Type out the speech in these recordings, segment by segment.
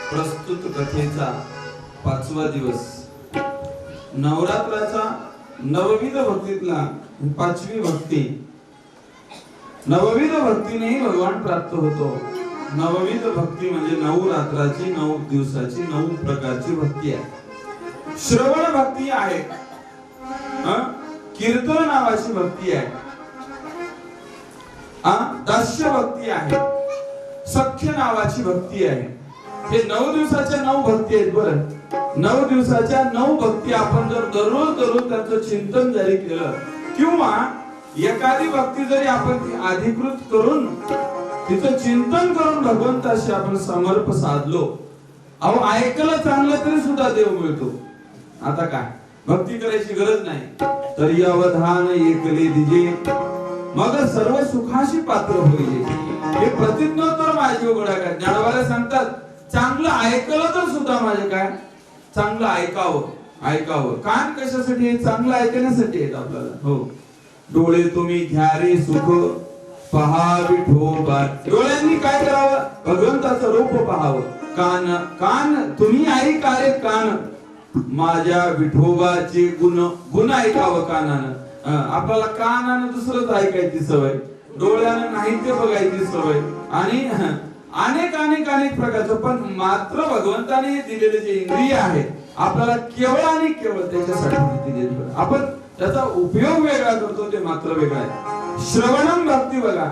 प्रस्तुत कथेचा 5वा दिवस, नवरात्राचा नवविध भक्तीतला 5वी भक्ती. नवविध भक्तीनेही भगवान प्राप्त होतो. नवविध भक्ती म्हणजे 9 रात्राची 9 दिवसाची 9 प्रकारची भक्ती आहे. श्रवण भक्ती आहे, कीर्तन नावाची भक्ती आहे, दास्य भक्ती आहे, सख्य नावाची भक्ती आहे. हे 9 दिवसाच्या 9 भक्ती आहेत. बरं, 9 दिवसाच्या 9 भक्ती आपण जर दररोज त्याचं चिंतन जरी केलं किंवा एखादी भक्ती जरी आपण ती अधिकृत करून तिचं चिंतन करून भगवंताशी आपण समर्प साधलो, अहो ऐकलं चांगलं तरी सुद्धा देव मिळतो. आता काय भक्ती करायची गरज नाही. तरी अवधान ऐकले दिजे मग सर्व सुखाशी पात्र होईल. हे प्रतिज्ञोत्तर माझी उघडा काय ज्ञानवाले सांगतात, चांगलं ऐकलं तर सुद्धा माझे काय चांगलं ऐकावं. कान कशासाठी? चांगलं ऐकण्यासाठी आहेत आपल्याला. हो, डोळे तुम्ही घ्या रे सुख पहा विठोबा. डोळ्यांनी काय करावं? भगवंताचं रूप पाहावं. कान तुम्ही ऐका रे कान माझ्या विठोबाचे गुण ऐकावं कानानं. आपल्याला कानानं दुसरंच ऐकायची सवय, डोळ्यानं नाही ते बघायची सवय आणि अनेक प्रकारचं. पण मात्र भगवंताने दिलेले जे इंद्रिय आहे आपल्याला केवळ आणि केवळ त्याच्यासाठी दिलेले. आपण त्याचा उपयोग वेगळा करतो, ते मात्र वेगळा आहे. श्रवणम भक्ती बघा,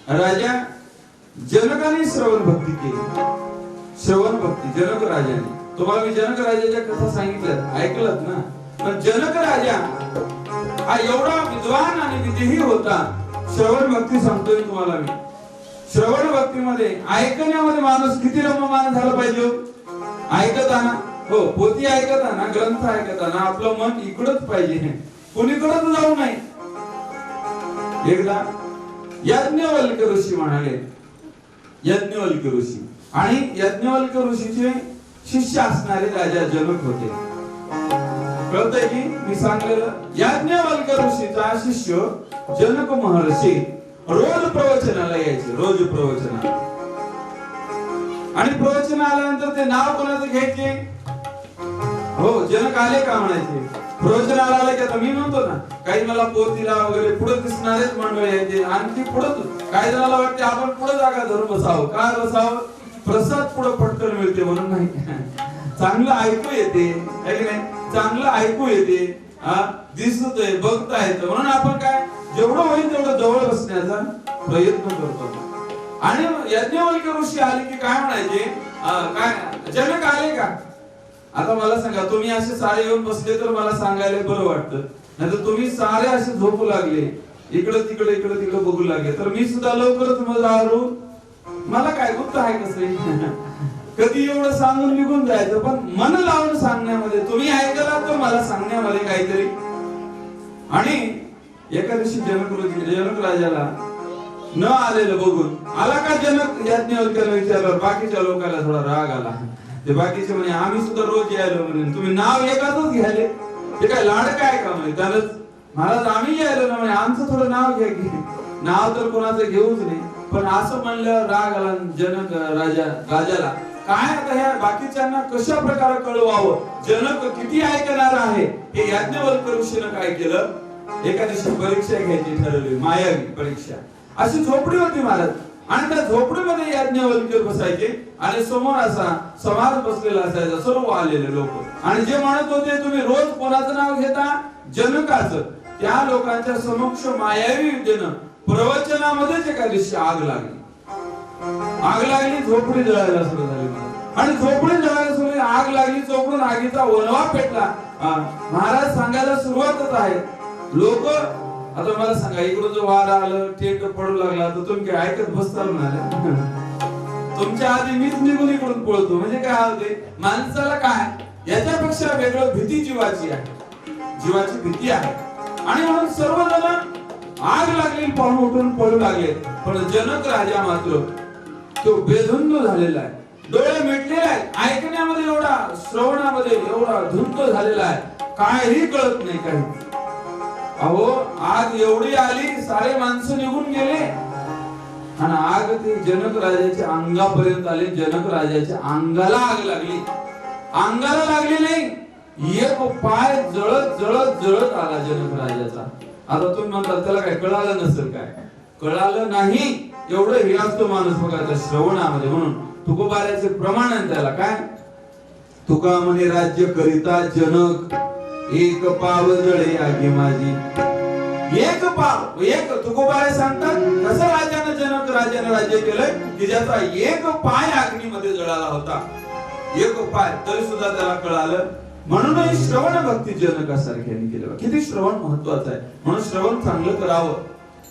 राजा जनकाने श्रवण भक्ती केली. श्रवण भक्ती जनक राजाने. तुम्हाला मी जनक राजाच्या कथा सांगितल्या, ऐकलत ना? पण जनक राजा हा एवढा विद्वान आणि विदेही होता. श्रवण भक्ती सांगतोय तुम्हाला मी. श्रवण भक्तीमध्ये ऐकण्यामध्ये माणूस किती रममाण झाला पाहिजे. ऐकताना, हो, पोथी ऐकताना, ग्रंथ ऐकताना आपलं मन इकडच पाहिजे, कोणीकडच जाऊ नये. एकदा याज्ञवल्क्य ऋषी म्हणाले, याज्ञवल्क्य ऋषी आणि याज्ञवल्क्य ऋषीचे शिष्य असणारे राजा जनक होते. कळतंय की मी सांगलेलं? याज्ञवल्क्य ऋषीचा शिष्य जनक महर्षी रोज प्रवचनाला यायचे, रोज प्रवचनाला. आणि प्रवचन आल्यानंतर ते नाव कोणाचं घ्यायचे? हो, जनक आले का म्हणायचे. प्रवचनाला आले की आता मी म्हणतो ना, काही मला पोथीला वगैरे पुढे दिसणारेच मंडळी यायचे. आणखी पुढे काही जणाला वाटते आपण पुढे जागा धरून बसावं. काय बसावं? प्रसाद पुढे पटकन मिळते म्हणून नाही, चांगलं ऐकू येते, है की नाही? चांगलं ऐकू येते, दिसतंय, बघता येतं म्हणून आपण काय जेवढं होईल तेवढं जवळ बसण्याचा प्रयत्न करतो. आणि याज्ञवल्क्य ऋषी आले की काय म्हणायचे, काय जनक आले का? आता मला सांगा, तुम्ही असे सारे येऊन बसले तर मला सांगायला बरं वाटतं. नाही तर तुम्ही सारे असे झोपू लागले, इकडे तिकडे बघू लागले तर मी सुद्धा लवकरच मजारू. मला काय गुप्त आहे कसं कधी एवढं सांगून निघून जायचं. पण मन लावून सांगण्यामध्ये, तुम्ही ऐकला तर मला सांगण्यामध्ये काहीतरी. आणि एका दिवशी जनक राजाला न आलेलं बघून आला का जनक याज्ञवल्क्याला विचारलं. बाकीच्या लोकांना थोडा राग आला. ते बाकीचे म्हणे आम्ही सुद्धा रोज यायलो म्हणे, तुम्ही नाव एकाच घ्यायले, ते काय लाड काय का म्हणे. त्यालाच महाराज आम्ही यायलो ना म्हणे, आमचं थोडं नाव घ्या की. नाव तर कोणाचं घेऊच नाही. पण असं म्हणल्यावर राग आला जनक राजाला. काय आता ह्या बाकीच्यांना कशा प्रकारे कळवावं, जनक किती ऐकणार आहे. हे याज्ञवल्क्य ऋषीनं काय केलं, एका दिवशी परीक्षा घ्यायची ठरवली, मायावी परीक्षा. अशी झोपडी होती महाराज, आणि त्या झोपडीमध्ये याज्ञवल्क्य बसायचे आणि समोर असा समाज बसलेला असायचा, सर्व आलेले लोक. आणि जे म्हणत होते तुम्ही रोज कोणाचं नाव घेता, जनकाचं, त्या लोकांच्या समक्ष मायावी विद्येनं प्रवचनामध्येच एका दिवशी आग लागली. झोपडी जळायला सुरू झाली आणि झोपडी जळायला सुरू, आग लागली, चोपडून आगीचा वणवा पेटला. महाराज सांगायला सुरुवातच आहे. लोक आता मला सांगा, इकडून जो वारा आलं, टेक पडू लागला तर तुम्ही काय ऐकत बसताल म्हणाले. तुमच्या आधी मीच निघून इकडून पळतो. म्हणजे काय होते माणसाला, काय याच्यापेक्षा वेगळं भीती जीवाची आहे, जीवाची भीती आहे. आणि म्हणून सर्वजण आग लागली पाहून उठून पळू लागले. पण जनक राजा मात्र तो बेधुंद झालेला आहे, डोळे मिटलेले आहेत, ऐकण्यामध्ये एवढा, श्रवणामध्ये एवढा धुंद झालेला आहे, काहीही कळत नाही काही. अहो आग एवढी आली, सारे माणसं निघून गेले. आणि आग ती जनक राजाच्या अंगापर्यंत आली. जनक राजाच्या अंगाला आग लागली. अंगाला लागली नाही, एक पाय जळत जळत जळत आला जनक राजाचा. आता तुम्ही म्हणता त्याला काय कळालं नसेल, काय कळालं नाही एवढं हे असतो माणूस बघा त्या श्रवणामध्ये. म्हणून तुकोबाऱ्याचे प्रमाण आहे त्याला. काय तुका म्हणे राज्य करिता जनक एक पाव जळे आगी माझी. एक पाव, एक तुकोबारे सांगतात कसं राजाने जनक राजाने राज्य केलंय की ज्याचा एक पाय अग्नीमध्ये जळाला होता. एक पाय, तरी सुद्धा त्याला कळालं. म्हणून श्रवण भक्ती जनकासारख्याने केलं. किती श्रवण महत्वाचं आहे. म्हणून श्रवण चांगलं करावं,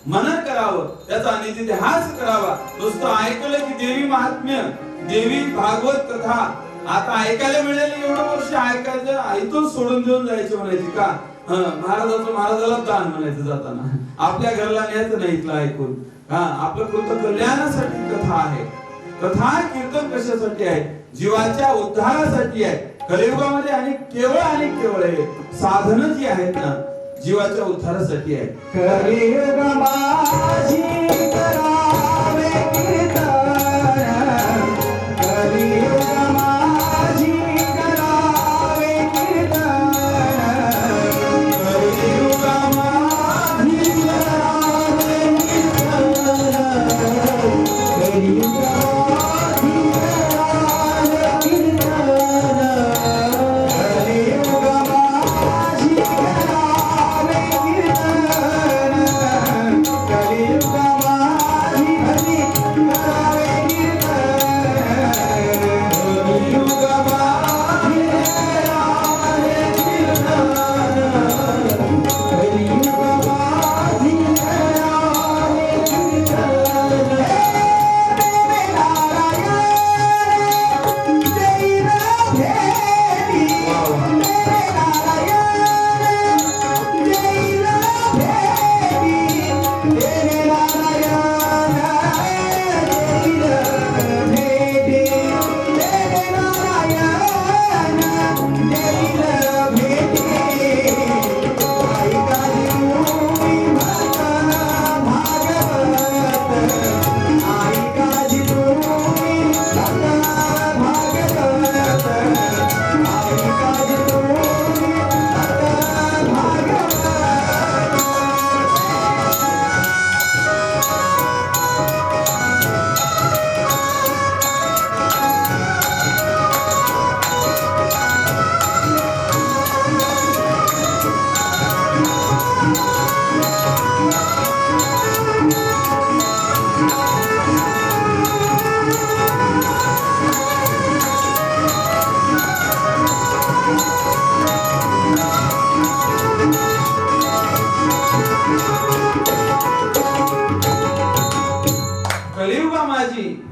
मनन करावं, त्याचा निधिध्यास करावा. नुसतं ऐकलं की देवी महात्म्य, देवी भागवत कथा आता ऐकायला मिळेल एवढं वर्ष ऐकायचं, इथून सोडून देऊन जायचे म्हणायचे का महाराजाला दान म्हणायचं जाताना. आपल्या घरला न्यायचं नाही इथलं ऐकून. आपलं कोणतं कल्याणासाठी कथा आहे. कथा कीर्तन कशासाठी आहे? जीवाच्या उद्धारासाठी आहे. कलियुगामध्ये आणि केवळ हे साधन जी आहेत ना जीवाच्या उद्धारासाठी आहे. कलियुग माझी करावे कीर्तन, कलियुग माझी करावे कीर्तन, कलियुग माझी करावे कीर्तन, कलियुग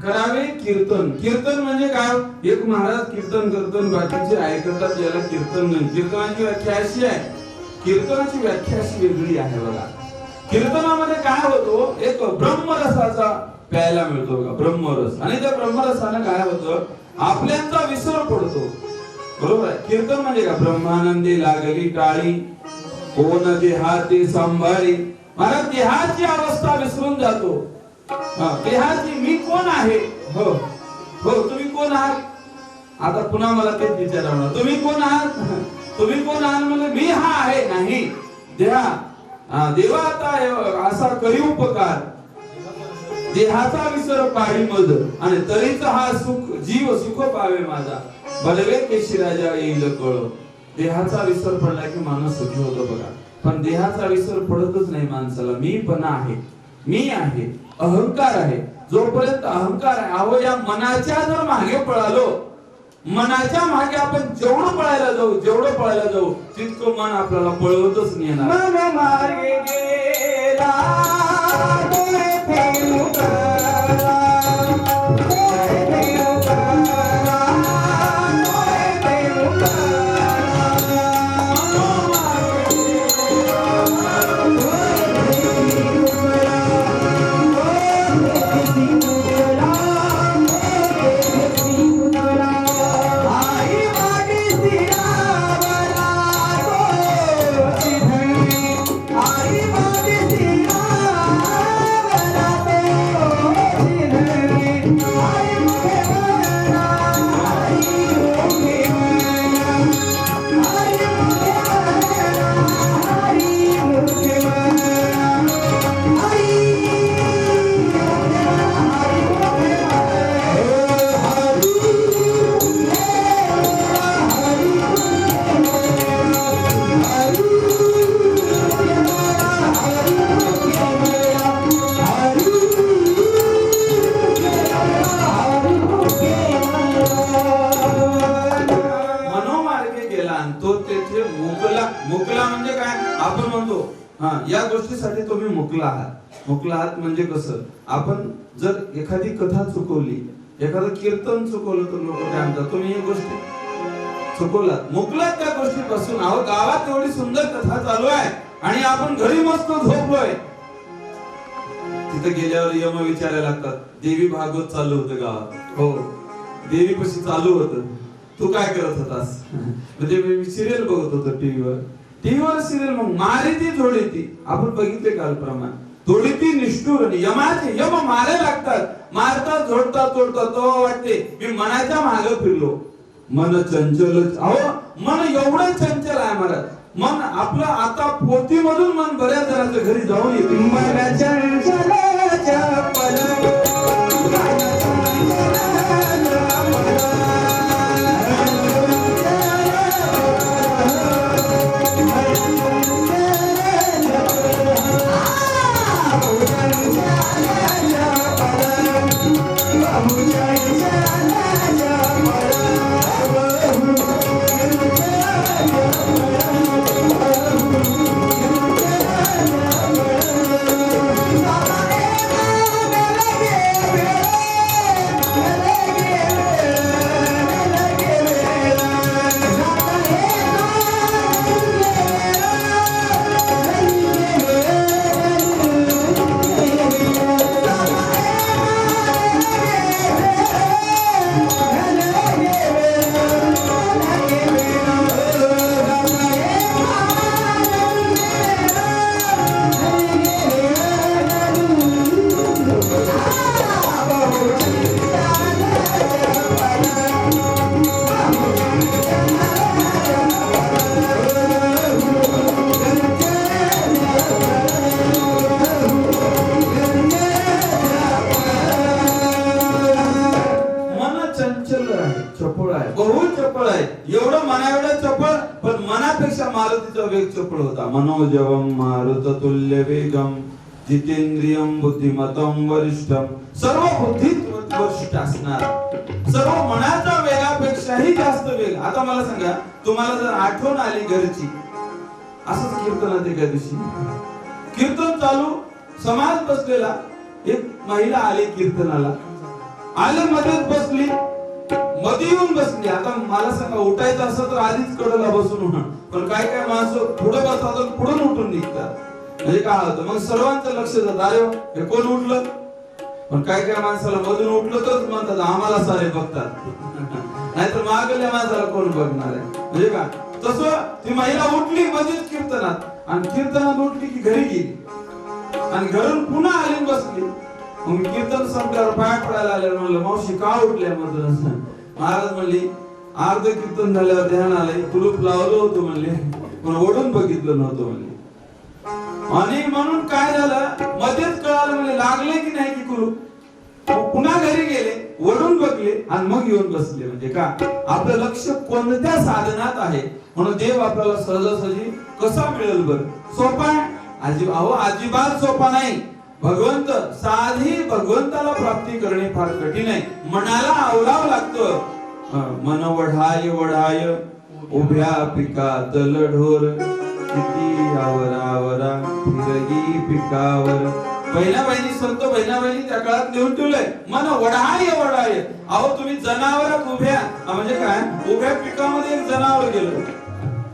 करावे कीर्तन. कीर्तन म्हणजे काय? एक महाराज कीर्तन करतात, बाकीचे ऐकतात, याला कीर्तन नाही. कीर्तनाची व्याख्या अशी आहे, कीर्तनाची व्याख्या अशी वेगळी आहे बघा. कीर्तनामध्ये काय होतो, एक ब्रह्मरसाचा प्यायला मिळतो का, ब्रह्मरस. आणि त्या ब्रह्मरसाने काय होतं, आपल्यांचा विसर पडतो. बरोबर आहे. कीर्तन म्हणजे काय? ब्रह्मानंदी लागली टाळी, कोण देहाती सांभाळी. महाराज देहाची अवस्था विसरून जातो. देहाची मी कोण आहे. हो हो, तुम्ही कोण आहात? आता पुन्हा मला तेच विचारणार, तुम्ही कोण आहात? तुम्ही कोण आहात म्हणजे मी हा आहे नाही. देवा आता असा करी उपकार, देहाचा विसर पाळी मध, आणि तरीच हा सुख जीव सुख पावे माझा, बलवे केशी राजा येईल कळ. देहाचा विसर पडला की माणूस सुखी होतो बघा. पण देहाचा विसर पडतच नाही माणसाला. मी पण आहे, मी आहे, अहंकार आहे. जोपर्यंत अहंकार आहे, अहो या मनाच्या जर मागे पळालो, मनाच्या मागे आपण जेवढं पळायला जाऊ तितकं मन आपल्याला पळवतच नाही येणार. मन मार्गे गेला या गोष्टीसाठी तुम्ही मुकला आहात. मुकला आहात म्हणजे कसं, आपण जर एखादी कथा चुकवली, एखादं कीर्तन चुकवलं तर लोक काय म्हणतात, तुम्ही ही गोष्टी चुकवलात, मुकलात त्या गोष्टीपासून. अहो गावात एवढी सुंदर कथा चालू आहे आणि आपण घरी मस्त झोपलोय. तिथे गेल्यावर यम विचारायला लागतात, देवी भागवत चालू होतं गावात. हो, देवी पशी चालू होतं, तू काय करत होतास? म्हणजे मी सिरियल बघत होतो टीव्हीवर सिरियल. मग मारी ती थोडी ती, आपण बघितले कालप्रमाणे, थोडी ती निष्ठुर आणि यम मारे लागतात, मारतात, झोडतात, तोडतात. तो वाटते मी मनाच्या मागे फिरलो. मन चंचल, अहो मन एवढं चंचल आहे महाराज. मन आपलं आता पोथीमधून मन बऱ्याच जणांच्या घरी जाऊन येते. मन चंचल चपल मारुतीचा वेग चपळ होता. मनोजवम मारुत तुल्य वेगम जितेंद्रियम बुद्धिमतम वरिष्ठम. सर्व बुद्धीत वरिष्ठ असणार, सर्व मनाच्या वेगापेक्षाही जास्त वेग. आता मला सांगा, तुम्हाला जर आठवण आली घरची, असंच कीर्तनात एका दिवशी कीर्तन चालू, समाज बसलेला, एक महिला आली कीर्तनाला, आले मध्येच बसली, मध्ये येऊन बसली. आता मला सांगा, उठायचं असं तर आधीच कडला बसून होणार, पण काय काय माणसं पुढे बसतात पुढून उठून निघतात. म्हणजे काय होतं, मग सर्वांचं लक्ष जातं, अरे हे कोण उठलं. पण काय काय माणसाला मधून उठलं तरच म्हणतात आम्हाला सारे बघतात, नाहीतर मागल्या माणसाला कोण बघणार आहे. म्हणजे काय, तसं ती महिला उठली मध्येच कीर्तनात, आणि कीर्तनात उठली की घरी गेली, आणि घरून पुन्हा आली बसली. मग कीर्तन संपल्यावर पाय पडायला आले, म्हणलं मावशी का उठल्या मधून. महाराज म्हणली, अर्ध कीर्तन झाल्यावर ध्यान आलंय, कुलूप लावलं होतं म्हणले, पण ओढून बघितलं नव्हतं म्हणले. आणि म्हणून काय झालं, मध्येच कळालं म्हणले, लागले की नाही की कुलूप. पुन्हा घरी गेले, ओढून बघले, आणि मग येऊन बसले. म्हणजे का, आपलं लक्ष कोणत्या साधनात आहे. म्हणून देव आपल्याला सहजासहजी कसा मिळेल बर, सोपा आहे. अजिबात सोपा नाही. भगवंत, साधी भगवंताला प्राप्ती करणे फार कठीण आहे. मनाला आवडावं लागतं. मन वढाय वढाय उभ्या पिकात लढोर, किती आवरावरा फिरगी पिकावर. बहिणाबाईंनी, संत बहिणाबाईंनी त्या काळात लिहून ठेवलंय, मन वढाय वढाय. अहो तुम्ही जनावरात उभ्या, म्हणजे काय, उभ्या पिकामध्ये एक जनावर गेलं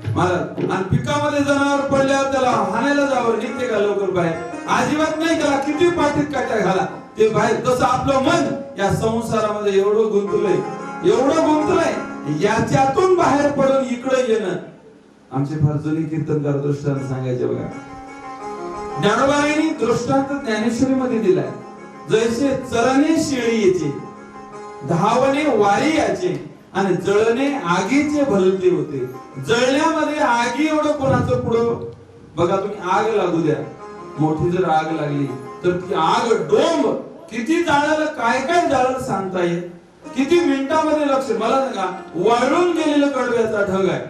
महाराज, आणि पिकामध्ये जनावर पडल्यावर त्याला हाणायला जावं, निघते का लवकर बाहेर? अजिबात नाही. त्याला किती पाठीत काट्या घाला ते बाहेर. तसं आपलं मन या संसारामध्ये एवढं गुंतलंय, एवढं गुंतलंय, याच्यातून बाहेर पडून इकडे येणं. आमचे फार जुनी कीर्तनकार दृष्टांत सांगायचे बघा. ज्ञानोबाईंनी दृष्टांत ज्ञानेश्वरी मध्ये दिलाय. जैसे चरणे शेळीचे, धावणे वारी याचे, आणि जळणे आगीचे भलते होते. जळण्यामध्ये आगी एवढं कोणाचं पुढं बघा तुम्ही. आग लागू द्या, मोठी जर आग लागली तर ती आग डोंब किती जाळलं, काय काय जाळलं सांगता येत. किती मिनिटामध्ये लक्ष. मला सांगा, वाळून गेलेलं कडव्याचा ढग आहे,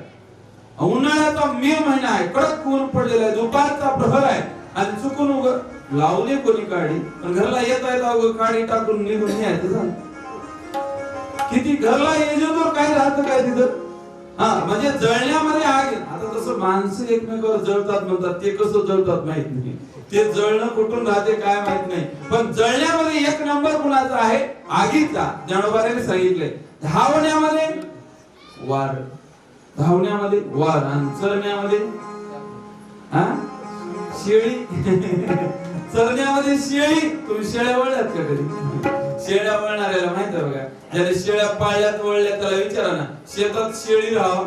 उन्हाळ्याचा मे महिना आहे, कडक ऊन पडलेला आहे, दुपारचा प्रहर आहे, आणि चुकून उग लावले कोणी काढी, पण घरला येता येता उग काढी टाकून निघून यायचं झालं. किती घरला येजोर काय राहतं काय तिथं. हा म्हणजे जळण्यामध्ये आग. आता तसं माणसं एकमेकावर जळतात म्हणतात, ते कसं जळतात माहित नाही, ते जळणं कुठून राहते काय माहित नाही, पण जळण्यामध्ये एक नंबर कुणाचा आहे? आगीचा. ज्ञानोबाने सांगितलंय. धावण्यामध्ये वार, धावण्यामध्ये वार, आणि चरण्यामध्ये शेळी. चरण्यामध्ये शेळी. तुम्ही शेळ्या वळल्यात का कधी? शेळ्या वळणाऱ्याला माहित आहे बघा, ज्याने शेळ्या पाळल्यात वळल्या त्याला विचारा ना, शेतात शेळी राहा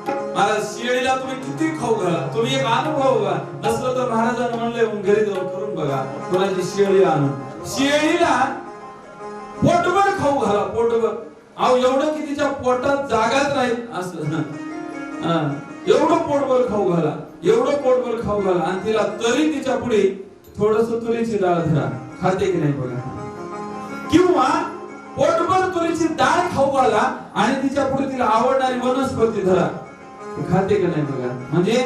मला, शेळीला तुम्ही किती खाऊ घाला, तुम्ही एक अनुभव बघा, नसलं तर महाराजांना म्हणलंय घरी जाऊन करून बघा, कोणाची शेळी आणून. शेळीला पोटभर खाऊ घाला, पोटभर. अहो एवढं की तिच्या पोटात जागाच राहील असं, एवढं पोटभर खाऊ घाला, एवढं पोटभर खाऊ घाला, आणि तिला तरी तिच्या पुढे थोडस तुरीची डाळ धरा, खाते की नाही बघा. किंवा पोटभर तुरीची डाळ खाऊ घाला आणि तिच्या पुढे तिला आवडणारी वनस्पती धरा, खाते की नाही बघा. म्हणजे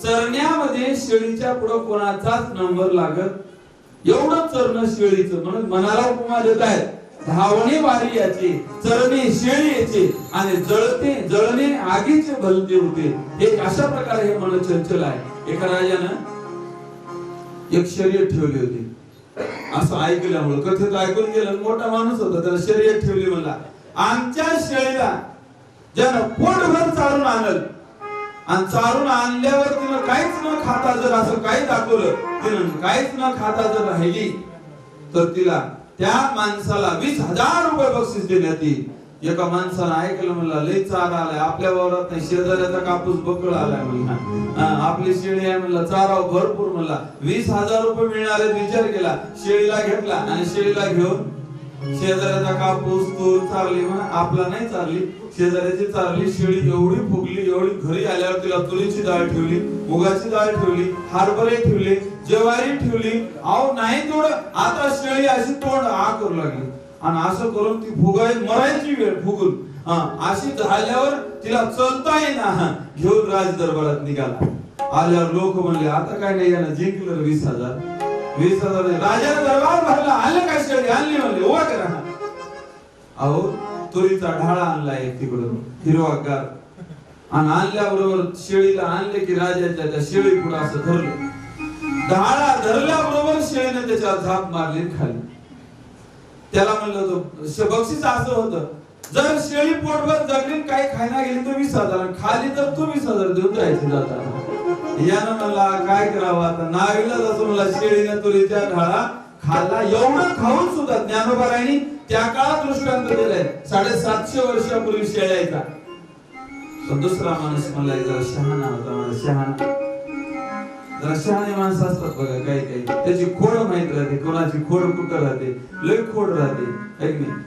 चरण्यामध्ये शेळीच्या पुढे कोणाचाच नंबर लागत, एवढं चरणं शेळीचं. म्हणून मनाला उपमा देत आहेत, धावणे वारी याचे, चरणे शेळी याचे, आणि जळणे आगीचे भलते होते. हे अशा प्रकारे हे मन चंचल आहे. एका राजानं एक शर्यत ठेवली होती, असं ऐकल्यामुळे, कथेत ऐकून गेलं, मोठा माणूस होता, त्याला शर्यत ठेवली. म्हणला आमच्या शेळीला ज्यानं पोटभर चारून आणल, आणि चारून आणल्यावर तिनं काहीच न खाता जर असं काही दाखवलं, तिनं काहीच न खाता जर राहिली, तर तिला त्या माणसाला 20,000 रुपये बक्षीस देण्यात येईल. एका माणसानं ऐकलं, म्हणला लय चारा आलाय आपल्या वावरात, नाही शेजाऱ्याचा कापूस बकळ आलाय, म्हणला आपली शेळी आहे, म्हणला चारा भरपूर, म्हणला 20,000 रुपये मिळणारे विचार केला, शेळीला घेतला, आणि शेळीला घेऊन शेजाऱ्याचा कापूस तूर चारली, म्हणा आपला नाही चारली, शेजाऱ्याची चारली. शेळी एवढी फुगली, एवढी, घरी आल्यावर तिला तुरीची डाळ ठेवली, मुगाची डाळ ठेवली, हरभरे ठेवले, ज्वारी ठेवली. अहो नाही तेवढं, आता शेळी अशी तोंड आ करू लागली, आणि असं करून ती मरायची वेळ फुगून, अशी झाल्यावर तिला चलता येईना, घेऊन राज दरबारात निघाला. आल्यावर लोक म्हणले आता काय नाही, यानं जिंकलं 20,000. राजाने दरबार भरला, आले काय शेळी आणली, म्हणले उभा करा. अहो तुरीचा ढाळा आणला एक तिकडून हिरवागार, आणि आणल्याबरोबर शेळीला आणले की राजाच्या त्या शेळी पुढे असं धरलं, ढाळा धरल्याबरोबर शेळीने त्याच्यावर झाप मारली खाली. त्याला म्हणलं होतं बक्षीस असं होतं, जर शेळी पोटभर जगली काही खायला गेली तर 20,000, खाली तर तू 20,000 देऊन जायची जाता. यानं मला काय करावं आता, नावीला जसं मला शेळीने तुरीच्या ढाळा खाल्ला, एवढं खाऊन सुद्धा ज्ञानोबारायांनी त्या काळात दृष्टांत दिलाय. 750 वर्षापूर्वी शेळ्याचा. तर दुसरा माणूस मला जरा शहाणा होता, मला शहाणा, जरा शहाणे माणसं असतात बघा, काही त्याची खोड माहित राहते, कोणाची खोड कुठं राहते, लय खोड राहते,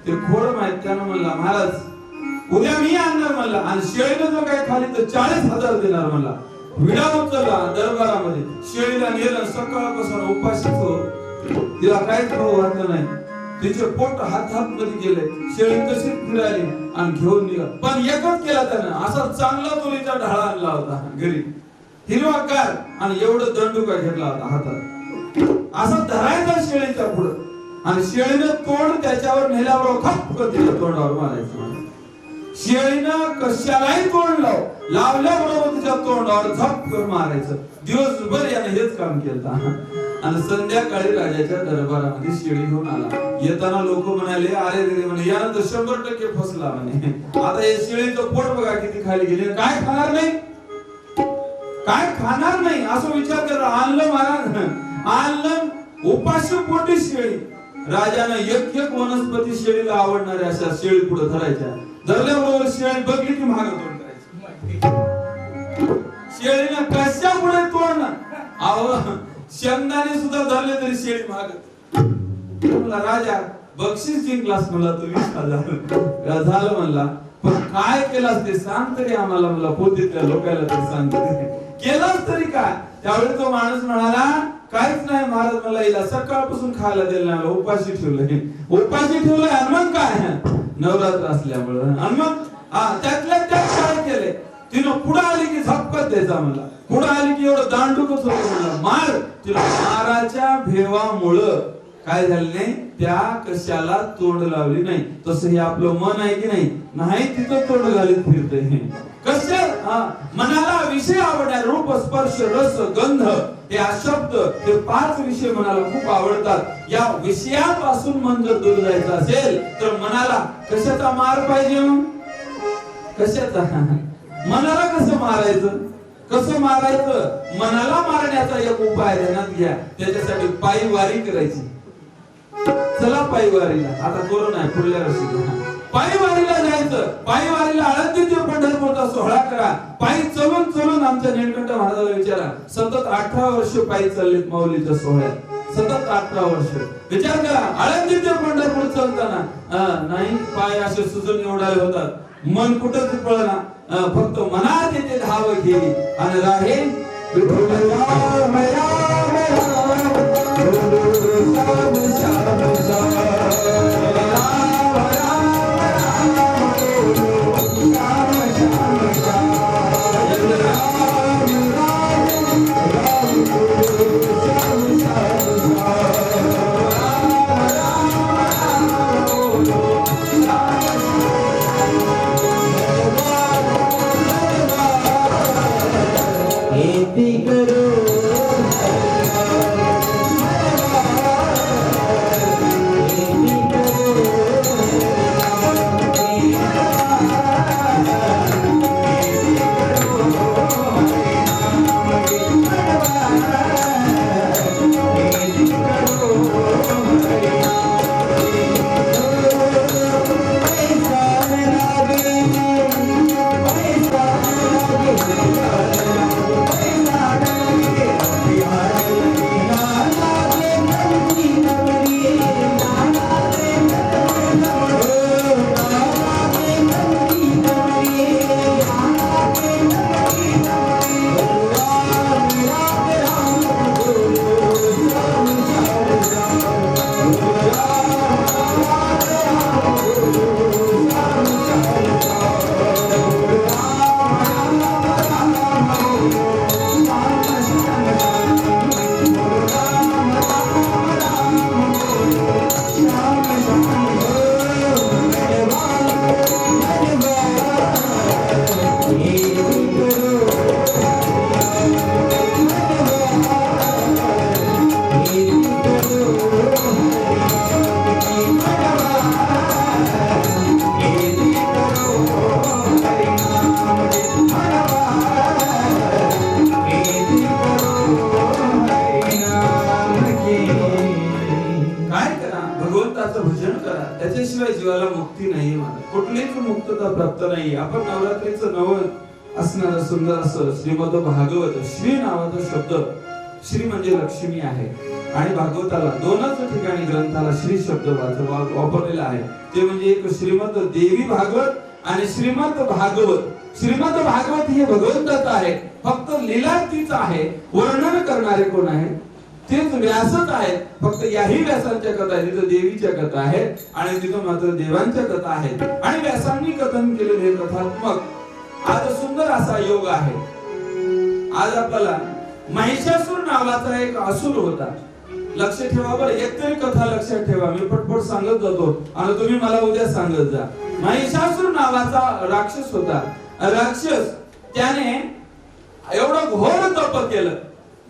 ते खोड माहित. त्यानं म्हणला महाराज उद्या मी आणणार म्हणला, आणि शेळीनं जर काही खाली तर 40,000 देणार म्हणला. विडा उचलला दरबारामध्ये, शेळीला नेलं, सकाळपासून उपाशीच, तिला काहीच खाऊ घातलं नाही, तिचे पोट हात मध्ये गेले, शेळी तशीच फिराली आणि घेऊन निघा. पण एकच केला त्यानं, असा चांगला तुरीचा ढाळा आणला होता घरी, हिरवागार, आणि एवढं दंडुका घेतला होता हातात, असा धरायचा शेळीच्या पुढं, आणि शेळीनं तोंड त्याच्यावर नेल्याबरोबर खपकन तिच्या तोंडावर मारायचं. शेळीनं कशालाही तोंड लावल्याबरोबर तिच्या तोंडावर झपकन मारायचं. दिवसभर याने हेच काम केलं, आणि संध्याकाळी राजाच्या दरबारामध्ये शेळी घेऊन आला. येताना लोक म्हणाले अरे रे म्हणे, यानं तर 100% फसला म्हणे. आता या शेळीचं पोट बघा किती खाली गेले, काय खाणार नाही, काय खाणार नाही, असं विचार कर. आणलं महाराज, आणलं उपाशी पोटी शेळी. राजानं एक वनस्पती शेळीला आवडणाऱ्या अशा शेळी पुढे धरायच्या, धरल्याबरोबर शेळी बघली की मागे तोंड करायची. शेळीनं कशा पुढे तोंड, अहो शेंगदाणे सुद्धा धरले तरी शेळी मागत. म्हणला राजा बक्षीस जिंकलास, मला तू 20,000 झालं म्हणला, पण काय केलास ते सांग तरी आम्हाला, मला पोतीतल्या लोकांना तरी सांग केलास तरी काय. त्यावेळी तो माणूस म्हणाला काहीच नाही महाराज, मला हिला सकाळपासून खायला दिलं नाही, उपाशी ठेवलंय, उपाशी ठेवलंय. आणि मग काय, नवरात्र असल्यामुळं, आणि मग त्यातल्या त्यात काय केले, तिनं पुढे आली की झपकत द्यायचा मला, पुढे आली की एवढं दांडूकच होतं म्हणलं, मार. तिला माराच्या भेवामुळं काय झालं नाही, त्या कशाला तोंड लावली नाही. तसं हे आपलं मन आहे की नाही, नाही तिथं तोंड घालीत फिरते. कशा मनाला विषय आवडणार, रूप स्पर्श रस गंध हे शब्द, हे 5 विषय मनाला खूप आवडतात. या विषयापासून मन जर दूर जायचं असेल तर मनाला कशाचा मार पाहिजे? कशाचा? मनाला कसं मारायचं? कसं मारायचं? मनाला मारण्याचा एक उपाय ध्यानात घ्या. त्याच्यासाठी पायी वारी करायची. चला पायी वारीला, आता कोरोना आहे, पुढल्या वर्षी पायी वारीला जायचं. पायी वारीला आळंदी ते पंढरपूरचा सोहळा करा. पायी चलून चलून आमच्या निळकंठ महाराजाला विचारा, सतत 18 वर्ष पायी चाललेत माऊलीच्या सोहळ्यात, सतत 18 वर्ष. विचार करा, आळंदी ते पंढरपूर चालताना नाही पाय असे सुजून एवढाले होतात, मन कुठंच पळना, फक्त मनात येते धाव घेई आणि राहे विठ्ठल राम राम राम, श्याम श्याम श्याम, राम राम राम, श्याम श्याम श्याम, राम राम राम, श्याम श्याम खेती करो त्याच्याशिवाय जीवाला मुक्ती नाही. मला कुठलीच मुक्तता प्राप्त नाही. आपण नवरात्रीचं नवं असणारं सुंदर असं श्रीमद भागवत, श्री नावाचा शब्द, श्री म्हणजे लक्ष्मी आहे आणि भागवताला दोनच ठिकाणी ग्रंथाला श्री शब्द वापरलेला आहे. ते म्हणजे एक श्रीमद देवी भागवत आणि श्रीमद भागवत. श्रीमद भागवत हे भगवंतच आहे, फक्त लीला तीच आहे. वर्णन करणारे कोण आहे? तेच व्यासच आहेत. फक्त याही व्यासांच्या कथा आहेत, तिथं देवीच्या कथा आहेत आणि तिथं मात्र देवांच्या कथा आहेत आणि व्यासांनी कथन केलेले कथात्मक आज सुंदर असा योग आहे. आज आपल्याला महिषासूर नावाचा एक असुर होता. लक्ष ठेवा बरं, एक तरी कथा लक्षात ठेवा. मी पटपट सांगत जातो आणि तुम्ही मला उद्या सांगत जा. महिषासूर नावाचा राक्षस होता. राक्षस त्याने एवढं घोर तप केलं,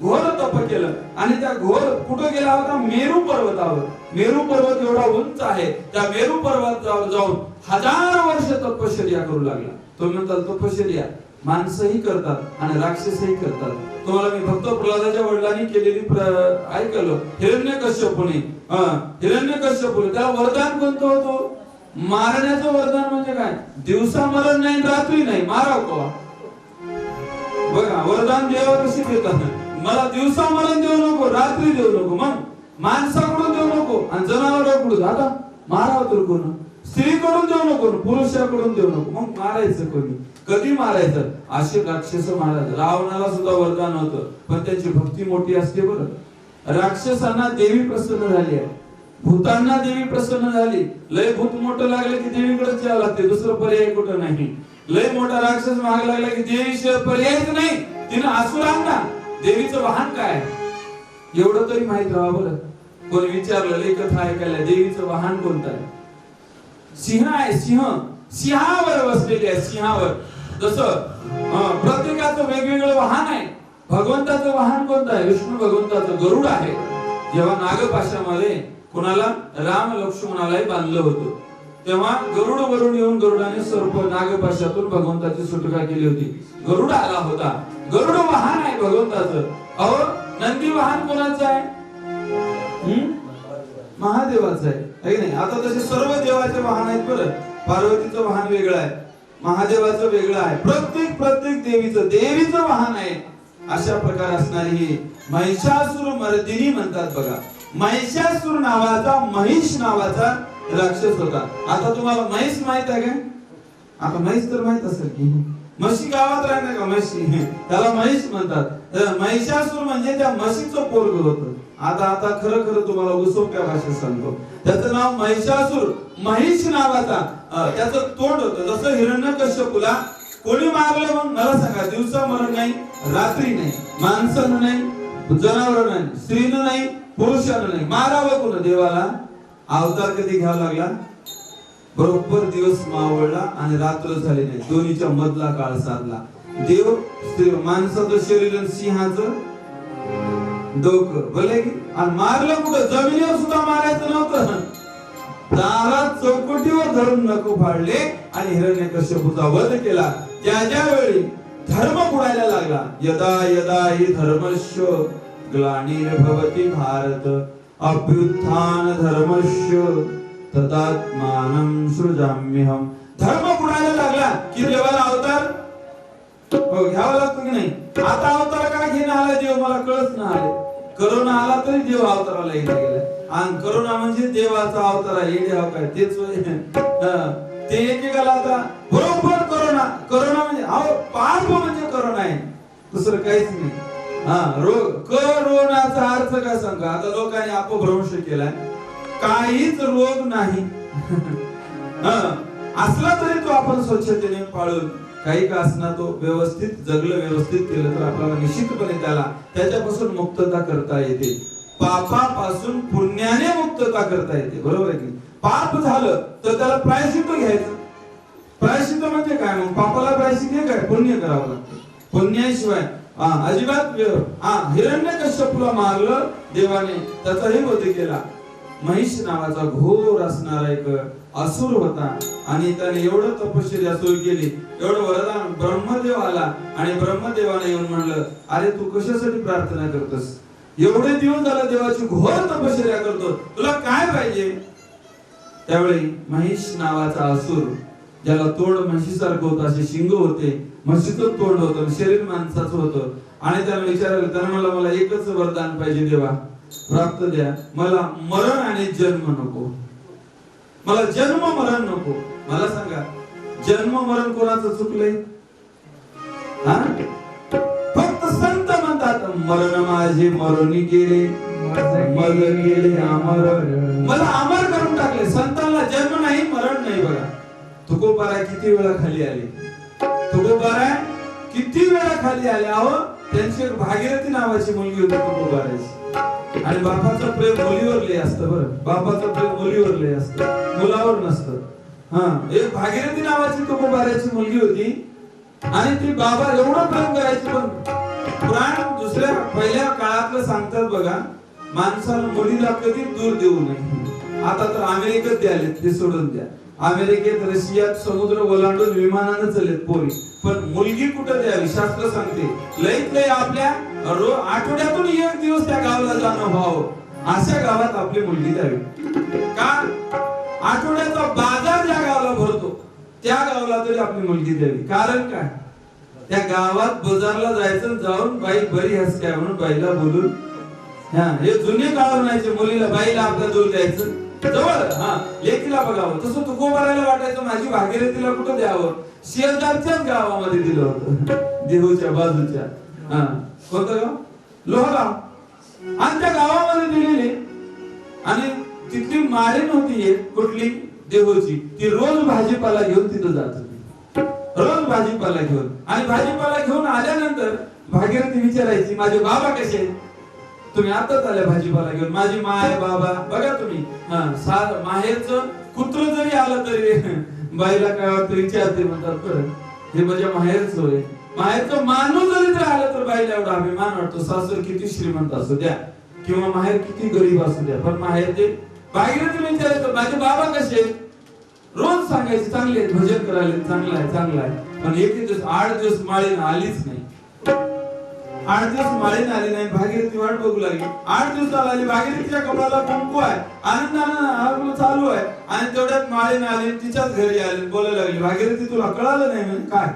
घोर तप केलं आणि त्या घोर कुठं गेला होता? मेरू पर्वतावर. मेरू पर्वत एवढा उंच आहे. त्या मेरू पर्वतावर जाऊन 1000 वर्ष तपश्चर्या करू लागला. तो म्हणतात तपश्चर्या माणसंही करतात आणि राक्षसही करतात. तुम्हाला मी भक्त प्रल्हादाच्या वडिलांनी केलेली ऐकलं. हिरण्यकश्यपूने त्याला वरदान कोणतं होतं? मारण्याचं वरदान. म्हणजे काय? दिवसा मरण नाही, रात्री नाही, माराव कवा. बघा वरदान देवा कशी देतात. मला दिवसा मरण देऊ नको, रात्री देऊ नको, मग माणसाकडून देऊ नको आणि जनावरांकडून. आता मारावं तर कोण? स्त्रीकडून देऊ नको, पुरुषाकडून देऊ नको, मग मारायचं कोणी? कधी मारायचं? असे राक्षस मारायचं. रावणाला सुद्धा वरदान होतं, पण त्यांची भक्ती मोठी असते बरं. राक्षसांना देवी प्रसन्न झाली आहे, भूतांना देवी प्रसन्न झाली. लय भूत मोठं लागलं की देवीकडेच यावं लागते, दुसरं पर्याय कुठं नाही. लय मोठा राक्षस माग लागला की देवीशिवाय पर्यायच नाही. तिनं असुरांना देवीचं वाहन काय एवढं तरी माहित राहावं बरं. कोणी विचारलं लई कथा ऐकायला, देवीचं वाहन कोणतं आहे? सिंह आहे. सिंह सिंहावर बसलेली आहे. सिंहावर. जसं प्रत्येकाचं वेगवेगळं वाहन आहे. भगवंताचं वाहन कोणतं आहे? विष्णू भगवंताचं गरुड आहे. जेव्हा नागपाशामध्ये कुणाला राम लक्ष्मणालाही बांधलं होतं, तेव्हा गरुड वरून येऊन गरुडाने सर्प नागपाशातून भगवंताची सुटका केली होती. गरुड आला होता. गरुड वाहन आहे भगवंताचं. अहो, नंदी वाहन कोणाचं आहे? महादेवाचं आहे की नाही? आता तसे सर्व देवाचे वाहन आहेत बरं. पार्वतीचं वाहन वेगळं आहे, महादेवाचं वेगळं आहे. प्रत्येक देवीचं वाहन आहे. अशा प्रकार असणारी ही महिषासुर मर्दिनी म्हणतात बघा. महिषासुर नावाचा, महिष नावाचा राक्षस होता. आता तुम्हाला म्हैस माहित आहे का? आता म्हैस तर माहित असेल की म्हशी गावात राहणार का? म्हशी, त्याला म्हैस म्हणतात. महिषासुर म्हणजे त्या म्हशीचं पोरग होतं. आता खरं तुम्हाला सोप्या भाषेत सांगतो. त्याचं नाव महिषासुर. महिष नावाचा त्याचं तोंड होतं. जसं हिरण्यकश्यपूला कोणी मारलं मग मला सांगा, दिवसा मरण नाही, रात्री नाही, माणसानं नाही, जनावर नाही, स्त्रीनं नाही, पुरुषानं नाही, मारावं कोण? देवाला. अवतार कधी घ्यावा लागला? बरोबर दिवस मावळला आणि रात्र झाली नाही, दोन्हीच्या मधला काळ साधला. देव स्त्री, माणसाचं शरीर आणि सिंहाचं डोकं भले की. आणि मारलं कुठं? जमिनीवर सुद्धा मारायचं नव्हतं. दारात चौकटीवर धरून नको फाडले आणि हिरण्यकश्यपूचा वध केला. ज्या वेळी धर्म बुडायला लागला, यदा यदा हि धर्मस्य ग्लानिर्भवति भारत अभ्युत्थान धर्मस्य तदात्मानं सृजाम्यहम्. धर्म बुडायला लागला की देवाला अवतार घ्यावा लागतो की नाही? आता अवतार काय घेणं आला देव मला कळत नाही. करोना आला तरी देव अवताराला गेला. आणि करोना म्हणजे देवाचा अवतार आहे. काय तेच ते एकेकाला आता बरोबर करोना म्हणजे पाप म्हणजे करोना आहे, दुसरं काहीच नाही. करोनाचा अर्थ काय सांगा? आता लोकांनी अपभ्रंश केलाय. काहीच रोग नाही. असला तरी तो आपण स्वच्छतेने पाळून काही का असना तो व्यवस्थित जगलं, व्यवस्थित केलं तर आपल्याला निश्चितपणे त्याच्यापासून मुक्तता करता येते. पापापासून पुण्याने मुक्तता करता येते. बरोबर आहे की? पाप झालं तर त्याला प्रायश्चित्त घ्यायचं. प्रायश्चित्त म्हणजे काय? मग पापाला प्रायश्चित्त हे काय? पुण्य करावं लागतं. पुण्याशिवाय अजिबात. हिरण्यकश्यपूला मारलं देवाने, त्याचाही वध केला. महिष नावाचा घोर असणारा एक असुर होता आणि त्याने एवढं तपश्चर्या सुरू केली, एवढं वरदान. ब्रह्मदेव आला आणि ब्रह्मदेवाने येऊन म्हणलं, अरे तू कशासाठी प्रार्थना करतोस? एवढे दिवस झाला देवाची घोर तपश्चर्या करतो, तुला काय पाहिजे? त्यावेळी महिष नावाचा असुर, ज्याला तोंड म्हशीसारखं होतं, असे शिंग होते, म्हशीचं तोंड होतं, शरीर माणसाचं होतं, आणि त्याने विचारलं, त्याने मला एकच वरदान पाहिजे देवा, प्राप्त द्या. मला मरण आणि जन्म नको. मला जन्म मरण नको. मला सांगा, जन्म मरण कोणाचं चुकलंय? फक्त संत म्हणतात मरण माझे मरुनी गेले, मग गेले अमर. मला अमर करून टाकले. संतांना जन्म नाही, मरण नाही. बघा तुकोबाराय किती वेळा खाली आले. तुकोबाराय किती वेळा खाली आले. अहो, त्यांची एक भागीरथी नावाची मुलगी होती तुकोबारायची. आणि बापाचं प्रेम मुलीवर लय असतं. बरं, बापाचं प्रेम मुलीवर लय असतं, मुलावर नसतं. एक भागीरथी नावाची तुकोबारायची मुलगी होती आणि ती बाबा एवढं प्रेम करायची. पण पुराण दुसऱ्या पहिल्या काळातलं सांगतात बघा, माणसानं मुलीला कधी दूर देऊ नये. आता तर अमेरिकेत द्याले, ते सोडून द्या. अमेरिकेत, रशियात समुद्र ओलांडून विमानानं चाललेत पोरी, पण मुलगी कुठं द्यावी? शास्त्र सांगते लईत लई आपल्या आठवड्यातून एक दिवस त्या गावाला जाणं व्हावं, अशा गावात आपली मुलगी द्यावी. का? आठवड्याचा बाजार ज्या गावाला भरतो त्या गावाला तरी आपली मुलगी द्यावी. कारण काय? त्या गावात बाजारला जायचं, जाऊन बाई बरी हस काय म्हणून बाईला बोलून, हे जुने काळ म्हणायचे, मुलीला बाईला आपल्या दूर द्यायचं जवळ, लेकीला बघावं. तसं तुकोबारायला वाटायचं माझी भागीरथीला कुठं द्यावं? शेजारच्याच गावामध्ये दिलं होतं, देहूच्या बाजूच्या. कोणतं गाव? लोहगाव. आणि त्या गावामध्ये दिलेली, आणि तिथली माळीण होती एक कुठली देहूची, ती रोज भाजीपाला घेऊन तिथं जात होती, रोज भाजीपाला घेऊन. आणि भाजीपाला घेऊन आल्यानंतर भागीरथी विचारायची, माझे बाबा कसे? तुम्ही आताच आल्या भाजीपाला घेऊन, माझी माय बाबा बघा तुम्ही, माहेरचं कुत्र जरी आलं तरी बाईला काय वाटतं विचारते, म्हणतात बरं हे माझ्या माहेरचं होय. माहेरचं माणूस जरी तर आलं तर बाईला एवढा अभिमान वाटतो. सासर किती श्रीमंत असू द्या किंवा माहेर किती गरीब असू द्या, पण माहेर ते भागीरथी विचारायचं माझे बाबा कसे, रोज सांगायचे चांगले आहेत, भजन करायला चांगलं आहे चांगलं आहे. पण एक दिवस 8 दिवस माळीनं आलीच नाही. 8 दिवस माळीनं आली नाही. भागीरथी वाट बघू लागली. 8 दिवसाला आली. भागीरथीच्या कमळाला कुंकू आहे, आनंदानं चालू आहे. आणि तेवढ्यात माळीनं आली, तिच्याच घरी आली, बोलायला लागली भागीरथी तुला कळालं नाही म्हणे. काय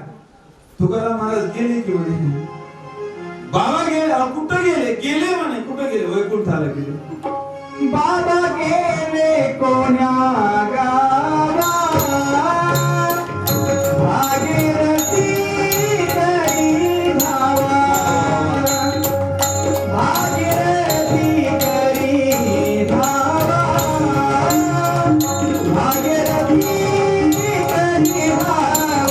तुकाराम महाराज गेले की म्हणे. बाबा गेले, कुठं गेले, गेले म्हणे. कुठं गेले, वैकुंठाला गेले. बाबा गेले कोण्या गावा, भागीरथी करी धावा, भागीरथी करी धावा, भागीरथी करी धावा.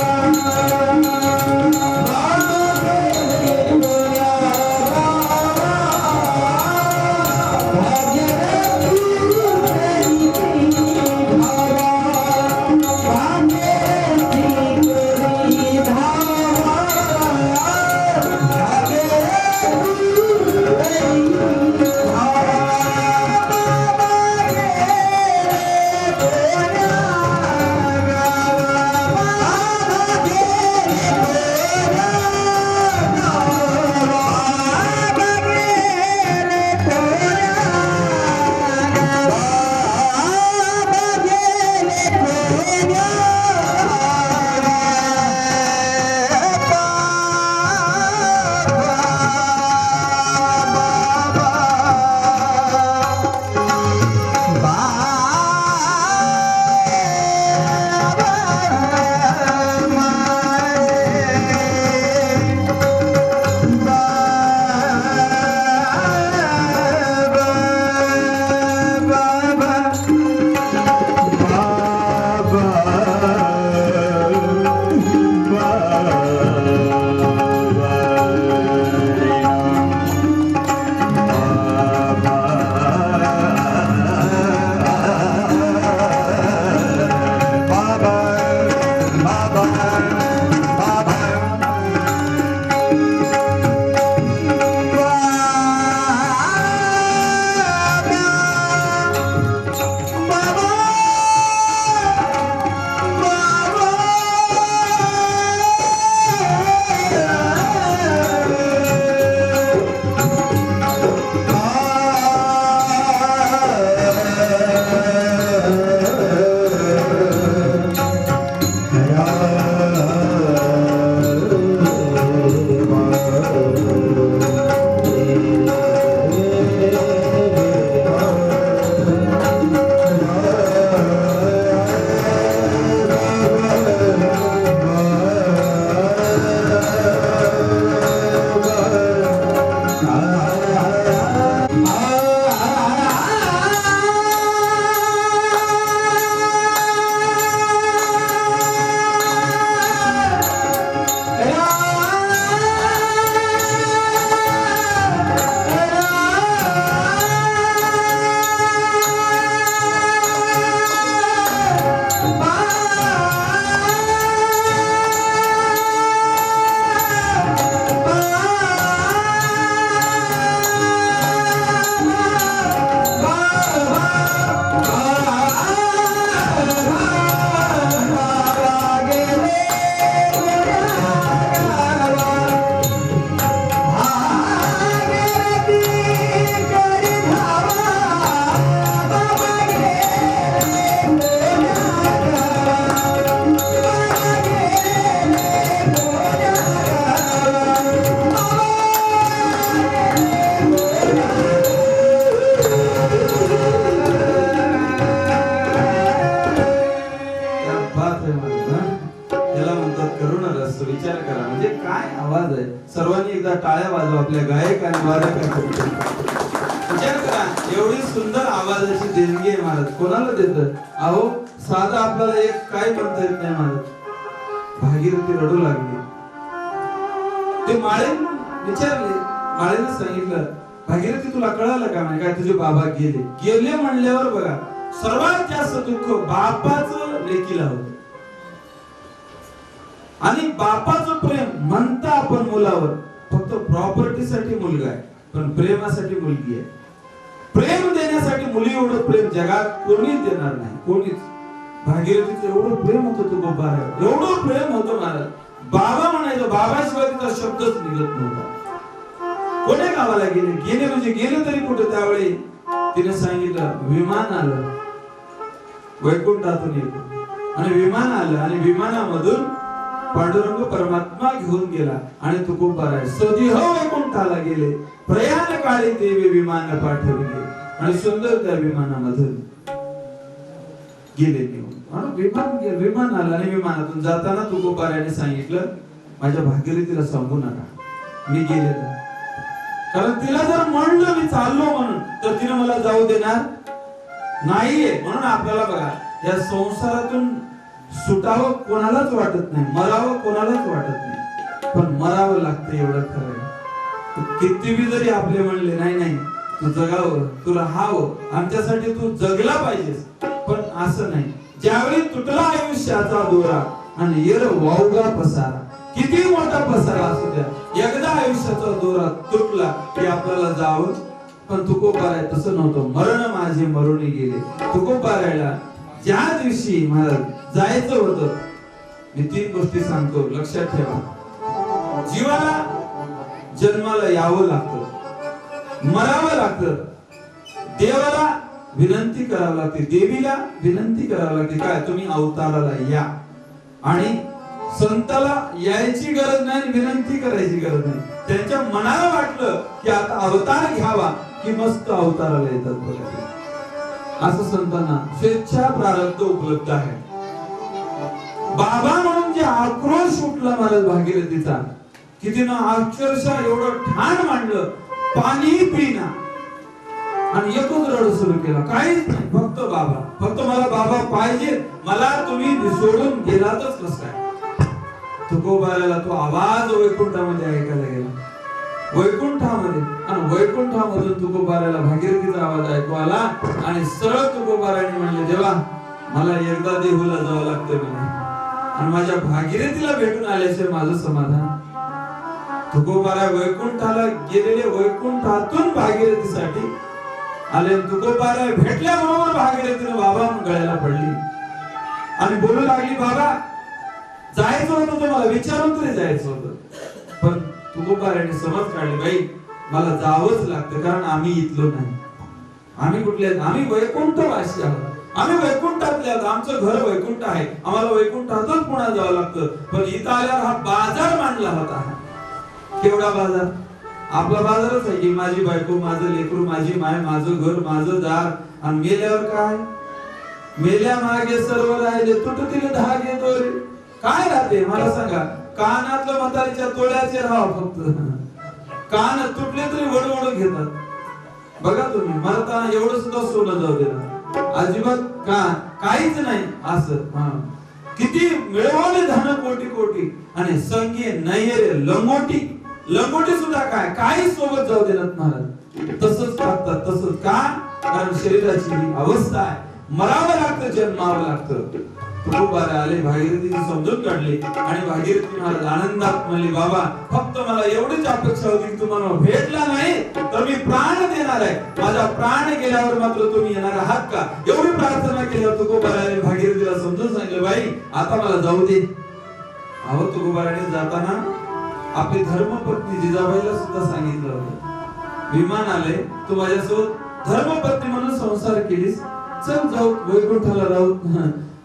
टाळ्या वाजवा आपल्या गायक आणि वादकांसाठी. विचार करा, एवढी सुंदर आवाजाची देणगी आहे महाराज. कोणाला देत? अहो साधा आपल्याला एक काय म्हणता येत नाही महाराज. भागीरथी रडू लागली. ते माळीन विचारले, माळीने सांगितलं भागीरथी तुला कळालं का नाही काय तुझे बाबा गेले गेले म्हणल्यावर बघा सर्वात जास्त दुःख बापाचं लेकीला होतं आणि बापाचं प्रेम म्हणता आपण मुलावर फक्त प्रॉपर्टीसाठी मुलगा आहे पण प्रेमासाठी मुलगी आहे. प्रेम देण्यासाठी मुली एवढं प्रेम जगात कोणीच देणार नाही कोणीच. भागीरथीचं एवढं प्रेम होतं तुकोबारावर एवढं प्रेम होतं महाराज बाबा म्हणायचं बाबाशिवाय तिचा शब्दच निघत नव्हता. कोण्या गावाला गेले गेले म्हणजे गेले तरी कुठे त्यावेळी तिने सांगितलं विमान आलं वैकुंठातून येत आणि विमान आलं आणि विमानामधून पांडुरंग परमात्मा घेऊन गेला आणि तुकोबाराय सदिह वैकुंठाला गेले प्रयाण काळी देवी विमान पाठवले आणि सुंदर त्या विमानामधून गेले निघून. विमान आलं आणि विमानातून जाताना तुकोबारायने सांगितलं माझ्या भागीरथीला सांगू नका मी गेले कारण तिला जर म्हणलं मी चाललो म्हणून तर तिने मला जाऊ देणार नाहीये. म्हणून आपल्याला बघा या संसारातून सुटावं कोणालाच वाटत नाही मरावं कोणालाच वाटत नाही पण मरावं लागतं एवढं खरं आहे. किती बी जरी आपले म्हणले नाही नाही तू जगावं तू राहावं आमच्यासाठी तू जगला पाहिजेस पण असं नाही. ज्यावेळी तुटला आयुष्याचा दोरा आणि येर वावगा पसारा किती मोठा पसारा असू द्या एकदा आयुष्याचा दोरा तुटला की आपल्याला जावं. पण तुकोबाराय तसं नव्हतं मरण माझे मरुणी गेले. तुकोबारायला ज्या दिवशी महाराज जायचं होतं मी 3 गोष्टी सांगतो लक्षात ठेवा. जीवाला जन्माला यावं लागतं मरावं लागतं देवाला विनंती करावी लागते देवीला विनंती करावी लागते काय तुम्ही अवताराला या आणि संताला यायची गरज नाही विनंती करायची गरज नाही. त्यांच्या मनाला वाटलं की आता अवतार घ्यावा की मस्त अवताराला येतात बघा. असं संतांना स्वेच्छा प्रारब्ध उपलब्ध आहे. बाबा म्हणून जे आक्रोश उठला महाराज भागीरथीचा की तिनं अक्षरशः एवढं ठाण मांडलं पाणी पिना आणि एकच रड सुरू केला काहीच नाही फक्त बाबा फक्त मला बाबा पाहिजे मला तुम्ही सोडून गेलातच कसं काय. तुकोबारायला तो आवाज वैकुंठामध्ये ऐकायला गेला वैकुंठामध्ये आणि वैकुंठामधून तुकोबारायला भागीरथीचा आवाज ऐकू आला आणि सरळ तुकोबारायने म्हणले देवा मला एकदा देहूला जावं लागतं म्हणे आणि माझ्या भागीरथीला भेटून आल्याशिवाय माझं समाधान. तुकोबाराय वैकुंठाला गेलेले वैकुंठातून भागीरथीसाठी आले. तुकोबाराय भेटल्याबरोबर भागीरथीने बाबा गळ्याला पडली आणि बोलू लागली बाबा जायचं होतं तुम्हाला विचारून तरी जायचं होतं पण तुकोबारायने समज काढली बाई मला जावंच लागतं कारण आम्ही इथलो नाही आम्ही कुठले आम्ही वैकुंठवासी आहोत आम्ही वैकुंठातले आहोत आमचं घर वैकुंठ आहे आम्हाला वैकुंठातच पुन्हा जावं लागतं. पण इथं आल्यावर हा बाजार मांडला होता. केवढा बाजार आपला बाजारच आहे की माझी बायको माझं लेकरू माझी माय माझं घर माझं दार आणि मेल्यावर काय मेल्या मागे सर्व राहिले तुटतील धागे दोरे काय राहते मला सांगा. कानातलं म्हातारीच्या तोळ्याचे राहा फक्त कान तुटले तरी वडवड घेतात बघा तुम्ही मरताना एवढं सुद्धा सोनं जाऊ देणार अजिबात काहीच नाही असं. किती मिळवले धन कोटी कोटी आणि संगे नयरे लंगोटी सुद्धा काय काही सोबत जाऊ देणार महाराज. तसंच करतात तसंच का कारण शरीराची अवस्था आहे मरावं लागतं जन्मावं लागतं. तुकोबाराय आले भागीरथीची समजून काढली आणि भागीरथी महाराज आनंदात म्हणली बाबा फक्त मला एवढीच अपेक्षा होती की तुम्हाला भेटला नाही तर मी प्राण देणार आहे माझा प्राण गेल्यावर मात्र तुम्ही येणार आहात का एवढी प्रार्थना केल्यावर तुकोबारायने भागीरथीला समजून सांगितलं बाई आता मला जाऊ दे. अहो तुकोबारायने जाताना आपली धर्मपत्नी जिजाबाईला सुद्धा सांगितलं होतं विमान आले तू माझ्यासोबत धर्मपत्नी म्हणून संसार केलीस चल जाऊ वैकुंठाला राहू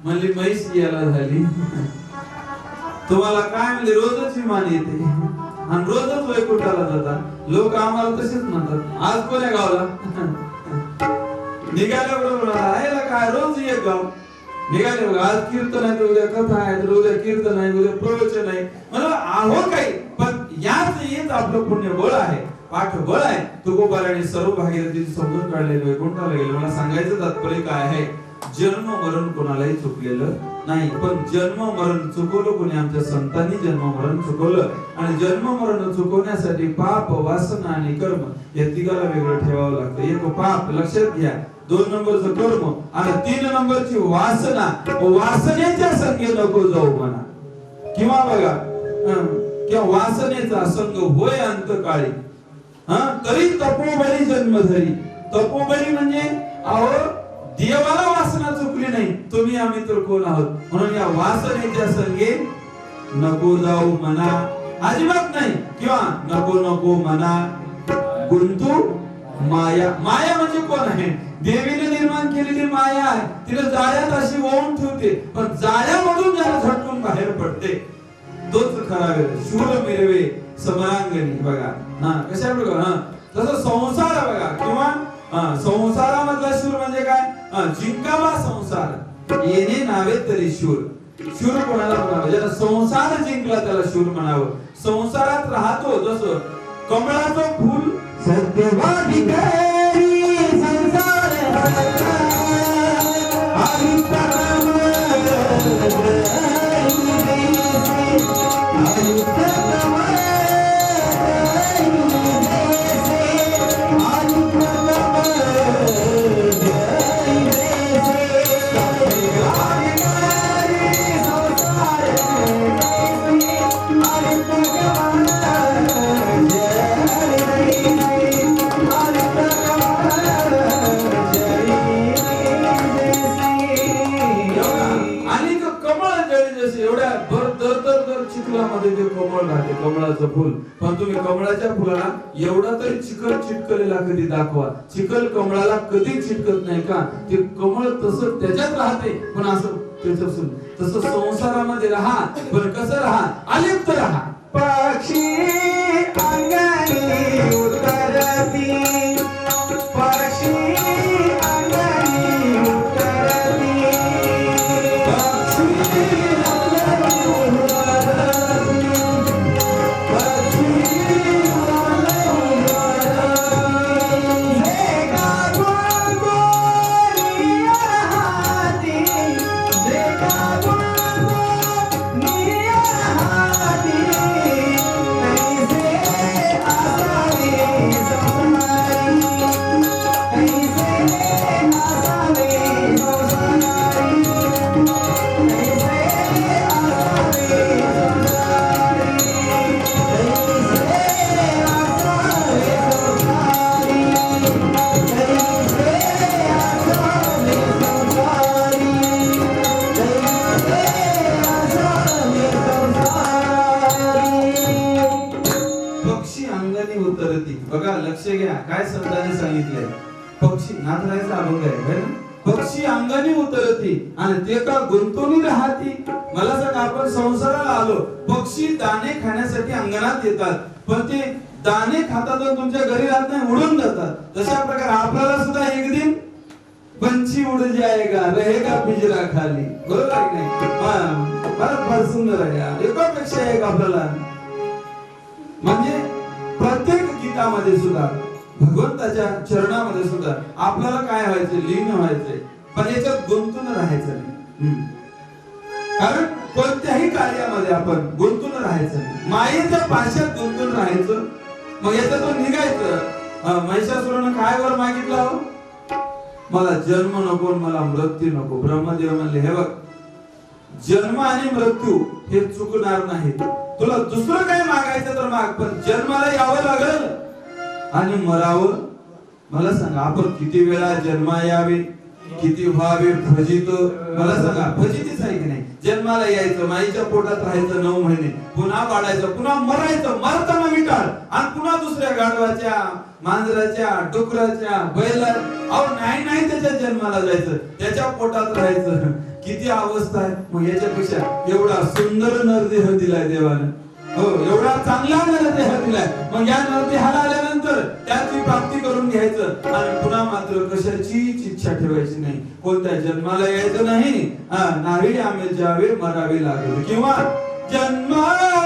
म्हणली म्हैस यायला झाली तुम्हाला काय म्हणले रोजच विमान येते आणि रोजच वैकुंठाला जातात लोक आम्हाला तसेच म्हणतात आज कोण्या गावला निघाल्या बरोबर आहे काय रोज एक गाव निघाले बघा आज कीर्तन आहे उद्या कथा आहे उद्या कीर्तन आहे उद्या प्रवचन आहे मला आहो काही पण याच येत आपलं पुण्य बळ आहे पाठ बळ आहे. तुकोबारायने सर्व भागीरथीची समजून काढलेलं वैकुंठाला गेले. मला सांगायचं तात्पर्य काय आहे जन्म मरण कोणालाही चुकलेलं नाही, पण जन्म मरण चुकवलं कोणी? आमच्या संतांनी जन्म मरण चुकवलं. आणि जन्म मरण चुकवण्यासाठी पाप, वासना आणि कर्म या तिघाला वेगळं ठेवावं लागतं. एक पाप लक्षात घ्या, 2 नंबरचं कर्म आणि 3 नंबरची वासना. वासनेच्या संगे नको जाऊ म्हणा. किंवा बघा किंवा वासनेचा संग होय अंतकाळी तरी तपोबळी जन्म धरी. तपोबळी म्हणजे अहो देवाला वासना चुकली नाही, तुम्ही आम्ही तर कोण आहोत. म्हणून या वासनेच्या संगे नको जाऊ म्हणा, अजिबात नाही. किंवा नको नको म्हणा. गुंतू माया. माया म्हणजे कोण आहे? देवीने निर्माण केलेली माया आहे. तिला जाळ्यात अशी ओढून ठेवते, पण जाळ्यामधून ज्याला झटकून बाहेर पडते तोच खरा वेळ. शूर मिरवे समरांगणी. बघा कशा तसं संसार बघा. किंवा संसारामधला शूर म्हणजे काय? जिंकावा संसार येणे नावे तरी शूर. शूर कोणाला म्हणावं? ज्याला संसार जिंकला त्याला शूर म्हणावं. संसारात राहतो जसं कमळाचं फूल सत्यवादी करी संसार चिखलामध्ये जे कमळ राहते, कमळाचं फुल. पण तुम्ही कमळाच्या फुलाला एवढा तरी चिखल चिटकलेला कधी दाखवा. चिखल कमळाला कधी चिटकत नाही का? ते कमळ तसं त्याच्यात राहते, पण असं त्याचं तसं संसारामध्ये राहा, पण कसं राहा? अलिप्त राहा. पक्षी अंगणी उतरती, पक्षी अंगणी उतरती, पक्षी बघा लक्ष घ्या काय संतांनी सांगितलंय. पक्षी नाथरायचा अभंग आहे ना. पक्षी अंगाने उतरती आणि ते का गुंतवणी राहती. मला सांग, आपण संसाराला आलो, पक्षी दाणे खाण्यासाठी अंगणात येतात, पण ते दाणे खातात आणि तुमच्या घरी राहत नाही, उडून जातात. तशा प्रकारे आपल्याला सुद्धा एक दिन पंछी उड़ जाएगा, रहेगा पिंजरा खाली. बरोबर आहे की नाही? फार सुंदर आहे. एकापेक्षा एक आपल्याला म्हणजे प्रत्येक गीतामध्ये सुद्धा भगवंताच्या चरणामध्ये सुद्धा आपल्याला काय व्हायचं? लीन व्हायचंय, पण याच्यात गुंतून राहायचं नाही. कारण कोणत्याही कार्यामध्ये आपण गुंतून राहायचं नाही. मायेच्या पाशात गुंतून राहायचं, मग याच्यातून निघायचं. महिषासुरानं काय वर मागितलं? हो, मला जन्म नको, मला मृत्यू नको. ब्रह्मदेव म्हणले, हे बघ, जन्म आणि मृत्यू हे चुकणार नाही. तुला दुसरं काय मागायचं तर माग, पण जन्माला यावं लागल आणि मरावं. मला सांगा, आपण किती वेळा जन्मा यावे, किती व्हावे फजित. मला सांगा, फजितीच आहे की नाही? जन्माला यायचं, माईच्या पोटात राहायचं 9 महिने, पुन्हा वाढायचं, पुन्हा मरायचं, मरताना विटाळ, आणि पुन्हा दुसऱ्या गाढवाच्या, मांजराच्या, डुकराच्या, बैला, अहो नाही त्याच्या जन्माला जायचं, त्याच्या पोटात राहायचं. किती अवस्था आहे. मग याच्यापेक्षा एवढा सुंदर नरदेह दिलाय देवानं. हो, एवढा चांगला नरदेह दिलाय. मग या नरदेहाला आल्यानंतर त्याची प्राप्ती करून घ्यायचं आणि पुन्हा मात्र कशाचीच इच्छा ठेवायची नाही. कोणत्या जन्माला यायचं नाही. नावी आम्ही जावे, मरावे लागेल, किंवा जन्म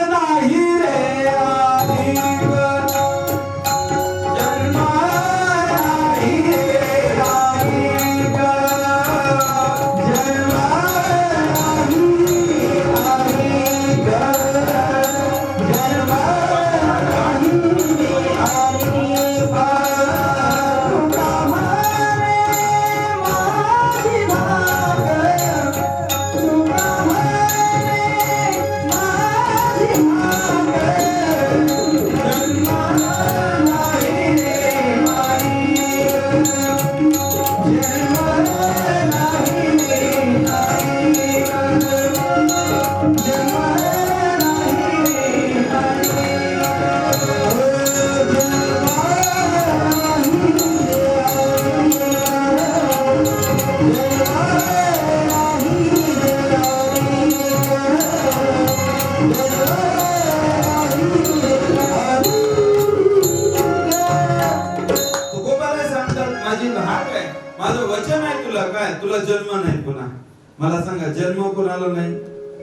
नाही रे आदिक, जन्म नाही रे आदिक, जन्म नाही जन्म नाही पुन्हा. मला सांगा जन्म कोणाला नाही?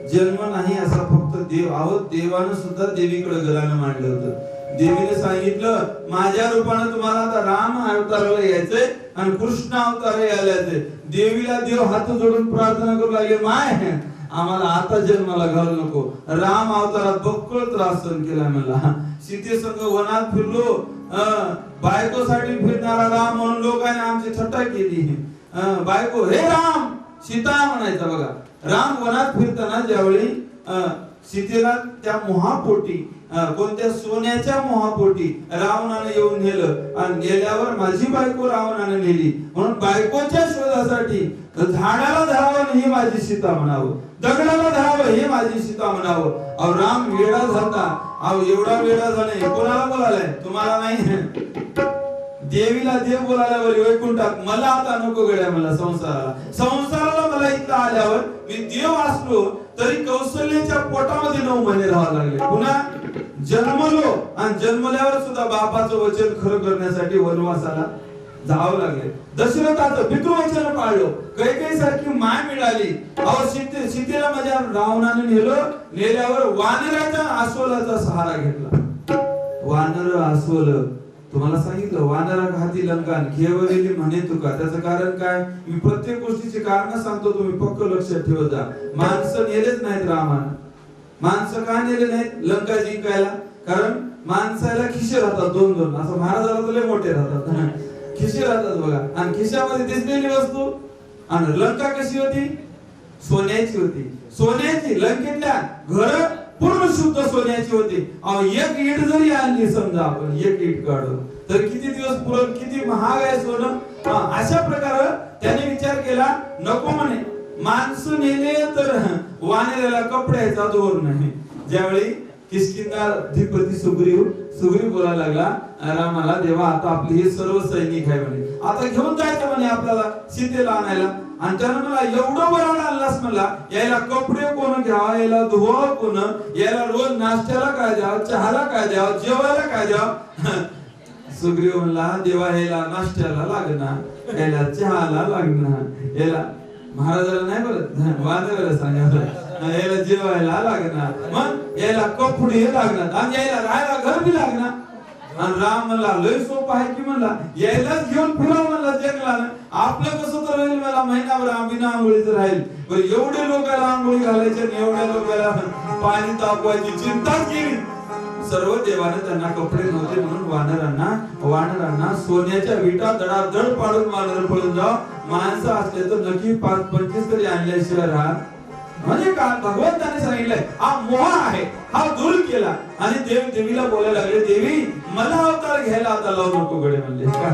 जन्म नाही असा फक्त देव. अहो देवानं सुद्धा देवीकडे गरानं मांडलं होतं. देवीने सांगितलं माझ्या रूपानं तुम्हाला आता राम अवताराला यायचंय आणि कृष्ण अवतार यायलाय. देवीला देव हात जोडून प्रार्थना करू लागले, माय आम्हाला आता जन्माला घालू नको. राम अवतारात बक्कळ त्रास सहन केला मला. सीतेसंग वनात फिरलो, बायकोसाठी फिरणारा राम म्हणून लोकांनी आमची थट्टा केली. बायको हे राम सीता म्हणायचा बघा. राम वनात फिरताना ज्यावेळी सीतेला त्या मोहापोटी, कोणत्या सोन्याच्या मोहापोटी रावणाने येऊन नेलं आणि नेल्यावर माझी बायको रावणाने नेली म्हणून बायकोच्या शोधासाठी झाडाला धरावं ही माझी सीता म्हणावं, दगडाला धरावं हे माझी सीता म्हणावं. अहो राम वेडा झाला. अहो एवढा वेडा झालाय. कोणाला बोलायलाय? तुम्हाला नाही. देवीला देव बोलायला वैकुंठात. मला आता नको गड्या मला संसाराला मला इथं आल्यावर मी देव असलो तरी कौशल्याच्या पोटामध्ये 9 महिने राहावं लागले. पुन्हा जन्मलो आणि जन्मल्यावर सुद्धा बापाचं वचन खरं करण्यासाठी वनवासाला जावं लागले. दशरथाचं पितृवचन पाळलं. कैकेयी सारखी माय मिळाली. अहो सीतेला माझ्या रावणाने नेल्यावर वानराच्या अस्वलाचा सहारा घेतला. वानर अस्वल तुम्हाला सांगितलं वानरा घाती लंका घेवलेली म्हणे तुका. त्याचं कारण काय? मी प्रत्येक गोष्टीची कारण सांगतो, तुम्ही पक्क लक्षात ठेवत जा. माणसं नेलेच नाहीत रामानं. माणसं का नेले नाहीत लंका जिंकायला? कारण माणसाला खिशे राहतात 2-2. असं महाराजाला तर लय मोठे राहतात. खिशे राहतात बघा. आणि खिशामध्ये दिसलेली वस्तू. आणि लंका कशी होती? सोन्याची होती. सोन्याची. लंकेतल्या घर पूर्ण शुद्ध सोन्याची होती. एक ईट जरी आणली समजा आपण एक ईट काढू तर किती दिवस पुरल? किती महाग आहे सोनं. अशा प्रकारे त्याने विचार केला नको म्हणे. माणसं नेले तर वानराला कपड्याचा दोर नाही. ज्यावेळी किष्किंधाधिपती सुग्रीव बोलायला लागला रामाला, देवा आता आपले हे सर्व सैनिक आहे म्हणे, आता घेऊन जायचं म्हणे आपल्याला सीतेला आणायला. आणि त्यानं मला एवढं बरं आणलास मला, यायला कपडे कोण घ्यावा, यायला धुवा कोण, यायला रोज नाश्त्याला काय द्यावं, चहाला काय द्यावं, जेवायला काय द्यावं. सुग्रीव म्हणला देवा यायला नाश्त्याला लागणार, यायला चहाला लागणार, यायला महाराजाला नाही बोलत वानराला सांगा यायला जेवायला लागणार, मग यायला कपडे लागणार आणि यायला राहायला घर बी लागणार. आणि राम म्हणला लय सोपं आहे की म्हणला, यायलाच घेऊन फिरावं म्हणला जंगलानं. आपलं कसं तर राहील मला महिनाभर बिना आंघोळीच राहील. पण एवढे लोकांना आंघोळी घालायचे आणि एवढ्या लोकांना पाणी तापवायची चिंताच केली. सर्व देवाने त्यांना कपडे नव्हते म्हणून वानरांना सोन्याच्या विटा दडादड पाडून वानर पळून जाव. माणसं असले तर नक्की 5-25 तरी आणल्याशिवाय राहत म्हणजे का भगवंताने सांगितलंय हा मोह आहे, हा दूर केला. आणि देवीला बोलायला लागले देवी मला अवतार घ्यायला आता लावू नको गडे म्हणले. का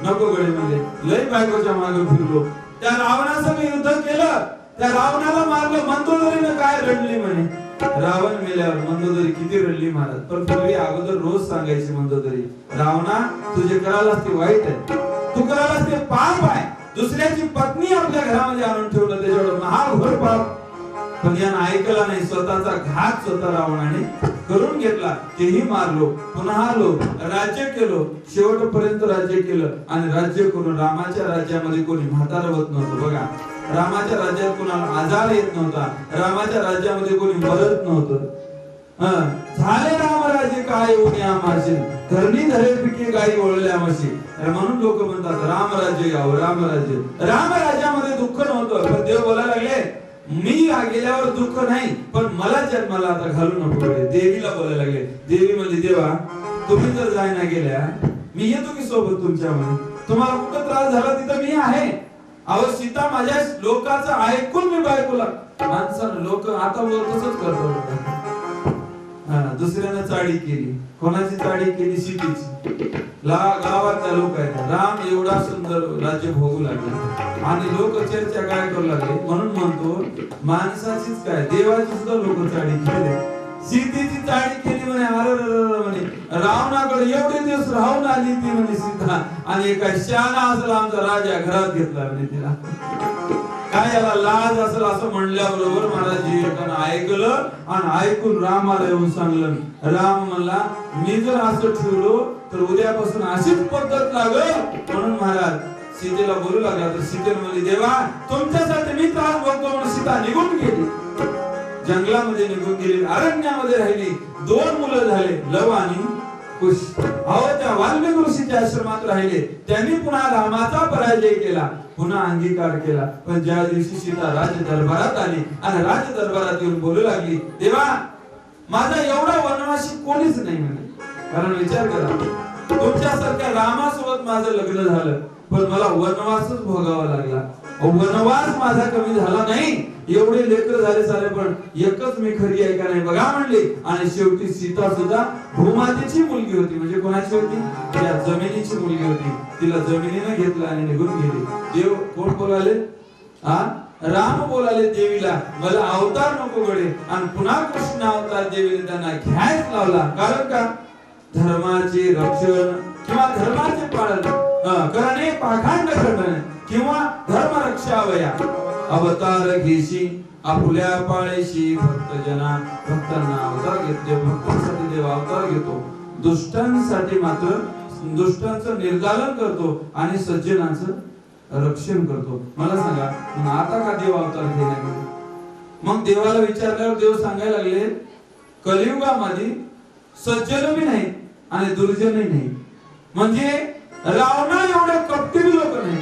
नको गडे म्हणले, लय बायकोच्या मागे फिरलो, त्या रावणासंग युद्ध केलं, त्या रावणाला मारलं, मंदोदरीने काय रडली म्हणे. रावण मेल्यावर मंदोदरी किती रडली महाराज. पण पूर्वी अगोदर रोज सांगायची मंदोदरी रावणा तुझे करायलाच ते वाईट आहे, तू करायलाच ते पाप आहे. दुसऱ्याची पत्नी आपल्या घरामध्ये आणून ठेवलं त्याच्यावर महाघोर पाप. पण यानं ऐकला नाही, स्वतःचा घात स्वतः रावणाने करून घेतला. तेही मारलो, पुन्हा आलो, राज्य केलो, शेवटपर्यंत राज्य केलं. आणि राज्य करून रामाच्या राज्यामध्ये कोणी म्हातारं होत नव्हतं बघा. रामाच्या राज्यात कोणाला आजार येत नव्हता, रामाच्या राज्यामध्ये कोणी मरत नव्हतं. झाले रामराज्य काय उन्हे आमाशी, धरणी धरे पिके गायी ओळल्या आमाशी. म्हणून लोक म्हणतात रामराज्य यावं, रामराज्य. रामराज्यामध्ये दुःख नव्हतं, पण देव बोलायला लागले मी गेल्यावर दुःख नाही, पण मला जन्माला आता घालू नको. देवीला बोलायला लागले. देवी म्हणली देवा तुम्ही जर जायना गेल्या मी येतो की सोबत तुमच्यामध्ये, तुम्हाला कुठं त्रास झाला तिथं मी आहे. अहो सीता माझ्या लोकांचं ऐकून मी बायकोला, माणसानं लोक आता तसंच करतो. दुसऱ्यानं चाडी केली. कोणाची चाडी केली? सीतेची. गावातल्या लोक आहेत. राम एवढा सुंदर राज्य भोगू लागला आणि लोक चर्चा काय करू लागले. म्हणून म्हणतो माणसाचीच काय देवाची सुद्धा लोक चाडी केली. सीतेची चाडी केली म्हणे. अरे म्हणे रावणाकडे एवढे दिवस राहून आली ती म्हणे सीता, आणि एका शहाणा असला आमचा राजा घरात घेतला म्हणे तिला. काय याला लाज असेल असं म्हणल्याबरोबर महाराज ऐकलं आणि ऐकून रामाला येऊन सांगलं. राम म्हणला मी जर असं ठेवलो तर उद्यापासून अशीच पद्धत लागल. म्हणून महाराज सीतेला बोलू लागला तर सीतेने म्हणली देवा तुमच्यासाठी मी त्रास बघतो म्हणून सीता निघून गेली, जंगलामध्ये निघून गेली, अरण्यामध्ये राहिली, 2 मुलं झाले लव आणि कुश. अहो त्या वाल्मिक ऋषीच्या आश्रमात राहिले, त्यांनी पुन्हा रामाचा पराजय केला, पुन्हा अंगीकार केला. पण ज्या दिवशी सीता राज दरबारात आली आणि राज दरबारात येऊन बोलू लागली देवा माझा एवढा वनवासी कोणीच नाही म्हणे. कारण विचार करा तुमच्यासारख्या रामासोबत माझं लग्न झालं पण मला वनवासच भोगावा लागला. वनवास माझा कमी झाला नाही, एवढे लेकर झाले सारे पण एकच मी खरी आहे का नाही बघा म्हणले. आणि शेवटी सीता सुद्धा भूमातेची मुलगी होती. म्हणजे कोणाची होती? त्या जमिनीची मुलगी होती. तिला जमिनीने घेतलं आणि निघून गेली. देव कोण बोलाले? राम बोलाले देवीला मला अवतार नको गडे. आणि पुन्हा कृष्ण अवतार देवीने त्यांना घ्यायच लावला. कारण का? धर्माचे रक्षण किंवा धर्माचे पालन करणे, पाखंड करणे किंवा धर्म रक्षावया. अवतार घेशी आपुल्या पाळीशी भक्त जना. भक्तांना अवतार घेतो, भक्तांसाठी देव अवतार घेतो. दुष्टांसाठी मात्र दुष्टांचं निर्दालन करतो आणि सज्जनांचं रक्षण करतो. मला सांगा मग आता का देव अवतार घेण्याकडे? मग देवाला विचारल्यावर देव सांगायला लागले कलियुगामध्ये सज्जन बी नाही आणि दुर्जनही नाही. म्हणजे रावणा एवढे कपटी लोक नाही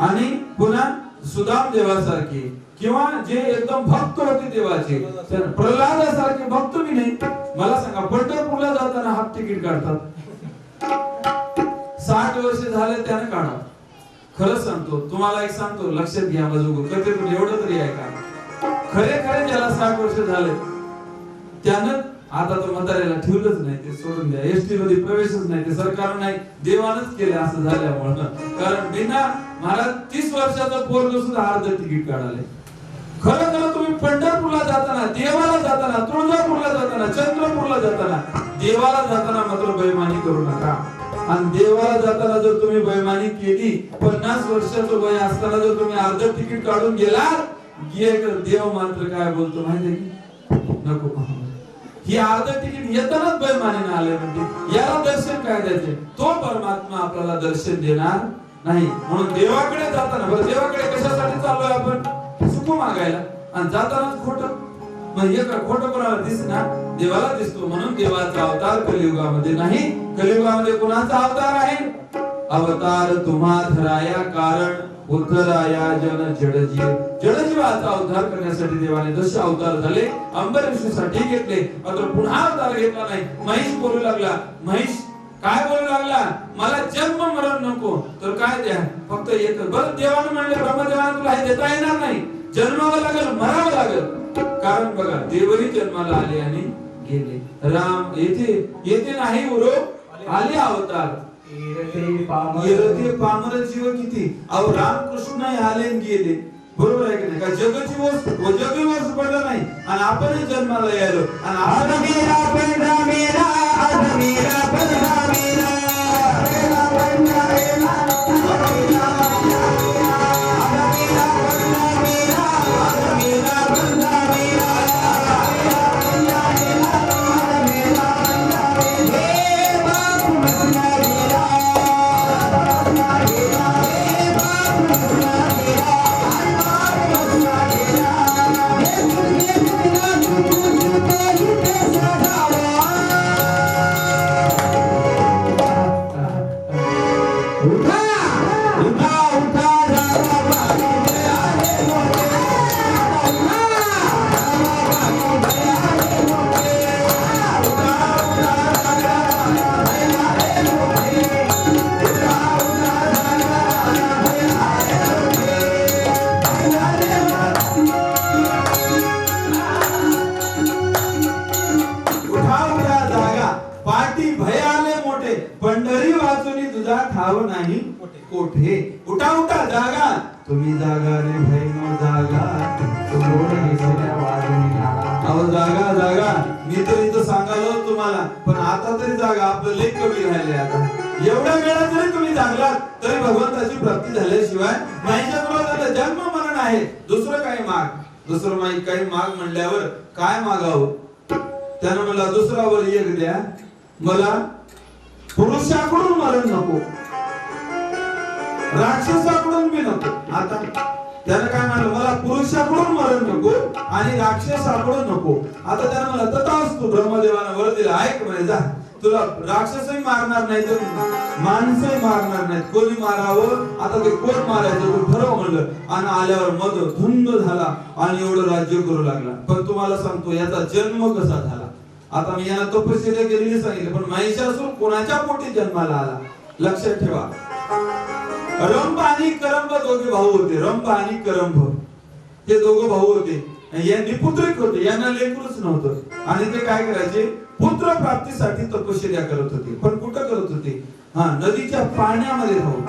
आणि पुन्हा सुदाम देवासारखे किंवा जे एकदम भक्त होते देवाचे प्रल्हादासारखे भक्त बी नाही. मला सांगा पंढरपूरला जाताना हाफ तिकीट काढतात, 60 वर्ष झाले त्याने काढा. खरं सांगतो तुम्हाला, एक सांगतो लक्षात घ्या माझं कथेतून एवढं तरी आहे का खरे खरे ज्याला 60 वर्ष झाले त्यानं आता तो म्हाताऱ्याला ठेवलंच नाही, ते सोडून द्या. एसटी मध्ये प्रवेशच नाही, ते सरकार नाही देवानच केले असं झाल्यामुळे. कारण बिना महाराज 30 वर्षाचं पोरग सुद्धा अर्ध तिकीट काढाले. खरं खरं तुम्ही पंढरपूरला जाताना, देवाला जाताना, तुळजापूरला जाताना, चंद्रपूरला जाताना, देवाला जाताना मात्र बेईमानी करू नका. आणि देवाला जाताना जर तुम्ही बेईमानी केली, 50 वर्षाचं वय असताना जर तुम्ही अर्ध तिकीट काढून गेला, देव मात्र काय बोलतो माहितीये की नको. ही अर्ध तिकीट येतानाच बेईमानीने आले म्हणजे याला दर्शन काय द्यायचे? तो परमात्मा आपल्याला दर्शन देणार नाही. म्हणून देवाकडे जाताना, बरं देवाकडे कशासाठी चाललोय आपण? सुख मागायला. आणि जातानाच खोटं, मग हे खोटं कोणाला दिसणार? देवाला दिसतो. म्हणून देवाचा अवतार कलियुगामध्ये नाही. कलियुगामध्ये कुणाचा अवतार आहे? अवतार तुम्हा धराया कारण उद्धराया जन जडजीव. जडजीवाचा उद्धार करण्यासाठी देवाने जसे अवतार झाले अंबरीषसाठी घेतले, मात्र पुन्हा अवतार घेतला नाही. महिष बोलू लागला, महिष काय बोलू लागला? मला जन्म मरण नको तर काय द्या, फक्त एक. बरं देवाने म्हणले ब्रह्मदेवाने तुला हे देता येणार नाही, जन्मावं लागेल, मरावं लागेल. कारण बघा देवही जन्माला आले आणि गेले. राम येथे नाही उरो आले अवतार. येरते पामर जीव किती. अहो रामकृष्ण आले आणि गेले, बरोबर आहे की नाही? का जगची वर्ष पडलं नाही आणि आपणही जन्माला यायलो. आणि पंढरी वाचुनी तुझा ठाव नाही कोठे. उठा उठा जागा, तुम्ही जागा रे भैनो जागा. अहो जागा जागा, मी तर इथं सांगालो तुम्हाला, पण आता तरी जागा. आपलं लेख कमी राहिले. आता एवढ्या वेळा जरी तुम्ही जागलात तरी भगवंताची प्राप्ती झाल्याशिवाय माईच्या विरोधात जन्म मरण आहे. दुसरं काही माग, दुसरं माई काही माग म्हणल्यावर काय मागावं? त्यानं मला दुसरा वर एक द्या, मला पुरुषाकडून मरण नको. राक्षसाकडून बी नको. आता त्यानं काय म्हणलं, मला पुरुषाकडून मरण नको आणि राक्षसाकडून नको. आता त्यानं मला तथास्तु, ब्रह्मदेवानं वर दिला, ऐक म्हणे, जा तुला राक्षसही मारणार नाही तर माणसंही मारणार नाहीत, कोणी मारावं आता ते कोण मारायचं तू ठरव म्हणलं. आणि आल्यावर मध धुंद झाला आणि एवढं राज्य करू लागला. पण तुम्हाला सांगतो याचा जन्म कसा झाला. आता मी यांना तपश्चर्या केलेली सांगितलं, पण महिषासूर कोणाच्या पोटी जन्माला आला लक्षात ठेवा. रंभ आणि करंभ दोघे भाऊ होते. रंभ आणि करंभ हे दोघे भाऊ होते. यांनी पुत्रिक होते, यांना लेकरूच नव्हतं. आणि ते काय करायचे, पुत्र प्राप्तीसाठी तपश्चर्या करत होते. पण कुठं करत होते, नदीच्या पाण्यामध्ये राहून.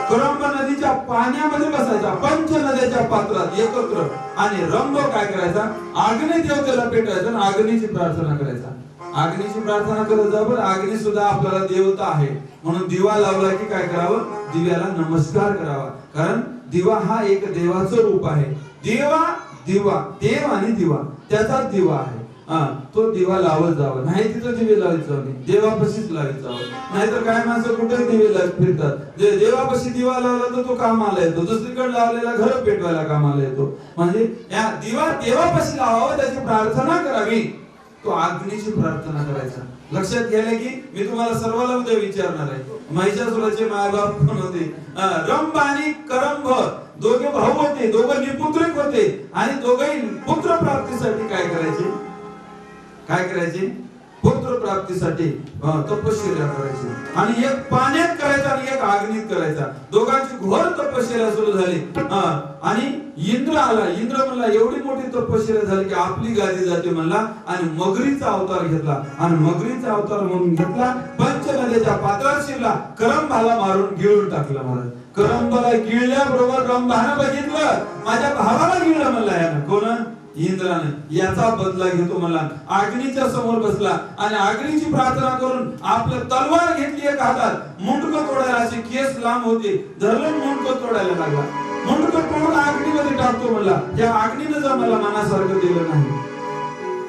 करंभ नदीच्या पाण्यामध्ये बसायचा, पंच नद्याच्या पात्रात एकत्र. आणि रंभ काय करायचा, अग्नी देवतेला पेटायचा आणि अग्नीची प्रार्थना करायचा. अग्नीची प्रार्थना करत जा, बरं अग्नी सुद्धा आपल्याला देवता आहे. म्हणून दिवा लावला की काय करावं, दिव्याला नमस्कार करावा. कारण दिवा हा एक देवाचं रूप आहे. दिवा देव आणि दिवा त्याचा दिवा आहे. तो दिवा लावत जावा, नाही तिथं दिवे लावत जाऊ नये, देवापाशीच लावत जावं. नाहीतर काय माणसं कुठे दिवे लावत फिरतात. देवापाशी दिवा लावला तर तो कामाला येतो, दुसरीकडे लावलेला घर पेटवायला कामाला येतो. म्हणजे या दिवा देवापाशी लावावा, त्याची प्रार्थना करावी. तो अग्नीची प्रार्थना करायचा. लक्षात घ्यायला की मी तुम्हाला सर्वांना उद्या विचारणार आहे. महिषासुराचे मायबाप कोण होते, रंभ आणि करंभ दोघे भाऊ होते, दोघं निपुत्रिक होते. आणि दोघेही पुत्र प्राप्तीसाठी काय करायचे, पुत्र प्राप्तीसाठी तपश्चर्या करायची. आणि एक पाण्यात करायचा आणि एक अग्नीत करायचा. दोघांची घोर तपश्चर्या सुरू झाली. आणि इंद्र आला. इंद्र म्हणला, एवढी मोठी तपश्चर्या झाली की आपली गादी जाते म्हणला. आणि मगरीचा अवतार घेतला. आणि मगरीचा अवतार म्हणून घेतला, पंच नद्याच्या पात्रात शिरला, करंभाला मारून गिळून टाकलं. महाराज करंभाला गिळल्याबरोबर रंभानं बघितलं, माझ्या भावाला गिळलं म्हणला. यानं कोण, इंद्राने. याचा बदला घेतो मला. अग्नीच्या समोर बसला आणि अग्नीची प्रार्थना करून आपलं तलवार घेतली एक हातात, मुंडकं तोडायला, असे केस लांब होते, धरलं मुंडकं तोडायला लागला. मुंडकं तोडून अग्नीमध्ये टाकतो म्हणला. त्या अग्नीनं जर मला मनासारखं दिलं नाही,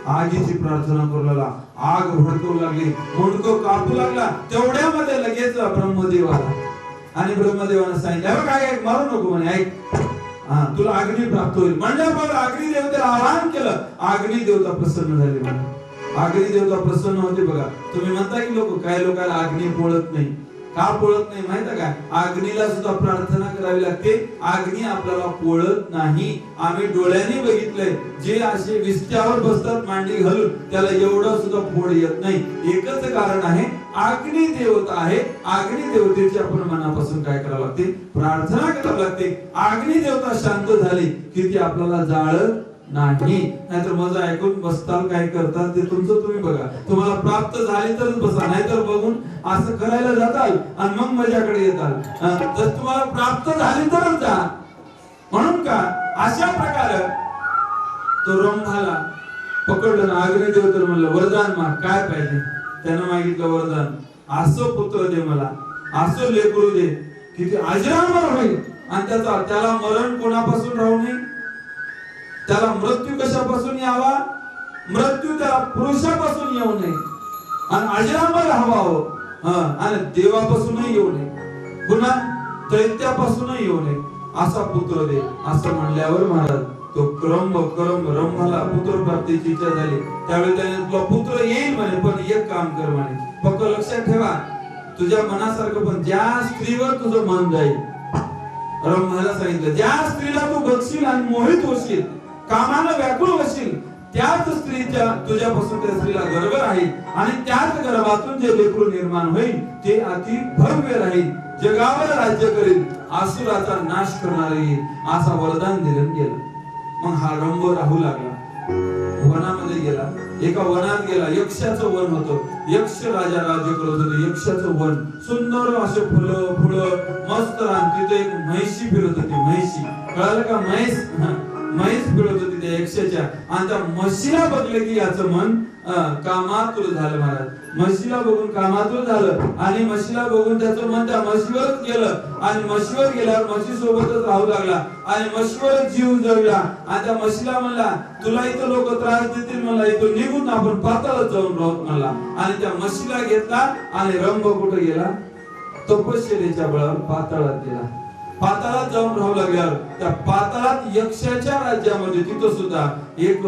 आगीची प्रार्थना करू लागला, आग भडकू लागली, मुंडकं कापू लागला. तेवढ्यामध्ये लगेच ब्रह्मदेव आला. आणि ब्रह्मदेवानं सांगितलं, काय मारू नको म्हणे, ऐक तुला अग्नी प्राप्त होईल. म्हणल्यावर अग्नी देवतेला आवाहन केलं. अग्नी देवता प्रसन्न झाली. अग्नी देवता प्रसन्न होते. बघा तुम्ही म्हणता की काही लोकांना अग्नी पोळत नाही. का पोळत नाही माहिती का, अग्नीला सुद्धा प्रार्थना करावी लागते. अग्नी आपल्याला पोळत नाही. आम्ही डोळ्यांनी बघितलंय, जे असे विस्त्यावर बसतात मांडी घालून, त्याला एवढं सुद्धा फोड येत नाही. एकच कारण आहे, अग्नी देवता आहे. अग्नी देवतेची आपण मनापासून काय करावं लागते, प्रार्थना करावी लागते. अग्नी देवता शांत झाली की ती आपल्याला जाळत नाही. नाहीतर मजा ऐकून बसताल, काय करताल ते तुमचं तुम्ही बघा. तुम्हाला प्राप्त झाली तरच बसा, नाहीतर बघून असं करायला जाताल आणि मग मजाकडे येताल. जर तुम्हाला प्राप्त झाली तरच जा. म्हणून का अशा प्रकारे तो रंभाला पकडलं ना, अग्नी देवतेला म्हणलं वरदान माग, काय पाहिजे. त्यानं मागितलं वरदान, असं पुत्र दे मला, असं लेकरू दे की ते अजरामर होईल. आणि त्याला मरण कोणापासून राहू नये, त्याला मृत्यू कशापासून यावा, मृत्यू त्याला पुरुषापासून येऊ नये. आणि अजरामर हवावं. आणि देवापासूनही येऊ नये, पुन्हा दैत्यापासूनही येऊ नये, असा पुत्र दे. असं म्हणल्यावर महाराज तो रंभाला पुत्र प्राप्तीची इच्छा झाली. त्यावेळी त्याने तुला पुत्र येईल म्हणे, पण एक काम कर म्हणे, फक्त लक्षात ठेवा, तुझ्या मनासारखं पण ज्या स्त्रीवर तुझं मन जाईल. रंभाला सांगितलं, ज्या स्त्रीला तू बघशील आणि मोहित होशील, कामानं व्याकुळ होशील, त्याच स्त्रीच्या तुझ्यापासून त्या स्त्रीला गर्भ राहील. आणि त्याच गर्भातून जे लेकरू निर्माण होईल ते अति भव्य राहील, जगावर राज्य करेल, असुराचा नाश करणार येईल, असा वरदान दिलं गेलं. मग हा रंभ राहू लागला. वनामध्ये गेला. एका वनात गेला. यक्षाचं वन होतं. यक्ष राजा राज्य करत होते. यक्षाचं वन सुंदर असे फुलं मस्त रान. तिथे एक म्हैशी फिरत होती. म्हैशी, कळालं का, म्हैस फिरत होती त्या यक्षाच्या. आणि त्या म्हशीला बघले की याचं मन कामातुर झालं. महाराज म्हशीला बघून कामातुर झालं. आणि म्हशीला बघून त्याचं मन त्या म्हशीवरच गेलं. आणि म्हशीवर गेल्यावर म्हशी सोबतच राहू लागला. आणि म्हशीवरच जीव जळला. आणि त्या म्हशीला म्हणला, तुला इथं लोक त्रास देतील, मला इथून निघून आपण पाताळात जाऊन राहू म्हणला. आणि त्या म्हशीला घेतला आणि रंभ कुठे गेला, तपश्चर्येच्या बळावर पाताळात गेला. पाताळात जाऊन राहू लागल्यावर त्या पाताळात यक्षाच्या राज्यामध्ये तिथं सुद्धा एक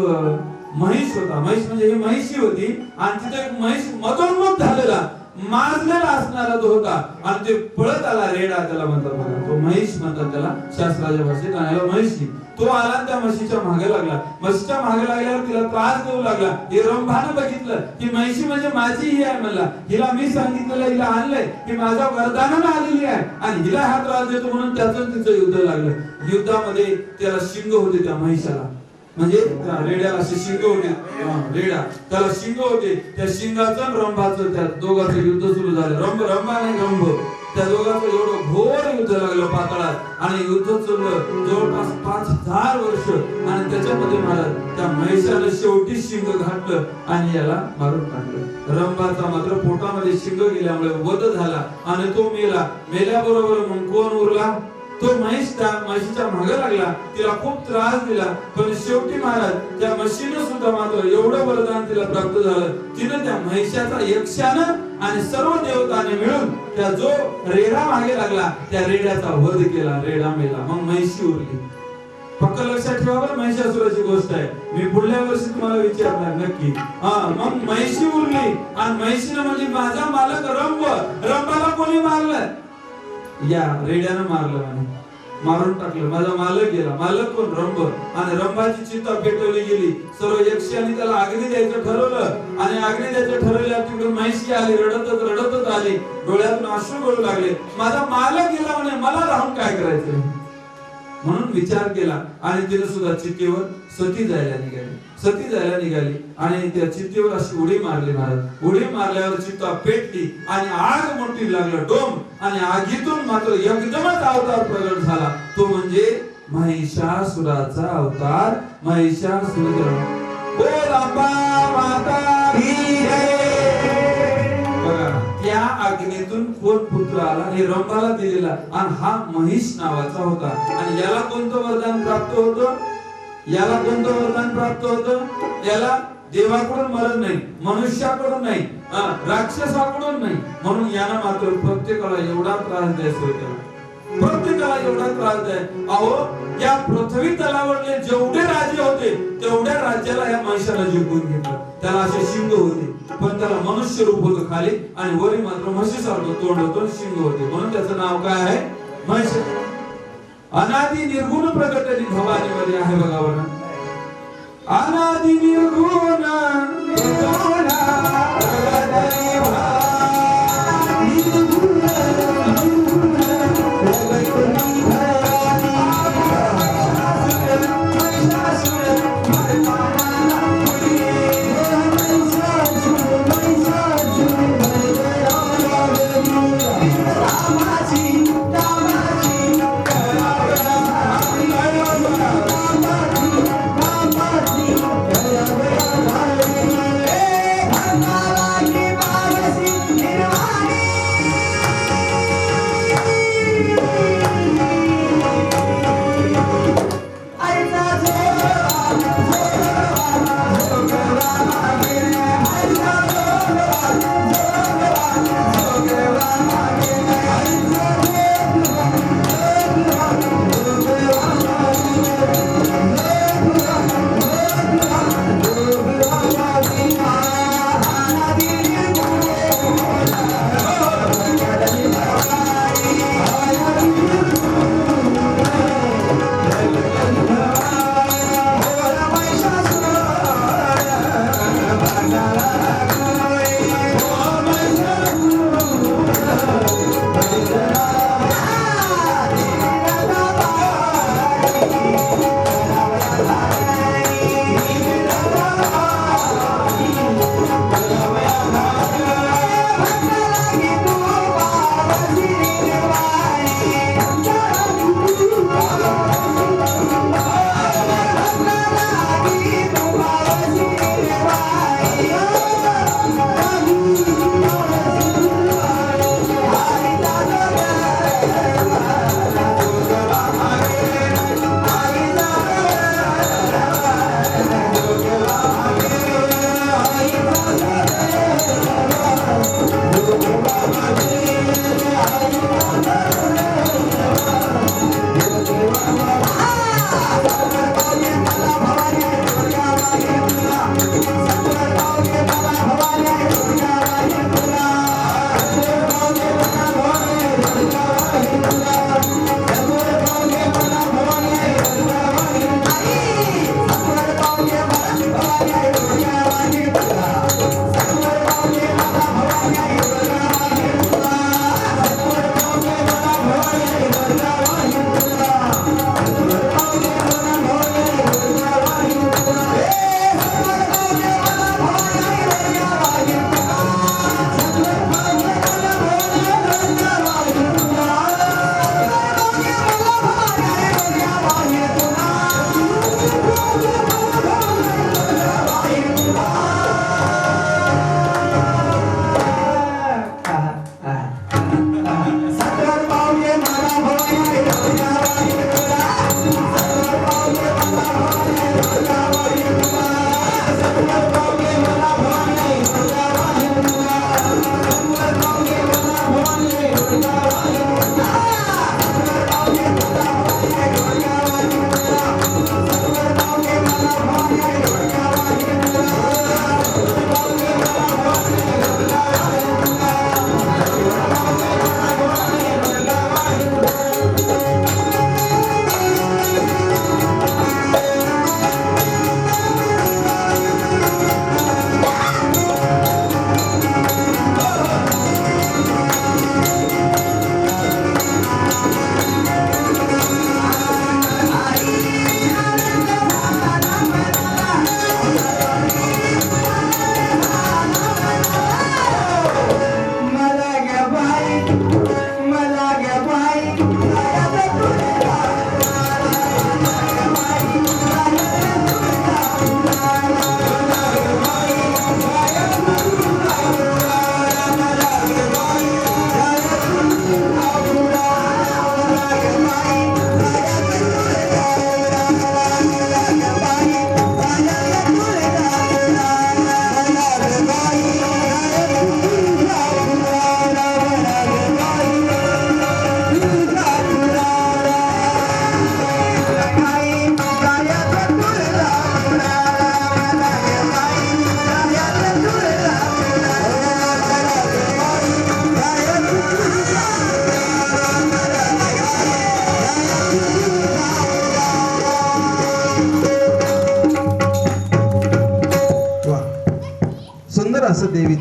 महिष होता. महिष म्हणजे ही महिषी होती आणि तिथे एक महिष मदोन्मत झालेला माजलेला असणारा तो होता आणि ते पळत आला. रेडा त्याला म्हणतात बघा, तो महिष म्हणतात त्याला शास्त्राच्या भाषेत. आणि महिषी तो आला त्या म्हशीच्या मागे लागला. म्हशीच्या मागे लागल्यावर तिला त्रास देऊ लागला. हे रंभानं बघितलं की महिषी म्हणजे माझी ही आहे म्हणला. हिला मी सांगितलेलं, हिला आणलंय, ही माझ्या वरदानानं आलेली आहे आणि हिला हा त्रास देतो म्हणून त्याचं तिचं युद्ध लागलं. युद्धामध्ये त्याला शिंग होते त्या महिषाला, म्हणजे त्या रेड्याला असे शिंग होते. रेडा त्याला शिंग होते. त्या शिंगाचं रंभाचं त्या दोघांचं युद्ध सुरू झालं. रंभा आणि रंभ त्या दोघांचं एवढं घोर युद्ध लागलं पाताळात आणि युद्ध चाललं जवळपास 5000 वर्ष. आणि त्याच्यामध्ये महाराज त्या महिषानं शेवटी शिंग घातलं आणि याला मारून टाकलं. रंभाचा मात्र पोटामध्ये शिंग गेल्यामुळे वध झाला आणि तो मेला. मेल्याबरोबर मग कोण उरला? तो महिष त्या म्हशीच्या मागे लागला, तिला खूप त्रास दिला. पण शेवटी महाराज त्या म्हशीनं सुद्धा मात्र एवढं वरदान तिला प्राप्त झालं. तिनं त्या महिषाचा यक्षानं आणि सर्व देवताने मिळून त्या जो रेडा मागे लागला त्या रेड्याचा वध केला. रेडा मेला, मग महिषी उरली. फक्त लक्षात ठेवा बरं, महिषासुराची गोष्ट आहे. मी पुढल्या वर्षी तुम्हाला विचारणार नक्की. मग महिषी उरली आणि महिषीनं म्हणजे माझा मालक रंभ. रंभाला कोणी मारलं? या रेड्यानं मारलं म्हणे, मारून टाकलं. माझा मालक गेला. मालक कोण? रंभ. आणि रंभाची चिता पेटवली गेली. सर्व यक्षांनी त्याला अग्नी द्यायचं ठरवलं आणि अग्नी द्यायचं ठरवल्यावर तिकडून महिषी आली, रडतच आली, डोळ्यातून अश्रू गळू लागले. माझा मालक गेला म्हणे, मला राहून काय करायचं म्हणून विचार केला आणि तिने सुद्धा चितेवर सती जायला निघाली आणि त्या चितेवर अशी उडी मारली. महाराज उडी मारल्यावर चित्ता पेटली आणि आग मोठी लागलं डोम आणि आगीतून मात्र एकदमच अवतार प्रगट झाला. तो म्हणजे महिषासुराचा अवतार. महिषासुर बोल अंबा माता की जय. बघा त्या अग्नीतून कोण पुत्र आला? हे रंभाला दिलेला आणि हा महिष नावाचा होता. आणि याला कोणतं वरदान प्राप्त होतं? याला देवाकडून मरण नाही, मनुष्याकडून नाही, राक्षसाकडून नाही. म्हणून याला मात्र प्रत्येकाला एवढा त्रास द्यायचा. प्रत्येकाला एवढा त्रास द्याय. अहो या पृथ्वी तलावरले जेवढे राजे होते तेवढ्या राज्याला या महिषाला जिंकून घेतलं. त्याला असे शिंग होते पण त्याला मनुष्य रूप होतं खाली आणि वरी मात्र म्हशीसारखं तोंड होतं, शिंग होते. म्हणून त्याचं नाव काय आहे? महिष. अनादि निर्गुण प्रकटनी भवानी मध्ये आहे बघा बरं. अनादि निर्गुण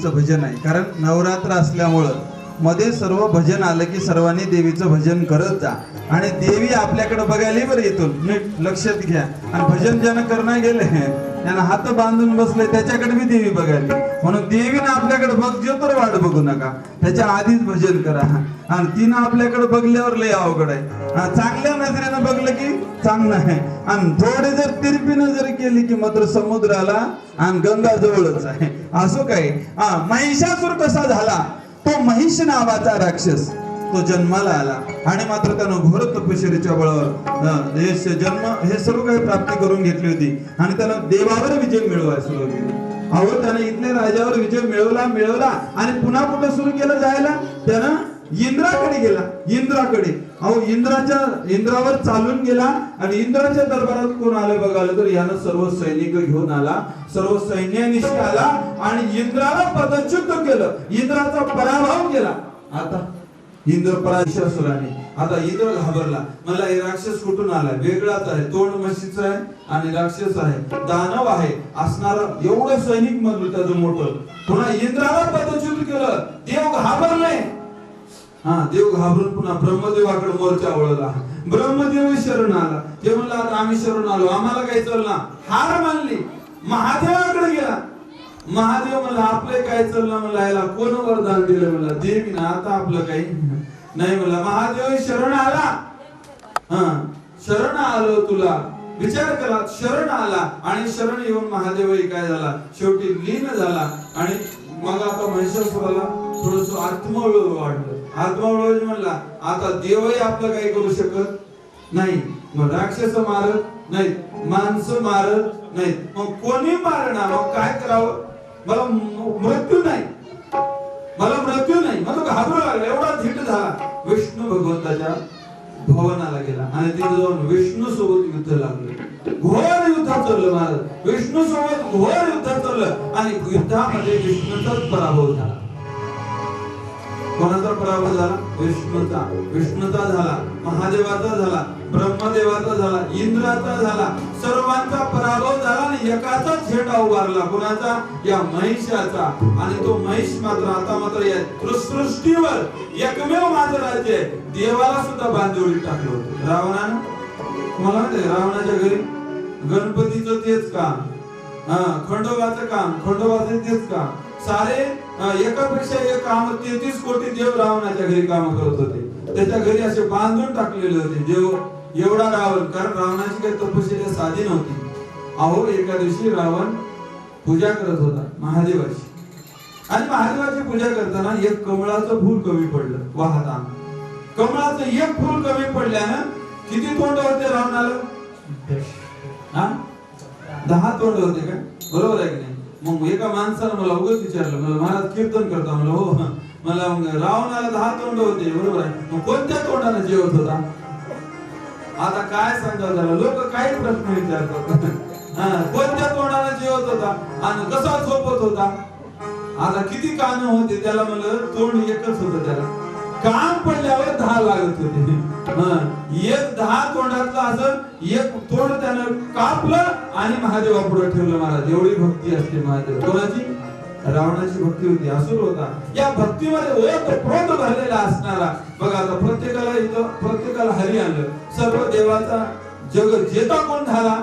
देवीचं भजन आहे. कारण नवरात्र असल्यामुळं मध्ये सर्व भजन आलं की सर्वांनी देवीचं भजन करत जा. आणि देवी आपल्याकडे बघायला बरं येतो, नीट लक्षात घ्या. आणि भजन ज्यानं करणं गेले त्यांना हात बांधून बसले त्याच्याकडे मी देवी बघायली. म्हणून देवीनं आपल्याकडे बघजो तर वाट बघू नका, त्याच्या आधीच भजन करा. आणि तिनं आपल्याकडे बघल्यावर लय अवघड आहे. चांगल्या नजरेनं बघलं की चांगलं आहे, आणि थोडे जर तिरपीनं जर केली की मात्र समुद्राला आणि गंगा जवळच आहे. असो काय. महिषासूर कसा झाला, तो महिष नावाचा राक्षस तो जन्माला आला आणि मात्र त्यानं घोर तपश्चर्येच्या बळावर जन्म हे सर्व काही प्राप्ती करून घेतली होती आणि त्यानं देवावर विजय मिळवायला सुरू केली. अहो त्यानं इथल्या राजावर विजय मिळवला आणि पुन्हा कुठं सुरू केलं जायला, त्यानं इंद्राकडे गेला. इंद्राकडे, अहो इंद्रावर चालून गेला आणि इंद्राच्या दरबारात कोण आलं बघायला तर यानं सर्व सैनिक घेऊन आला, सर्व सैन्यानिशी आला आणि इंद्राला पदच्युत केलं, इंद्राचा पराभव केला. आता इंद्र पराशराने, आता इंद्र घाबरला, मला हे राक्षस कुठून आलाय, वेगळाच आहे, तोंड म्हशीचं आहे आणि राक्षस आहे, दानव आहे असणार, एवढं सैनिक मधलं त्याचं मोठं. पुन्हा इंद्राला पदच्युत केलं, देव घाबरले. देव घाबरून पुन्हा ब्रह्मदेवाकडे मोर्चा वळला. ब्रह्मदेव शरण आला, ते म्हणला आता आम्ही शरण आलो, आम्हाला काही चालना, हार मानली. महादेवाकडे गेला, महादेव म्हणला आपले काय चाललं, म्हणला याला कोण वरदान दिलं, म्हणला देवीनं, आता आपलं काही नाही. म्हणला महादेव शरण आला, शरण आलो तुला, विचार केला, शरण आला आणि शरण येऊन महादेव काय झाला, शेवटी लीन झाला. आणि मग आता महिषासुराला थोडस आत्मवळ वाढलं. आत्मवळ म्हणला आता देवही आपलं काही करू शकत नाही, मग राक्षस मारत नाहीत, माणसं मारत नाहीत, मग कोणी मारणार, मग काय करावं, मला मृत्यू नाही, मला मृत्यू नाही. मग तो घाबरू लागला, एवढा धीट झाला. विष्णू भगवंताच्या भवनाला गेला आणि तिथे जाऊन विष्णू सोबत युद्ध लागलं. घोर युद्ध चाललं महाराज, विष्णू सोबत घोर युद्ध चाललं आणि युद्धामध्ये विष्णूचाच पराभव झाला. कोणाचा पराभव झाला, विष्णूचा झाला, महादेवाचा झाला, ब्रह्मदेवाचा झाला, इंद्राचा झाला, सर्वांचा पराभव झाला आणि एकाचा झेंडा उभारला, कोणाचा, या महिषाचा. आणि तो महिष मात्र आता मात्र या सृष्टीवर एकमेव माझं राज्य आहे. देवाला सुद्धा बांधवडीत टाकलं होतं रावणानं. तुम्हाला माहिती आहे रावणाच्या घरी गणपतीचं तेच काम, खंडोबाचं काम, खंडोबाचं तेच काम, सारे एकापेक्षा एक काम, 33 कोटी देव रावणाच्या घरी काम करत होते. त्याच्या घरी असे बांधून टाकलेले होते देव. एवढा रावण, कारण रावणाची काही तपश्चर्या साधी नव्हती. अहो एका दिवशी रावण पूजा करत होता महादेवाची, आणि महादेवाची पूजा करताना एक कमळाचं फूल कमी पडलं वाहताना. कमळाचं एक फूल कमी पडल्यानं किती तोंड होते रावणाला, 10 तोंड होते का, बरोबर आहे की नाही. मग एका माणसानं मला उगाच विचारलं, मला महाराज कीर्तन करता, म्हणलं हो, मला रावणाला 10 तोंड होते, बरोबर आहे, मग कोणत्या तोंडाने जेवत होता. आता काय सांगावं त्याला, लोक काही प्रश्न विचारतात. कोणत्या तोंडाने जेवत होता आणि कसा झोपत होता. आता किती कान होते त्याला, म्हणलं तोंड एकच होतं त्याला, काम पडल्यावर 10 लागत होते. एक 10 तोंडातलं असं एक तोंड त्यानं कापलं आणि महादेवापुढे ठेवलं. महाराज एवढी भक्ती असते महादेव, कोणाची, रावणाची भक्ती होती, असुर होता. या भक्तीमध्ये ओतप्रोत भरलेला असणारा. बघा आता प्रत्येकाला इथं प्रत्येकाला हरी आणलं, सर्व देवाचा जग जेता कोण झाला,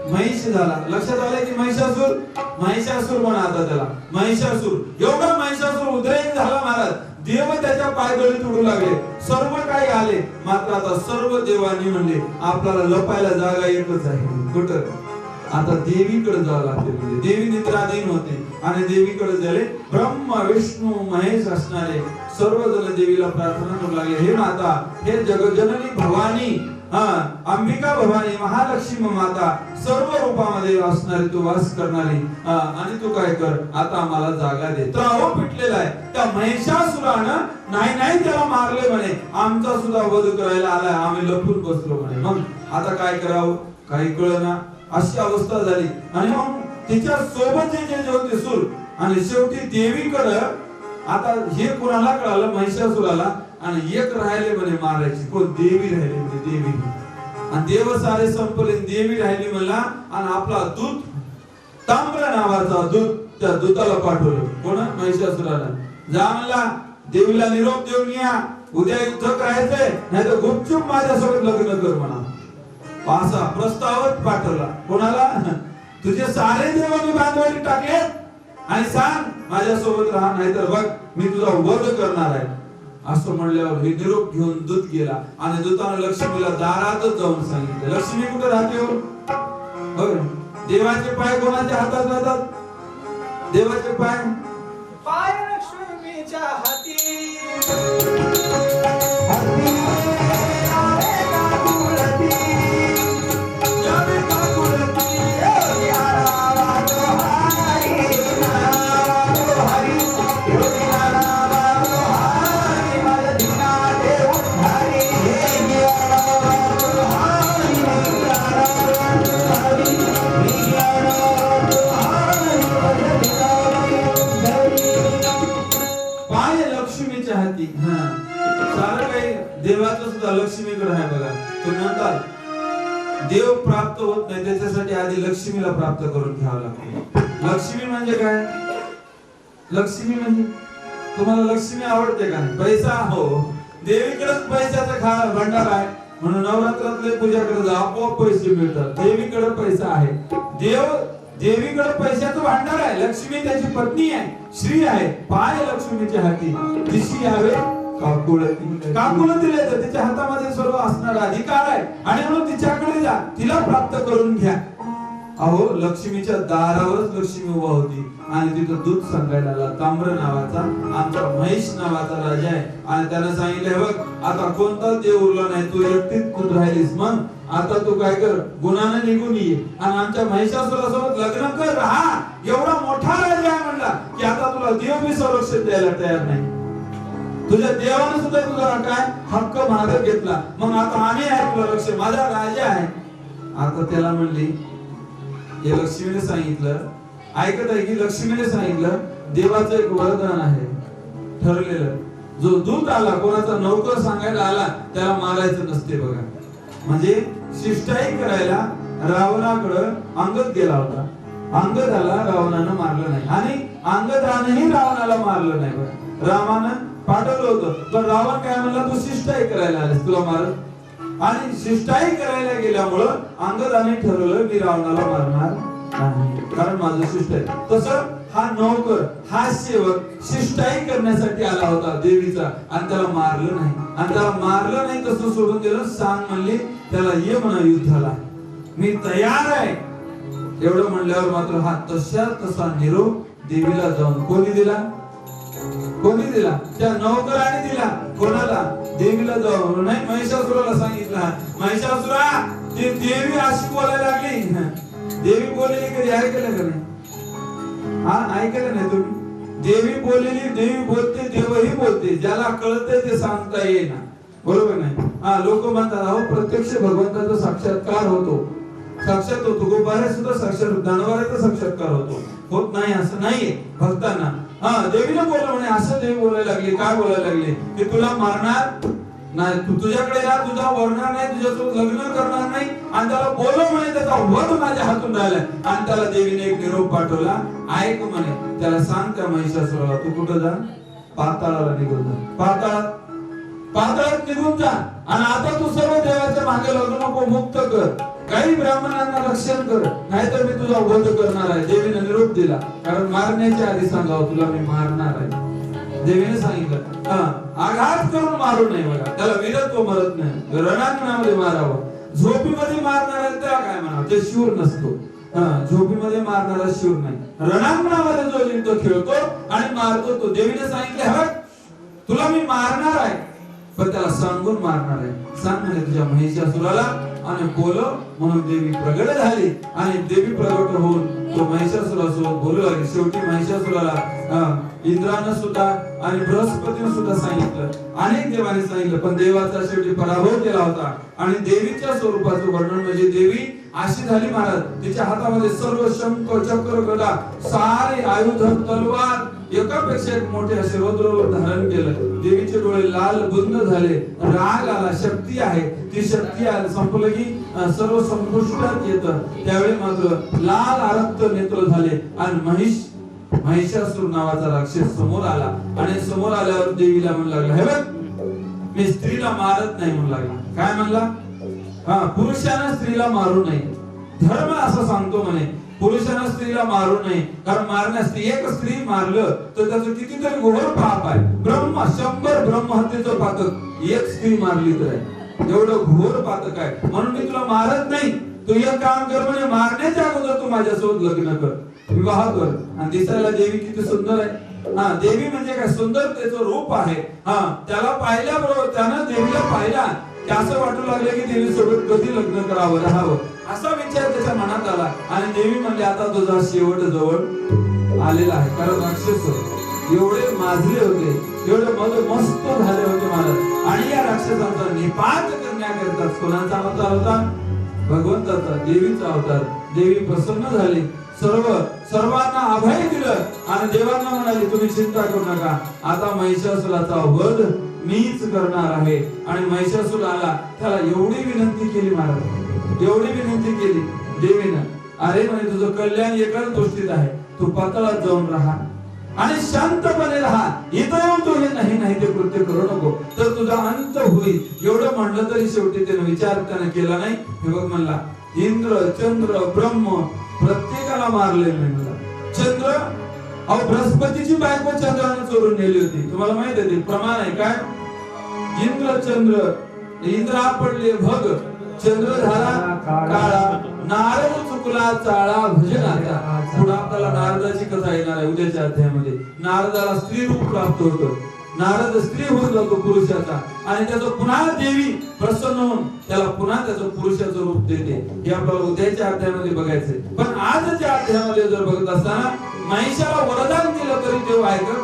महिष झाला. लक्षात आलंय की महिषासूर, महिषासूर म्हणा आता त्याला, महिषासूर. एवढा महिषासूर उद्रेक झाला महाराज, देव त्याच्या पायदळी तुडू लागले, सर्व काही आले. मात्र आता सर्व देवांनी म्हणले आपल्याला लपायला जागा एकच आहे, कुठं, आता देवीकडे जावं लागते. म्हणजे देवी निद्राधीन होते आणि देवीकडे झाले. ब्रह्मा विष्णू महेश असणारे सर्वजण देवीला प्रार्थना करू लागले, हे माता, हे जगजननी भवानी, अंबिका भवानी, महालक्ष्मी माता, सर्व रूपामध्ये असणारी तू वास करणारी, आणि तू काय कर, आता आम्हाला जागा दे. त्राव पिटलेला आहे. त्या महिषासुरानं नाही त्याला मारले म्हणे, आमचा सुद्धा वध करायला आलाय, आम्ही लपून बसलो म्हणे. मग आता काय करावं काही कळना, अशी अवस्था झाली. आणि मग तिच्या सोबतचे जे होते सूर, आणि शेवटी देवीकडे आता हे कोणाला कळालं, महिषासुराला, आणि एक राहिले म्हणे मारायची, कोण, देवी राहिली म्हणे, देवी. आणि देव सारे संपले, देवी राहिली म्हणला. आणि आपला दूत ताम्र नावाचा दूत त्या दूताला पाठवलं. कोण महिषासुराला. जा म्हणला देवीला निरोप देऊन या, उद्या युद्ध करायचंय, नाही तर गुपचूप माझ्यासोबत लग्न कर म्हणा. असा प्रस्तावच पाठवला. कोणाला? तुझे सारे देव मी बांधवाडी टाकले आणि सांग माझ्यासोबत राहा, नाहीतर बघ मी तुझा वध करणार आहे. असं म्हणल्यावर हे निरोप घेऊन दूत गेला आणि दूतानं लक्ष्मीला दारातच जाऊन सांगितलं. लक्ष्मी कुठे राहते हो? बघ, देवाचे पाय कोणाच्या हातात राहतात? देवाचे पाय पाय लक्ष्मीच्या हाती. सारं काही देवाचं सुद्धा लक्ष्मीकडे आहे बघा. तुम्ही म्हणतात देव प्राप्त होत नाही, त्याच्यासाठी आधी लक्ष्मीला प्राप्त करून घ्यावं लागतं. लक्ष्मी म्हणजे काय? लक्ष्मी म्हणजे तुम्हाला लक्ष्मी आवडते का? पैसा हो, देवीकडेच पैशाचा भंडार आहे. म्हणून नवरात्रातले पूजा करत आपोआप पैसे मिळतात. देवीकडे पैसा आहे. देवीकडे पैशाचं भांडार आहे. लक्ष्मी त्याची पत्नी आहे, श्री आहे. पाय लक्ष्मीच्या हाती, दिशी यावे काकुळ दिले तर तिच्या हातामध्ये सर्व असणारा अधिकार आहे आणि म्हणून तिच्याकडे जा, तिला प्राप्त करून घ्या. अहो, लक्ष्मीच्या दारावरच लक्ष्मी उभा होती आणि तिथं दूध सांगायला आला. ताम्र नावाचा आमचा महिष नावाचा राजा आहे आणि त्याने सांगितले, बघ आता कोणता देव उरला नाही, तू एकटीच तू राहिलीस. मग आता तू काय कर, गुणाने निघून ये आणि आमच्या महिषासुरासोबत लग्न कर. हा एवढा मोठा राजा आहे म्हणला की आता तुला देव बी संरक्षण द्यायला तयार नाही. तुझ्या देवाने सुद्धा तुझा काय हक्क मागत घेतला. मग आता आम्ही आहे तुला रक्षण, माझा राजा आहे. आता त्याला म्हणली, हे लक्ष्मीने सांगितलं, ऐकत आहे की लक्ष्मीने सांगितलं देवाचं एक वरदान आहे ठरलेलं. जो दूत आला, कोणाचा नौकर सांगायला आला, त्याला मारायचं नसते बघा. म्हणजे शिष्टाई करायला रावणाकडे अंगद गेला होता. अंगदाला रावणानं मारलं नाही आणि अंगदानेही रावणाला मारलं नाही बघा. रामानं पाठवलं होतं, पण रावण काय म्हणला, तू शिष्टाई करायला आलीस, तुला मारत. आणि शिष्टाई करायला गेल्यामुळं अंगदाने ठरवलं मी रावणाला मारणार नाही, कारण माझं शिष्ट आहे. तसं हा नौकर, हा सेवक शिष्टाई करण्यासाठी आला होता देवीचा आणि त्याला मारलं नाही. आणि त्याला मारलं नाही, तसं सोडून दिलं. सांग म्हणली त्याला, ये म्हणा युद्धाला, मी तयार आहे. एवढं म्हणल्यावर मात्र हा तशा तसा निरोप देवीला जाऊन कोणी दिला? कोणी दिला? त्या नौकराने दिला. कोणाला? देवीला जाऊन. नाही, महिषासुराला सांगितलं. महिषासुरा, ती देवी अशी बोलायला लागली. देवी बोललेली कधी ऐकलं का नाही? हा, ऐकलं नाही तुम्ही? देवी बोललेली, देवी बोलते, देवही बोलते. ज्याला कळते ते सांगता येईना, बरोबर नाही? हा, लोक म्हणतात अहो प्रत्यक्ष भगवंताचा साक्षात्कार होतो. साक्षात होतो, गोपाळात सुद्धा साक्षात, दानवाराचा साक्षात्कार होत नाही असं नाहीये भक्तांना. हा, देवीने बोललं म्हणे, असं देवी बोलायला लागली. काय बोलायला लागली? की तुला मारणार नाही, तू तुझ्याकडे या, तुझा वरणार नाही, तुझ्यासोबत लग्न करणार नाही. आणि त्याला बोलव म्हणे, त्याचा वध माझ्या हातून राहिलाय. आणि त्याला देवीने एक निरोप पाठवला. ऐक म्हणे, त्याला सांग त्या महिषासुराला, तू कुठं जा? पाताळाला निघून जा. पाताळात निघून जा. आणि आता तू सर्व देवाच्या मागे लागू नको, मुक्त कर. काही ब्राह्मणांना रक्षण कर, नाहीतर मी तुझा वध करणार आहे. देवीने निरोप दिला, कारण मारण्याच्या आधी सांगावं तुला मी मारणार आहे. देवीने सांगितलं, आघात करून मारू नये बघा. त्याला वीरत्व मरत नाही, रणांगणामध्ये मारावं. झोपीमध्ये मारणारा त्याला काय म्हणावं, ते शूर नसतो. झोपीमध्ये मारणारा शूर नाही. रणांगणामध्ये जो युद्ध खेळतो आणि मारतो तो. देवीने सांगितले, तुला मी मारणार आहे, पण त्याला सांगून मारणार आहे. सांग म्हणे तुझ्या महिषासुराला आणि बोलव. म्हणून देवी प्रगट झाली आणि देवी प्रगट होऊन तो महिषासुरासोबत बोलू लागली. शेवटी महिषासुराला इंद्रानं सुद्धा आणि बृहस्पतीने सुद्धा सांगितलं, अनेक देवाने सांगितलं, पण देवाचा शेवटी पराभव केला होता. आणि देवीच्या स्वरूपाचं वर्णन म्हणजे देवी अशी झाली महाराज, तिच्या हातामध्ये सर्व शंख, चक्र, गदा, सारे आयुध, तलवार एकापेक्षा एक मोठे असे रौद्र धारण केलं. देवीचे डोळे लाल बुंद झाले, राग आला. शक्ती आहे, ती शक्ती संपलं की सर्व संपुष्टात येतं. त्यावेळी मात्र लाल आरक्त नेत्र झाले आणि महिष महिषासूर नावाचा राक्षस समोर आला आणि समोर आल्यावर देवीला म्हणू लागला, हे बघ मी स्त्रीला मारत नाही म्हणू लागला. काय म्हणला? पुरुषानं स्त्रीला मारू नये, धर्म असं सांगतो म्हणे पुरुषानं स्त्रीला मारू नये, कारण मारण्यास एक स्त्री मारलं तर त्याचं कितीतरी घोर पाप आहे. 100 ब्रह्महत्येचं पातक एक स्त्री मारली तर आहे, एवढं घोर पातक आहे. म्हणून मी तुला मारत नाही, तू एक काम कर म्हणजे मारण्याच्या अगोदर तू माझ्यासोबत लग्न कर, विवाह कर. आणि दिसायला देवी किती सुंदर आहे. देवी म्हणजे काय, सुंदरतेचं रूप आहे. त्याला पाहिल्याबरोबर त्यानं देवीला पाहिला की असं वाटू लागलं की देवी सोबत कधी लग्न करावं, राहावं असा विचार त्याच्या मनात आला. आणि देवी म्हणली आता तुझा शेवट जवळ आलेला आहे. कारण राक्षस एवढे माजले होते, एवढे मस्त झाले होते महाराज. आणि या राक्षसांचा निपात करण्याकरता कोणाचा अवतार होता? भगवंताचा, देवीचा अवतार. देवी प्रसन्न झाली, सर्वांना अभय दिलं आणि देवांना म्हणाली तुम्ही चिंता करू नका, आता महिषासुराचा वध मीच करणार आहे. आणि महिषासुर आला, त्याला एवढी विनंती केली महाराज, एवढी विनंती केली देवीनं, अरे म्हणजे तुझं कल्याण एकाच गोष्टीत आहे, तू पाताळात जाऊन राहा आणि शांतपणे राहा, इथं येऊन तू हे नाही ते कृत्य करू नको, तर तुझा अंत होईल. एवढं म्हणलं तरी शेवटी त्यानं विचार त्यानं केला नाही. हे बघ म्हणला, इंद्र चंद्र ब्रह्म प्रत्येकाला मारले नाही. मला चंद्र, बृहस्पतीची बायको चंद्राने चोरून नेली होती, तुम्हाला माहित आहे ते प्रमाण आहे काय? इंद्र चंद्र, इंद्रा पडले भग, चंद्र झाला काळा, नारद चुकला चाळा भजनाचा. पुढे आपल्याला नारदाची कथा येणार आहे उद्याच्या अध्यायामध्ये. नारदाला स्त्री रूप प्राप्त होतं, नारद स्त्री होऊन जातो पुरुषाचा, आणि त्याचं पुन्हा देवी प्रसन्न होऊन त्याला पुन्हा त्याचं पुरुषाचं रूप देते. हे आपल्याला उद्याच्या अध्यायामध्ये बघायचंय. पण आजच्या अध्यायामध्ये जर बघत असताना महिषाला वरदान दिलं तरी देव ऐकत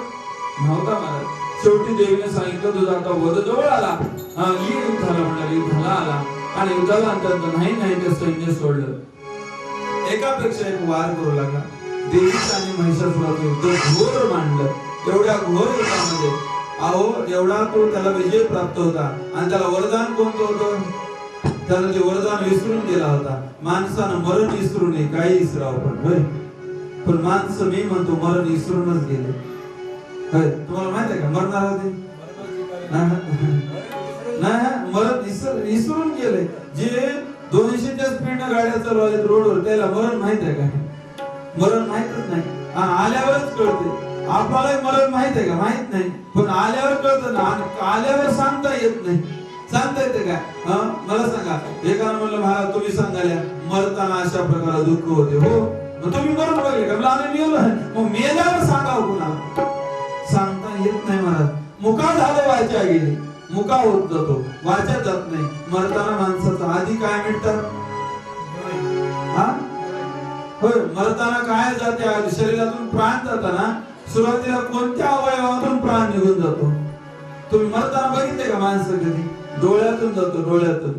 नव्हता महाराज. शेवटी देवीने सांगितलं तुझा आता वध जवळ आला, युद्ध झाला म्हणाली, युद्धाला आला. आणि युद्धाला अंतर नाही ते सैन्य सोडलं, एकापेक्षा एक वार करू लागला. देवीचं आणि महिषासुराचं युद्ध घोर मांडलं. एवढ्या घोर युद्धामध्ये एवढा तो त्याला विजय प्राप्त होता. आणि त्याला वरदान कोणतं होतं? त्यानं ते वरदान विसरून गेला होता. माणसानं मरण विसरू नये, काही विसरावं पण माणसं मी म्हणतो मरण विसरूनच गेले. तुम्हाला माहित आहे का मरणार होते? नाही, मरण विसरून गेले. जे 200च्या स्पीडनं गाड्या चालवल्या रोडवर त्याला मरण माहित आहे का? मरण माहितच नाही. आल्यावरच कळते. आपल्याला मरण माहित आहे का? माहित नाही. पण आल्यावर कळतं ना, आल्यावर सांगता येत नाही. सांगता येते का? मला सांगा, एकानं म्हणलं महाराज तुम्ही सांगाल्या मरताना अशा प्रकारे दुःख होते. हो, मग तुम्ही मरून बघले का? आम्ही मेलो, मग मेल्यावर सांगावं कुणाला? सांगता येत नाही महाराज. मुका झालं वाचा गेली, मुका होत जातो, वाचा जात नाही. मरताना माणसाचा आधी काय मिळतात? होय, मरताना काय जाते? शरीरातून प्राण जाताना सुरुवातीला कोणत्या अवयवातून प्राण निघून जातो? तुम्ही मरताना बघितले का माणसं कधी? डोळ्यातून जातो, डोळ्यातून.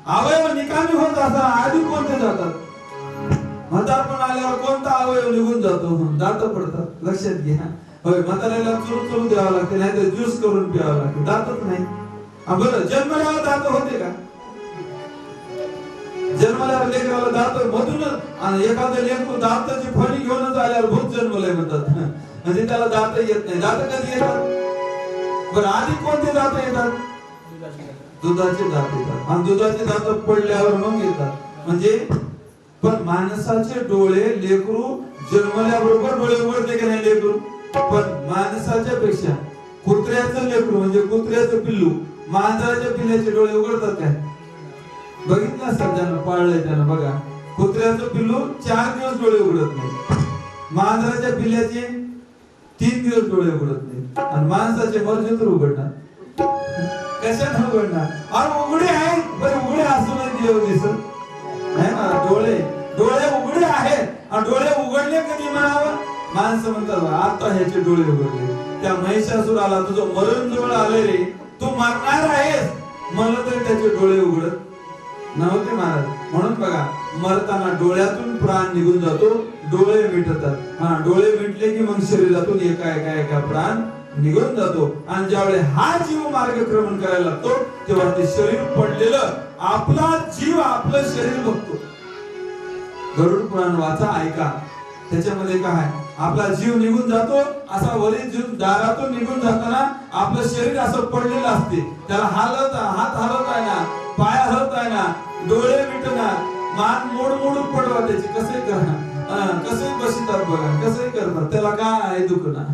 अवयव निकामी होत असताना आधी कोणते जातात? म्हातारपण आल्यावर कोणता अवयव निघून जातो? दात पडतात. लक्षात घ्या. होय, म्हाताऱ्याला चुरून द्यावं लागते, नाही तर ज्यूस करून प्यावं लागते. दातच नाही. बरं, जन्मल्यावर दात होते का? जन्मल्यावर लेकराला दात मधूनच, आणि एखादं लेकरू दाताची फणी घेऊनच आल्यावर भूत जन्मलंय म्हणतात. म्हणजे त्याला दात येत नाही. दात कधी येतात? बरं, आधी कोणते दात येतात? दुधाचे दात येतात. आणि दुधाचे दात पडल्यावर मग येतात. म्हणजे पण माणसाचे डोळे, लेकरू जन्मल्याबरोबर डोळे उघडते का नाही लेकरू? पण माणसाच्या पेक्षा कुत्र्याचं लेकरू म्हणजे कुत्र्याचं पिल्लू मांजराच्या पिल्ल्याचे डोळे उघडतात काय? बघितलं असतं ज्यांना पाळलंय त्यांना. बघा, कुत्र्याचं पिल्लू 4 दिवस डोळे उघडत नाही, मांजराच्या पिल्ल्याचे 3 दिवस डोळे उघडत नाही, आणि माणसाचे मर्जी तर उघडणार. कशाने उघडणार? अरे उघडे आहेत, बरं उघडे असूनच देव दिसत नाही ना. डोळे उघडे आहेत, आणि डोळे उघडले कधी म्हणावं? माणसं म्हणतात आता ह्याचे डोळे उघडले. त्या महिषासुराला तुझं मरण जवळ आले रे, तू मरणार आहेस मला तरी त्याचे डोळे उघडत नव्हते महाराज. म्हणून बघा, मरताना डोळ्यातून प्राण निघून जातो, डोळे मिटतात. डोळे मिटले की मग शरीरातून एका प्राण निघून जातो. आणि ज्यावेळेस हा जीव मार्गक्रमण करायला लागतो तेव्हा ते शरीर पडलेलं आपला जीव आपलं शरीर बघतो. गरुड पुराण वाचा, ऐका. त्याच्यामध्ये काय, आपला जीव निघून जातो, असा वरील जीव दारातून निघून जाताना आपलं शरीर असं पडलेलं असते, त्याला हात हलवताय ना, पाय हलवताय ना, डोळे मिटणार, मान मोड पडवा त्याची, कसे करणार, कसे बसतात बघा, कसे करतात, त्याला काय आहे दुखणं.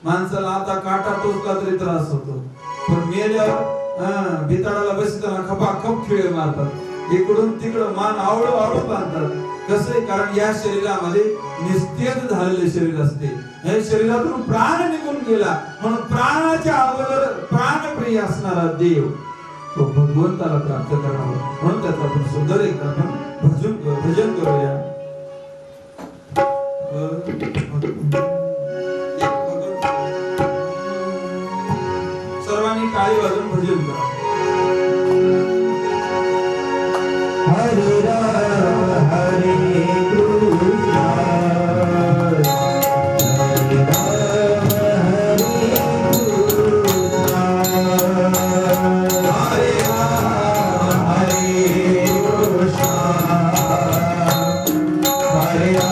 माणसाला आता काटा टोचला तरी त्रास होतो, पण मेल्यावर भिताडाला बसताना खपाखप खिळे मारतात, इकडून तिकडं मान आवळू बांधतात. कसे, कारण या शरीरामध्ये निस्तेज झालेले शरीर असते, या शरीरातून प्राण निघून गेला, म्हणून प्राणाच्या अगोदर प्राणप्रिय असणारा देव तो भगवंताला प्राप्त करावा. म्हणून त्याचा आपण सुंदर एक आपण भजन करूया. सर्वांनी टाळी वाजवून भजन करा. हरे राम हरे कृष्ण हरे राम हरे कृष्ण हरे राम हरे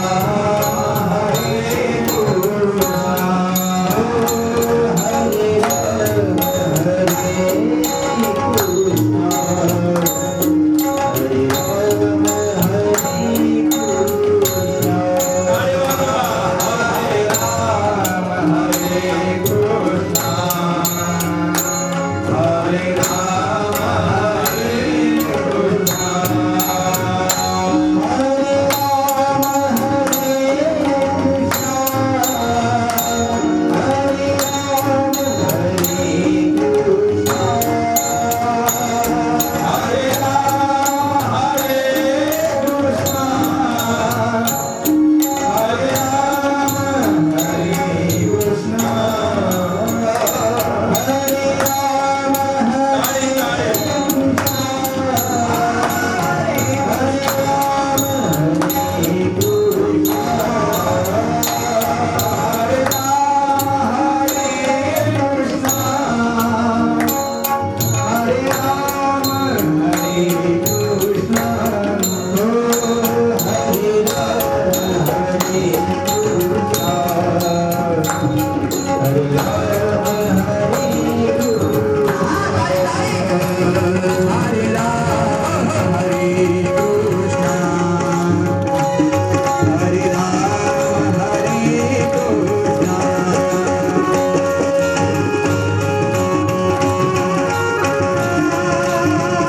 कृष्ण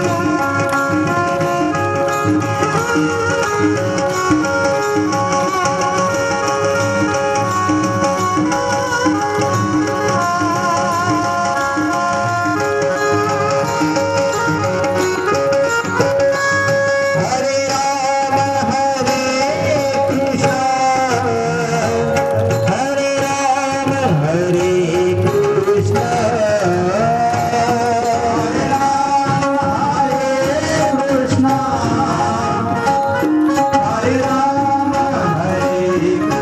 हरे राम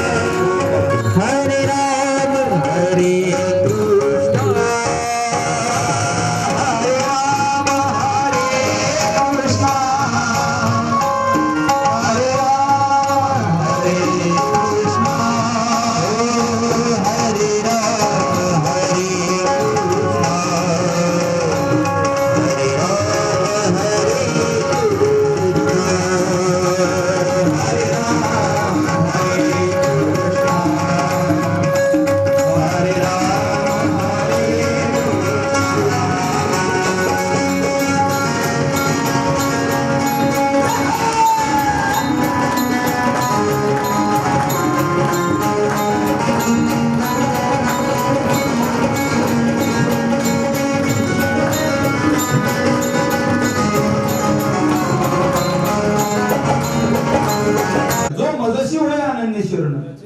हरे कृष्ण हरे राम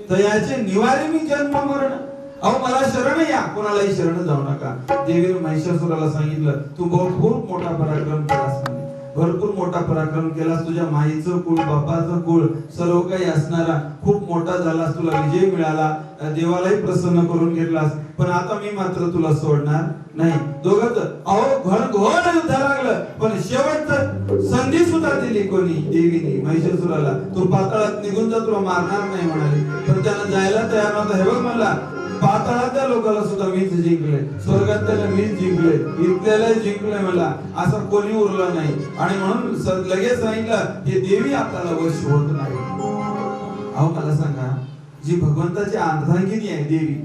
तयाचे निवारे मी जन्म मरण. अहो मला शरण या, कोणालाही शरण जाऊ नका. देवीने महिषासुराला सांगितलं तू भरपूर मोठा पराक्रम केलास, भरपूर मोठा पराक्रम केलास, तुझ्या माईचं कुळ बापाचं कुळ सर्व काही असणारा खूप मोठा झालास, तुला विजय मिळाला, देवालाही प्रसन्न करून घेतलास, पण आता मी मात्र तुला सोडणार नाही. दोघं अहो घोर युद्ध लागलं, पण शेवटचं संधी सुद्धा दिली कोणी, देवीने महिषासुराला. तू पाताळात निघून जा, तुला मारणार नाही म्हणाली. पण त्यानं जायला तयार नव्हता. हे बघ म्हणला, पाताळातल्या लोकांना सुद्धा मीच जिंकले, स्वर्गात त्याला मीच जिंकले, इथल्याला जिंकले मला, असं कोणी उरलं नाही. आणि म्हणून लगेच सांगितलं, हे देवी आपल्याला वश होत नाही. अहो मला सांगा, जी भगवंताची अर्धांगिनी आहे देवी,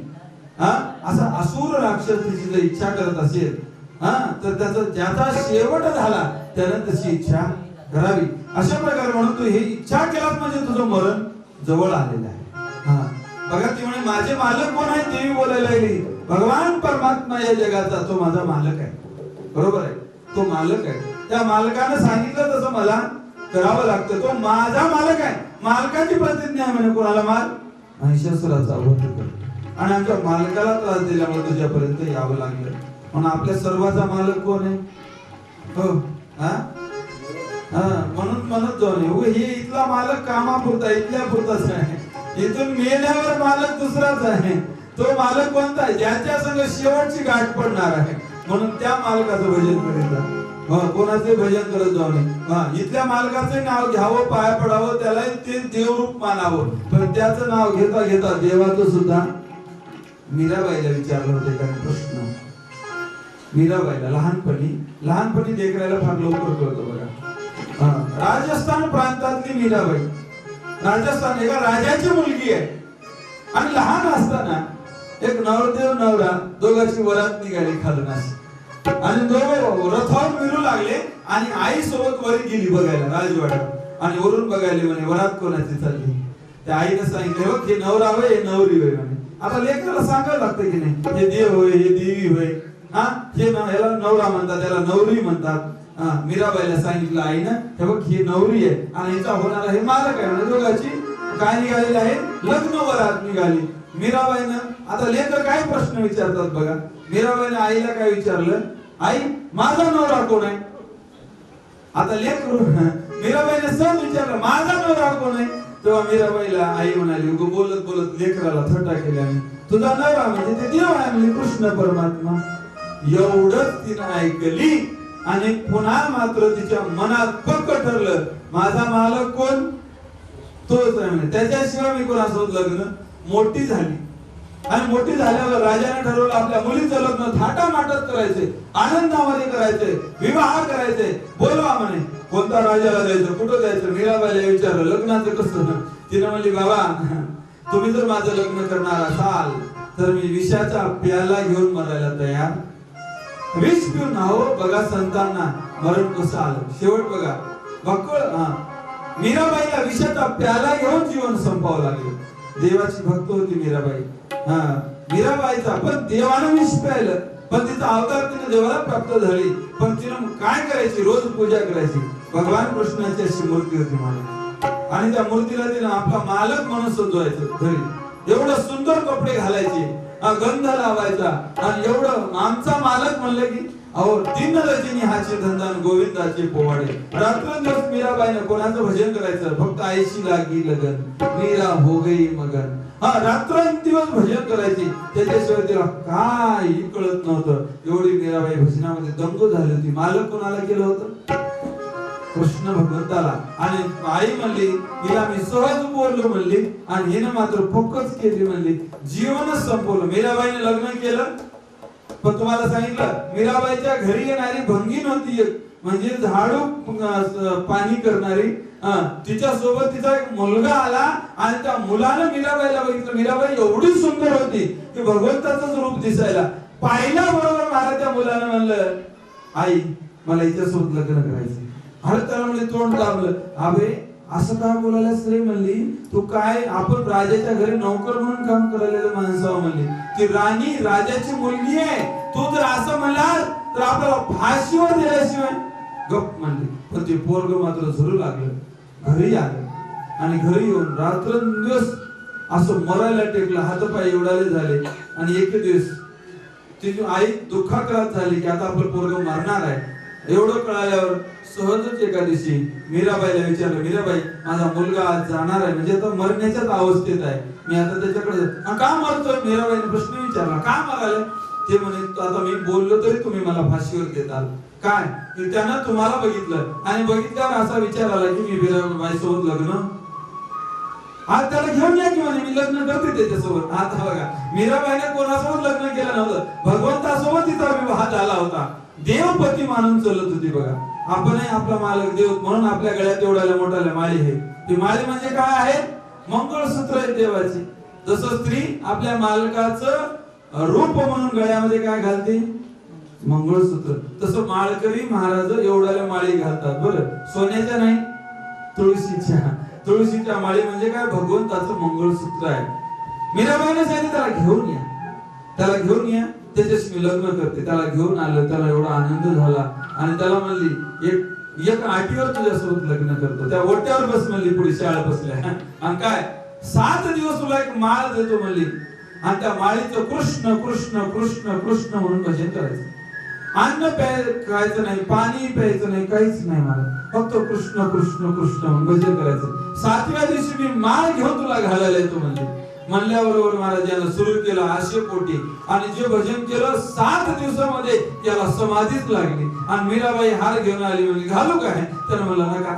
असा असुर राक्षस तिची जर इच्छा करत असेल, तर त्याचा ज्याचा शेवट झाला त्यानं तशी इच्छा करावी. अशा प्रकारे म्हणून तू हे इच्छा केलास म्हणजे तुझं मरण जवळ आलेलं आहे. बघा ती म्हणे, माझे मालक कोण आहे? देवी बोलायला लागली, भगवान परमात्मा या जगाचा तो माझा मालक आहे. बरोबर आहे, तो मालक आहे. त्या मालकाने सांगितलं तसं मला करावं लागतं. तो माझा मालक आहे. मालकाची प्रतिज्ञा आहे म्हणे, कोणाला माल? महिषासुराचा वध कर. आणि आमच्या मालकाला त्रास दिल्यामुळे तुझ्यापर्यंत यावं लागलं. म्हणून आपल्या सर्वाचा मालक कोण आहे? हो, म्हणून म्हणत जाऊ नये हे इथला मालक कामापुरता, इथल्या पुरताच आहे. इथून मेल्यावर मालक दुसराच आहे. तो मालक कोणता आहे? ज्याच्या संग शेवटची गाठ पडणार आहे. म्हणून त्या मालकाचं भजन करीत जा. कोणाचे भजन करत जाऊ नये. इथल्या मालकाचे नाव घ्यावं, पाया पडावं, त्याला ते देवरूप मानावं. पण त्याचं नाव घेता घेता देवाचं सुद्धा. मीराबाईला विचारलं होतं एका प्रश्न. मीराबाईला लहानपणी लेकरायला फार लवकर कळतं बघा. राजस्थान प्रांतातली मीराबाई, राजस्थान एका राजाची मुलगी आहे. आणि लहान असताना एक नवरदेव नवरा दोघांची वरात निघाली खालून. आणि दोघं रथावर मिळू लागले आणि आई सोबत वरी गेली बघायला राजवाड्यात. आणि वरून बघायला म्हणे वरात कोणाची चालली. त्या आईने सांगितलं, हे नवरा होय, हे नवरी होय म्हणे. आता लेकराला सांगावं लागतं की नाही, हे देव होय, हे देवी होय. हे ह्याला नवरा म्हणतात, त्याला नवरी म्हणतात. मीराबाईला सांगितलं आईनं, हे बघ ही नवरी आहे आणि हिचा होणारा हे मालक आहे. दोघांची काय निघालेली आहे? लग्न वरात निघाली. मीराबाईनं आता लेकर काय प्रश्न विचारतात बघा. मीराबाईने आईला काय विचारलं, आई माझा नवरा कोण आहे? आता लेकरू मीराबाईने सहज विचारलं, माझा नवरा कोण आहे? तेव्हा मीराबाईला आई म्हणाली, बोलत बोलत लेकराला थट्टा केल्याने, तुझा नवरा म्हणजे ते देव आहे म्हणजे कृष्ण परमात्मा. एवढंच तिनं ऐकली आणि पुन्हा मात्र तिच्या मनात पक्क ठरलं, माझा मालक कोण? तोच आहे म्हणे. त्याच्याशिवाय मी कोणासोबत लग्न. मोठी झाली आणि मोठी झाल्यावर राजाने ठरवलं आपल्या मुलीचं लग्न थाटामाटात करायचे, आनंदामध्ये करायचे, विवाह करायचे. बोलवा म्हणे, कोणता राजाला द्यायचं, कुठं द्यायचं? मीराबाईला विचारलं, लग्नाचं कसं? तिने म्हणली, बाबा तुम्ही जर माझं लग्न करणार असाल तर मी विषाचा प्याला घेऊन मरायला तयार. विष पिऊन बघा संतांना मरण कसं आलं. शेवट बघा बक्कळ. मीराबाईला विषाचा प्याला घेऊन जीवन संपावं लागलं. देवाची भक्त होती मीराबाई. मीराबाईचा पण देवानं विष प्यायलं, पण तिचा अवतार तिने देवाला प्राप्त झाली. पण तिनं काय करायची? रोज पूजा करायची. भगवान कृष्णाची अशी मूर्ती होती मला. आणि त्या मूर्तीला तिनं आपला मालक म्हणून सजवायचं घरी. एवढं सुंदर कपडे घालायचे, गंध लावायचा. आणि एवढं आमचा मालक म्हणलं की अहो तीन रजनी हाचे धंदान गोविंदाचे पोवाडे. रात्रंदिवस मीराबाईनं कोणाचं भजन करायचं? फक्त आईशी लागी लगन, मीरा हो गई मगन. रात्रंदिवस भजन करायचे. त्याच्याशिवाय तिला काही कळत नव्हतं. एवढी मीराबाई भजनामध्ये दंग झाली होती. मालक कोणाला केलं होतं? कृष्ण भगवंताला. आणि आई म्हणली, हिला मी सहज बोललो म्हणली आणि हिनं मात्र फोकस केली म्हणली. जीवनच संपवलं. मीराबाईने लग्न केलं, पण तुम्हाला सांगितलं मीराबाईच्या घरी येणारी भंगी नव्हती म्हणजे झाडू पाणी करणारी. तिच्या सोबत तिचा एक मुलगा आला आणि त्या मुलानं मीराबाईला बघितलं. मीराबाई एवढी सुंदर होती की भगवंताचंच रूप दिसायला. पाहिल्या बरोबर मला त्या मुलानं म्हणलं, आई मला हिच्यासोबत लग्न करायचं. अरे त्याला म्हणजे तोंड दाबलं. अबे असं का बोलायला रे म्हणली, तू काय आपण राजाच्या घरी नौकर म्हणून काम करायला माणसावं म्हणली. ती राणी राजाची मुलगी आहे. तू जर असं म्हणला तर आपल्याला फाशीवर दिल्याशिवाय गप म्हणली. पण ते पोरग मात्र झरू लागलं. घरी आलं आणि घरी येऊन रात्रंदिवस असं मरायला टेकलं. हातपाय एवढाले झाले. आणि एक दिवस तिची आई दुःखाक्रांत झाली की आता आपलं पोरग मरणार आहे. एवढं कळाल्यावर सहजच एका दिवशी मीराबाईला विचारलं, मीराबाई माझा मुलगा आज जाणार आहे, म्हणजे आता मरण्याच्याच अवस्थेत आहे, मी आता त्याच्याकडे का मरतोय? मीराबाईने प्रश्न विचारला, का मराले? ते म्हणे आता मी बोललो तरी तुम्ही मला फाशीवर देताल काय? की त्यानं तुम्हाला बघितलं आणि बघितल्यावर असा विचार आला की मी मीराबाई सोबत लग्न, आज त्याला घेऊन या की म्हणे मी लग्न करते त्याच्यासोबत. आता बघा मीराबाईने कोणासोबत लग्न केलं नव्हतं, भगवंतासोबत तिचा विवाह झाला होता. देवपती मानून चालत होती. बघा आपणही आपला मालक देव म्हणून आपल्या गळ्यात एवढ्याला मोठ्याला माळी आहे. ती माळी म्हणजे काय आहे? मंगळसूत्र आहे देवाची. जसं स्त्री आपल्या मालकाचं रूप म्हणून गळ्यामध्ये काय घालते? मंगळसूत्र. तसं माळकरी महाराज एवढ्याला माळी घालतात. बरं, सोन्याच्या नाही, तुळशीच्या. तुळशीच्या माळी म्हणजे काय? भगवंताचं मंगळसूत्र आहे. मीराबाईने सांगितलं त्याला घेऊन या, त्याला घेऊन या, त्याच्याशी मी लग्न करते. त्याला घेऊन आलं, त्याला एवढा आनंद झाला आणि त्याला म्हणली एक आटीवर तुझ्यासोबत लग्न करतो. त्या ओट्यावर बस म्हणली, पुढे शाळा बसल्या आणि काय 7 दिवस तुला एक माळ देतो म्हणली आणि त्या माळीचं कृष्ण कृष्ण कृष्ण कृष्ण म्हणून भजन करायचं. अन्न खायचं नाही, पाणी प्यायचं नाही, काहीच नाही, मला फक्त कृष्ण कृष्ण कृष्ण म्हणून भजन करायचं. 7व्या दिवशी मी माळ घेऊन तुला घालायला येतो म्हणली. म्हणल्याबरोबर महाराजांना सुरू केलं आशेपोटी आणि जे भजन केलं 7 दिवसामध्ये त्याला समाधीच लागली. आणि मीराबाई हार घेऊन आली, म्हणजे घालू काय? तर मला नका,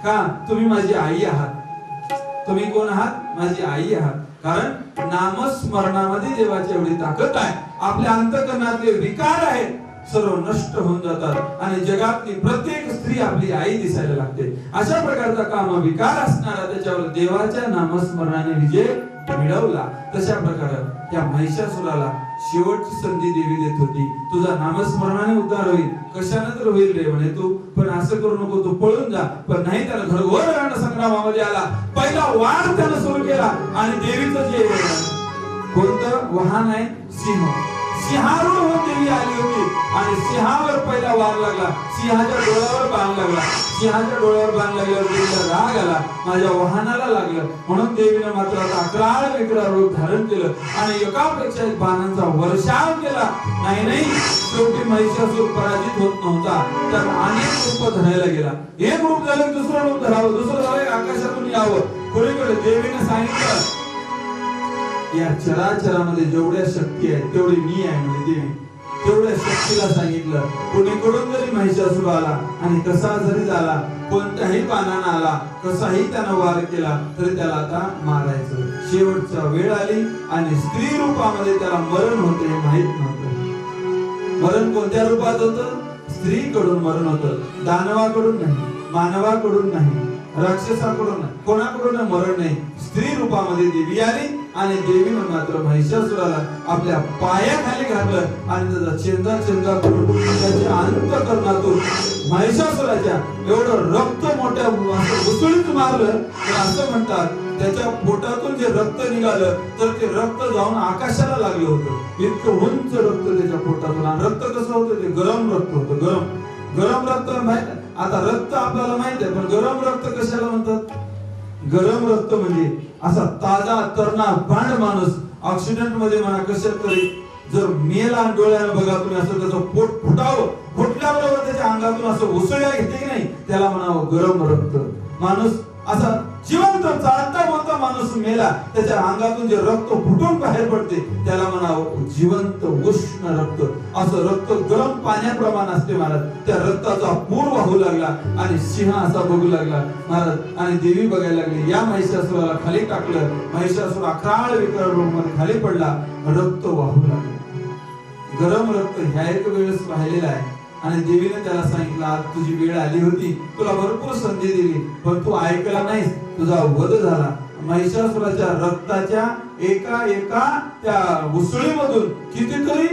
का तुम्ही माझी आई आहात. तुम्ही कोण आहात? माझी आई आहात. कारण नामस्मरणामध्ये देवाची एवढी ताकद आहे. आपल्या अंतःकरणातले विकार आहेत सर्व नष्ट होऊन जातात आणि जगातली प्रत्येक स्त्री आपली आई दिसायला लागते. अशा प्रकारचा काम विकार असणारा त्याच्यावर देवाच्या नामस्मरणाने विजय मिळवला. तशा प्रकारे त्या महिषासुराला शेवटची संधी देवी देत होती. तुझा नामस्मरणाने उद्धार होईल, कशाने तर होईल रे म्हणे तू, पण असं करू नको, तू पळून जा. पण नाही, त्याला घोर रणसंग्रामामध्ये आला. पहिला वार त्यानं सुरू केला आणि देवीचं जे कोणतं वाहन आहे? सिंह. सिंहारूढ होऊन देवी आली होती आणि सिंहावर पहिला वार लागला. सिंहाच्या डोळ्यावर बाण लागला. सिंहाच्या डोळ्यावर बाण लागल्यावर देवीला राग आला, माझ्या वाहनाला लागलं. म्हणून देवीने मात्र आता अकराळ विकराळ रूप धारण केलं आणि एकापेक्षा एक बाणांचा वर्षाव केला. नाही, शेवटी महिषासूर पराजित होत नव्हता, तर अनेक रूप धरायला गेला. एक रूप झालं, दुसरं रूप धरावं, दुसरं झालं आकाशातून यावं. पुढेकडे देवीने सांगितलं, या चराचरामध्ये जेवढ्या शक्ती आहेत तेवढी मी आहे म्हणजे देवी. तेवढ्या शक्तीला सांगितलं, कोणीकडून जरी महिषासूर आला आणि कसा जरी झाला, कोणत्याही पानानं आला, कसाही त्यानं वार केला तरी त्याला आता मारायचं. शेवटचा वेळ आली आणि स्त्री रूपामध्ये त्याला मरण होते हे माहित नव्हतं. मरण कोणत्या रूपात होतं? स्त्रीकडून मरण होतं. दानवाकडून नाही, मानवाकडून नाही, राक्षसाकडून नाही, कोणाकडून मरण नाही. स्त्री रूपामध्ये देवी आली आणि देवीनं मात्र महिषासुराला आपल्या पायाखाली घातलं आणि त्याचा चेंदा चेंदा करून त्याच्या अंतःकरणातून महिषासुराच्या एवढं रक्त मोठ्या उसळीत मारलं. तर असं म्हणतात त्याच्या पोटातून जे रक्त निघालं तर ते रक्त जाऊन आकाशाला लागलं होतं. इतकं उंच रक्त त्याच्या पोटातून. आणि रक्त कसं होतं? ते गरम रक्त होतं. गरम रक्त माहित. आता रक्त आपल्याला माहित आहे, पण गरम रक्त कशाला म्हणतात? गरम रक्त म्हणजे असा ताजा तरणा भांड माणूस ऍक्सिडेंट मध्ये म्हणा कशात तरी जर मेला डोळ्यानं बघा तुम्ही, असं त्याचं पोट फुटावं, फुटल्याबरोबर त्याच्या अंगातून असं उसळ्या घेते की नाही, त्याला म्हणावं गरम रक्त. माणूस असा जिवंत चालता बोलता माणूस मेला, त्याच्या अंगातून जे रक्त फुटून बाहेर पडते त्याला म्हणावं जिवंत उष्ण रक्त. असं रक्त गरम पाण्याप्रमाणे असते महाराज. त्या रक्ताचा पूर वाहू लागला आणि सिंह असा बघू लागला महाराज. आणि देवी बघायला लागली. या महिषासुराला खाली टाकलं. महिषासुर अकराळ विकराळ रूपामध्ये खाली पडला. रक्त वाहू लागलं. गरम रक्त ह्या एक वेळेस वाहिलेला आहे आणि देवीने त्याला सांगितलं, आज तुझी वेळ आली होती, तुला भरपूर संधी दिली, पण तू ऐकला नाहीस, तुझा वध झाला. महिषासुराच्या रक्ताच्या एका त्या उसळीमधून कितीतरी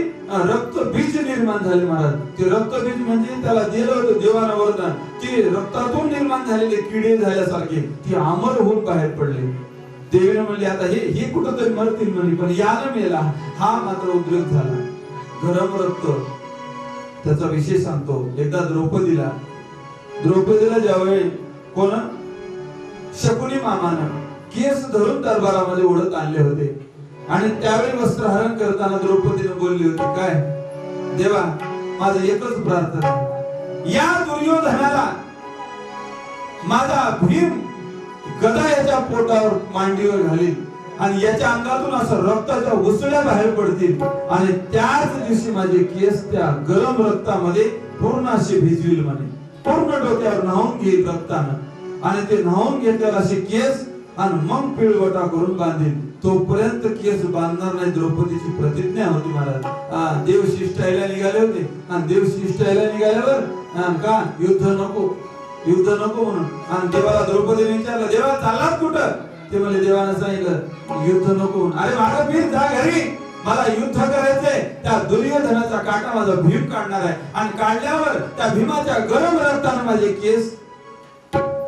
रक्तबीज निर्माण झाले महाराज. ते रक्तबीज म्हणजे त्याला दिलं होतं देवानं वरदान, की रक्तातून निर्माण झालेले किडे झाल्यासारखे ती अमर होऊन बाहेर पडले. देवीने म्हणली आता हे कुठंतरी मरतील म्हणली, पण यानं मेला, हा मात्र उद्रेक झाला. गरम रक्त त्याचा विषय सांगतो. एकदा द्रौपदीला ज्यावेळी कोण शकुनी मामानं केस धरून दरबारामध्ये ओढत आणले होते आणि त्यावेळी वस्त्रहरण करताना द्रौपदीने बोलली होती, काय देवा माझं एकच प्रार्थना, या दुर्योधनाला माझा भीम गदा याच्या पोटावर मांडीवर घालील आणि याच्या अंगातून असं रक्ताच्या उसळ्या बाहेर पडतील आणि त्याच दिवशी माझे केस त्या गरम रक्तामध्ये पूर्ण असे भिजविल म्हणे. पूर्ण डोक्यावर न्हावून घेईल रक्तानं आणि ते न्हावून घेतल्यावर असे केस आणि मग पिळवटा करून बांधील. तोपर्यंत केस बांधणार नाही. द्रौपदीची प्रतिज्ञा होती महाराज. देव शिष्टायला निघाले होते आणि देव शिष्टायला निघाल्यावर का युद्ध नको म्हणून आणि देवाला द्रौपदीने विचारलं देवा चाललात कुठं? ते म्हणले देवानं सांगितलं युद्ध नको म्हणून. अरे माझा वीर जा घरी, मला युद्ध करायचंय. त्या दुर्योधनाचा काटा माझा भीम काढणार आहे आणि काढल्यावर त्या भीमाच्या गरम रक्ताने माझे केस.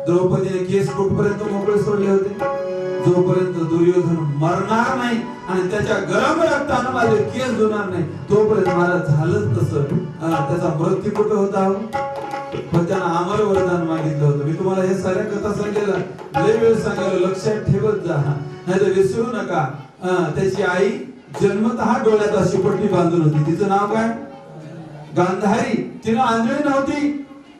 द्रौपदीने केस कुठपर्यंत मोकळे सोडले होते? जोपर्यंत दुर्योधन मरणार नाही आणि त्याच्या गरम रक्ताने माझे केस धुणार नाही तोपर्यंत मला झालंच तसं. त्याचा मृत्यू कुठं होता? पण त्यानं अमर वरदान मागितलं होतं. मी तुम्हाला हे साऱ्या कथा सांगितलं, लय वेळ सांगायला, लक्षात ठेवत जा, नाही तर विसरू नका. त्याची आई जन्मतः डोळ्यात अशी पट्टी बांधून होती. तिचं नाव काय? गांधारी. तिला आंधळी नव्हती,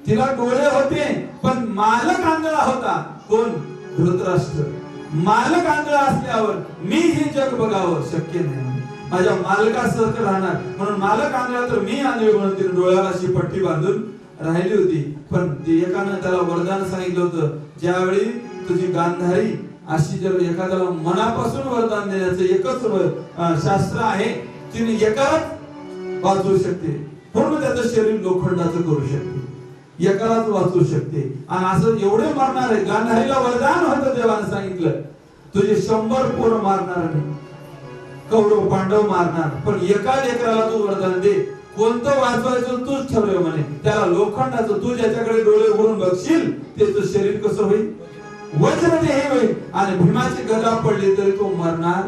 तिला डोळे होते, पण मालक आंधळा होता. कोण? धृतराष्ट्र. मालक आंधळा असल्यावर मी हे जग बघावं शक्य नाही. माझ्या मालकासारखं राहणार म्हणून मालक आंधळा तर मी आंधळी म्हणून तिने डोळ्याला अशी पट्टी बांधून राहिली होती. पण एकानं त्याला वरदान सांगितलं होतं, ज्यावेळी तुझी गांधारी अशी जर एखाद्याला मनापासून वरदान देण्याचं एकच शास्त्र आहे, तिने एकालाच वाचवू शकते. पूर्ण त्याचं शरीर लोखंडाचं करू शकते, एकालाच वाचवू शकते. आणि असं एवढे मारणार आहे. गांधारीला वरदान होतं, देवाने सांगितलं तुझे 100 पोरं मारणार नाही, कौरव पांडव मारणार, पण एका लेकराला तू वरदान दे. कोणतं वाचवायचं तूच ठरव म्हणे. त्याला लोखंडाचं, तू ज्याच्याकडे डोळे उघडून बघशील त्याचं शरीर कसं होईल? वज्रदेही होईल. आणि भीमाची गदा पडली तरी तो मरणार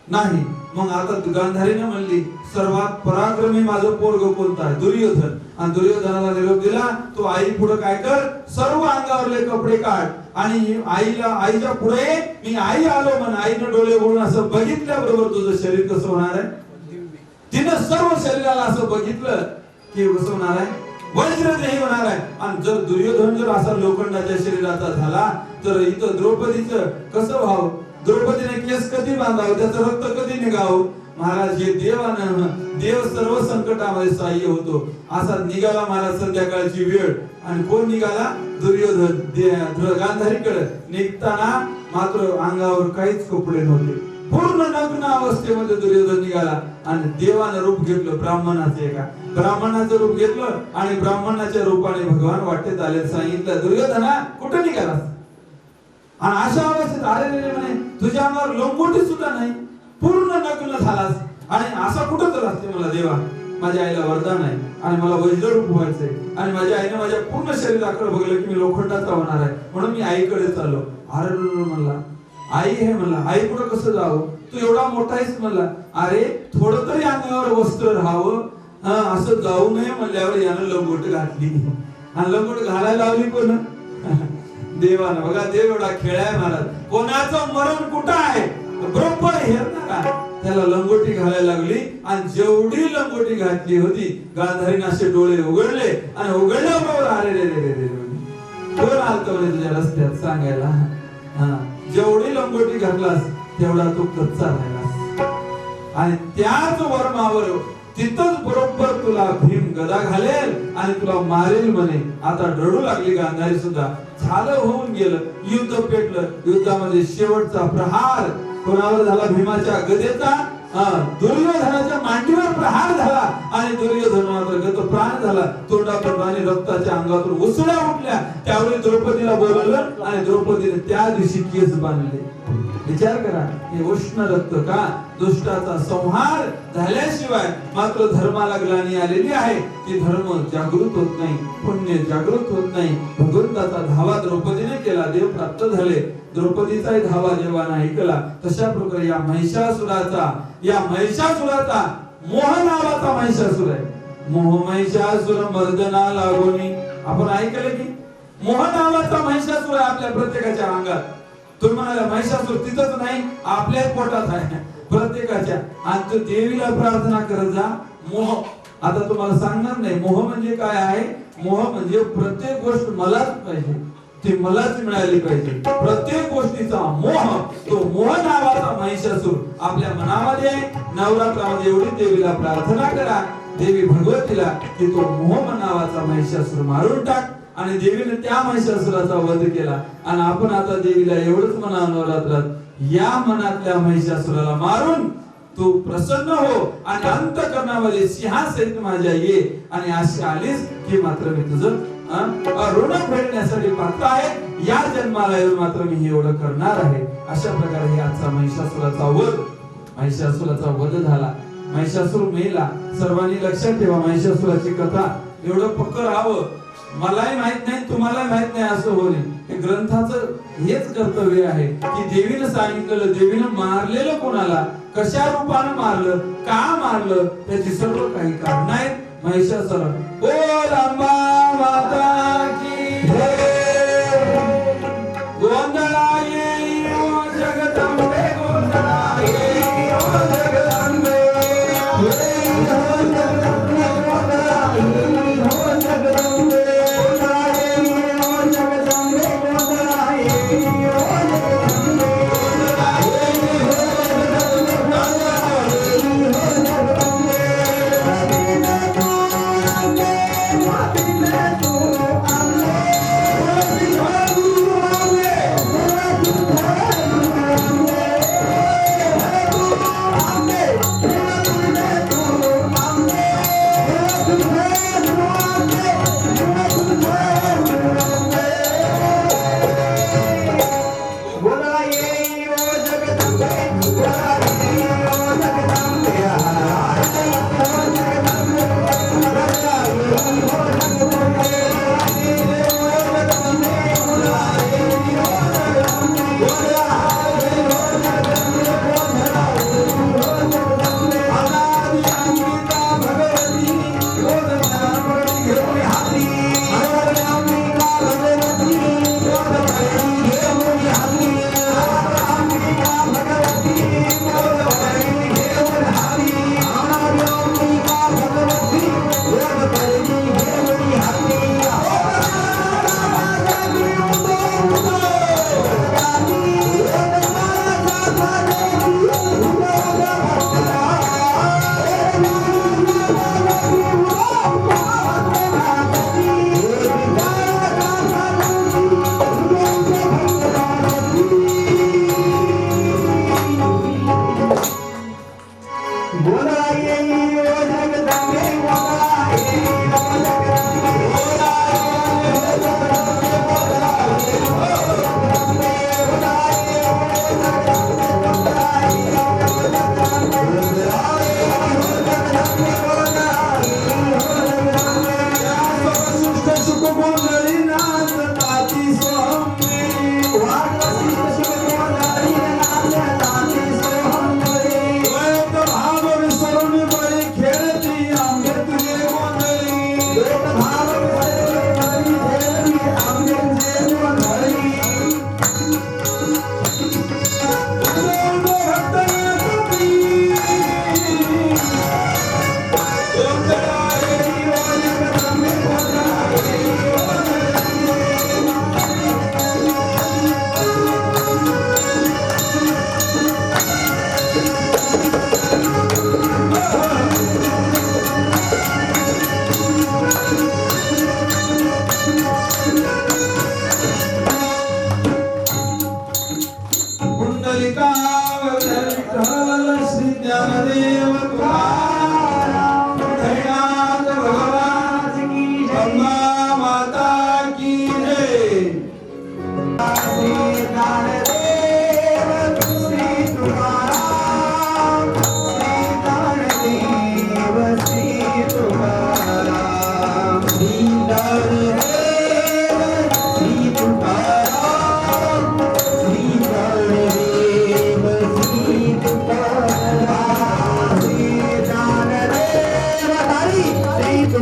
नाही. मग आता गांधारीने म्हणली सर्वात पराक्रमी माझं पोरग कोणतं आहे? दुर्योधन. आणि दुर्योधनाला निरोप दिला. तो आई पुढे काय कर, सर्व अंगावरले कपडे काढ आणि आईच्या पुढे मी आई आलो म्हण. आईने डोळे उघडून असं बघितल्याबरोबर तुझं शरीर कसं होणार आहे? तिनं सर्व शरीराला असं बघितलं की कसं होणार आहे? वज्रदेही होणार आहे. आणि जर दुर्योधन जर असा लोखंडाच्या शरीराचा झाला तर इथं द्रौपदीचं कसं व्हावं? द्रौपदीने केस कधी बांधावं? त्याचं रक्त कधी निघावं? महाराज हे देव सर्व संकटामध्ये सहाय्य होतो. असा निघाला महाराज संध्याकाळची वेळ. आणि कोण निघाला? दुर्योधन गांधारीकडे. निघताना मात्र अंगावर काहीच कपडे नव्हते, पूर्ण नग्न अवस्थेमध्ये दुर्योधन निघाला. आणि देवानं रूप घेतलं, ब्राह्मणाचं. एका ब्राह्मणाचं रूप घेतलं आणि ब्राह्मणाच्या रूपाने भगवान वाटेत आले. सांगितलं दुर्योधना कुठे निघालास? आणि अशा अवस्थेत आलेले म्हणे तुझ्या अंगावर लोंगोटी सुद्धा नाही, पूर्ण नग्न झालास आणि असा कुठं तर असते? मला देवा माझ्या आईला वरदान आहे आणि मला वज्ररूप व्हायचंय आणि माझ्या आईने माझ्या पूर्ण शरीराकडे बघलं की मी लोखंडाचा होणार आहे म्हणून मी आईकडे चाललो. अरे म्हणला आई हे म्हणला आई पुढे कसं जावं? तू एवढा मोठा आहेस म्हणला. अरे थोडं तरी अंगावर वस्त्र राहावं, असं जाऊ नये म्हणल्यावर यानं लंगोट घातली. आणि लंगोट घालायला लावली कोण? देवानं. बघा देव एवढा खेळाय महाराज. कोणाचं मरण कुठं आहे बरोबर हेरणारा त्याला लंगोटी घालायला लागली. आणि जेवढी लंगोटी घातली होती गांधारीने असे डोळे उघडले आणि उघडल्याबरोबर अरे रे रे रे कोण आलत म्हणे तुझ्या रस्त्यात सांगायला? जेवढी लंगोटी घातलास तेवढा तू कच्चा राहिलास. आणि त्याच वर्मावर तिथंच बरोबर तुला भीम गदा घालेल आणि तुला मारेल म्हणे. आता रडू लागली गांधारी सुद्धा. झालं, होऊन गेलं, युद्ध पेटलं. युद्धामध्ये शेवटचा प्रहार कोणावर झाला? भीमाच्या गदेचा दुर्योधनाच्या मांडीवर प्रहार झाला आणि दुर्योधन मात्र गतप्राण झाला. तोंडाप्रमाणे रक्ताच्या अंगातून उसळ्या उठल्या. त्यावेळी द्रौपदीला बोलवलं आणि द्रौपदीने त्या दिवशी केस बांधले. विचार करा, हे उष्ण रक्त का? दुष्टाचा संहार झाल्याशिवाय मात्र धर्माला ग्लानी आलेली आहे. ती धर्म जागृत होत नाही, पुण्य जागृत होत नाही. भगवंताचा धावा द्रौपदीने केला, देव प्राप्त झाले. द्रौपदीचाही धावा देवाने ऐकला. तशा प्रकारे या महिषासुराचा मोह नावाचा महिषासुर आहे. मोह महिषासुर मर्दना लागोनी. आपण ऐकलं की मोह नावाचा महिषासुर आहे आपल्या प्रत्येकाच्या अंगात. तुम्ही म्हणाला महिषासुर तिथंच नाही, आपल्या पोटात आहे प्रत्येकाच्या. आणि तो देवीला प्रार्थना करत जा, मोह आता तुम्हाला सांगणार नाही मोह म्हणजे काय आहे. मोह म्हणजे प्रत्येक गोष्ट मलाच पाहिजे, ती मलाच मिळाली पाहिजे. प्रत्येक गोष्टीचा मोह, तो मोह नावाचा महिषासूर आपल्या मनामध्ये आहे. नवरात्रामध्ये एवढी देवीला प्रार्थना करा, देवी भगवतीला, की तो मोह नावाचा महिषासूर मारून टाक. आणि देवीने त्या महिषासुराचा वध केला. आणि आपण आता देवीला एवढंच म्हणा नवरात्रात, या मनातल्या महिषासुराला मारून तू प्रसन्न हो आणि अंतःकरणामध्ये सिंहासहित माझ्या ये. आणि अशी आलीस की मात्र मी तुझं ऋण फेडण्यासाठी पात्र आहे. या जन्माला येऊन मात्र मी हे एवढं करणार आहे. अशा प्रकारे हे आजचा महिषासुराचा वध झाला. महिषासूर मेला. सर्वांनी लक्षात ठेवा, महिषासुराची कथा एवढं पक्क राहावं. मलाही माहित नाही, तुम्हालाही माहित नाही असं होणे. हे ग्रंथाचं हेच कर्तव्य आहे की देवीनं सांगितलेलं, देवीनं मारलेलं कोणाला, कशा रूपानं मारलं, का मारलं, त्याची सर्व काही कारण आहेत. महिषासुर बोल अंबा माता की जय. गोंधळा येई ओ जगदंबे, गोंधळा येई ओ जगदंबे.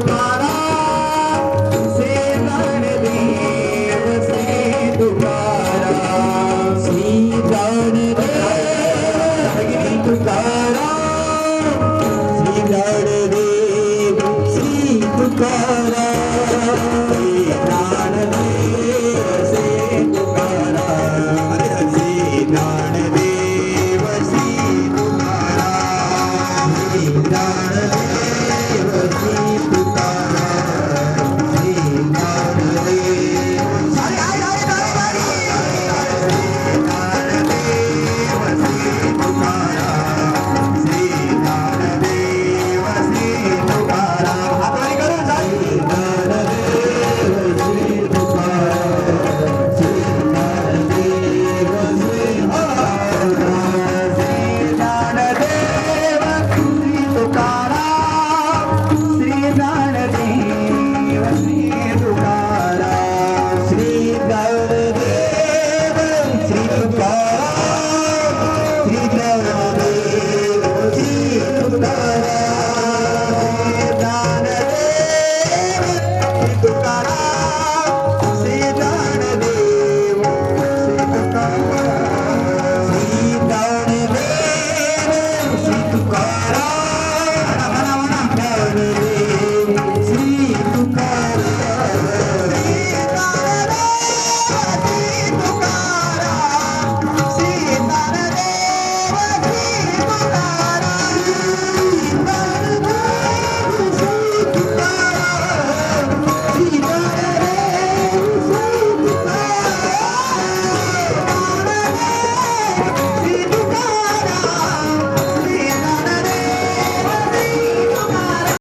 तुकाराम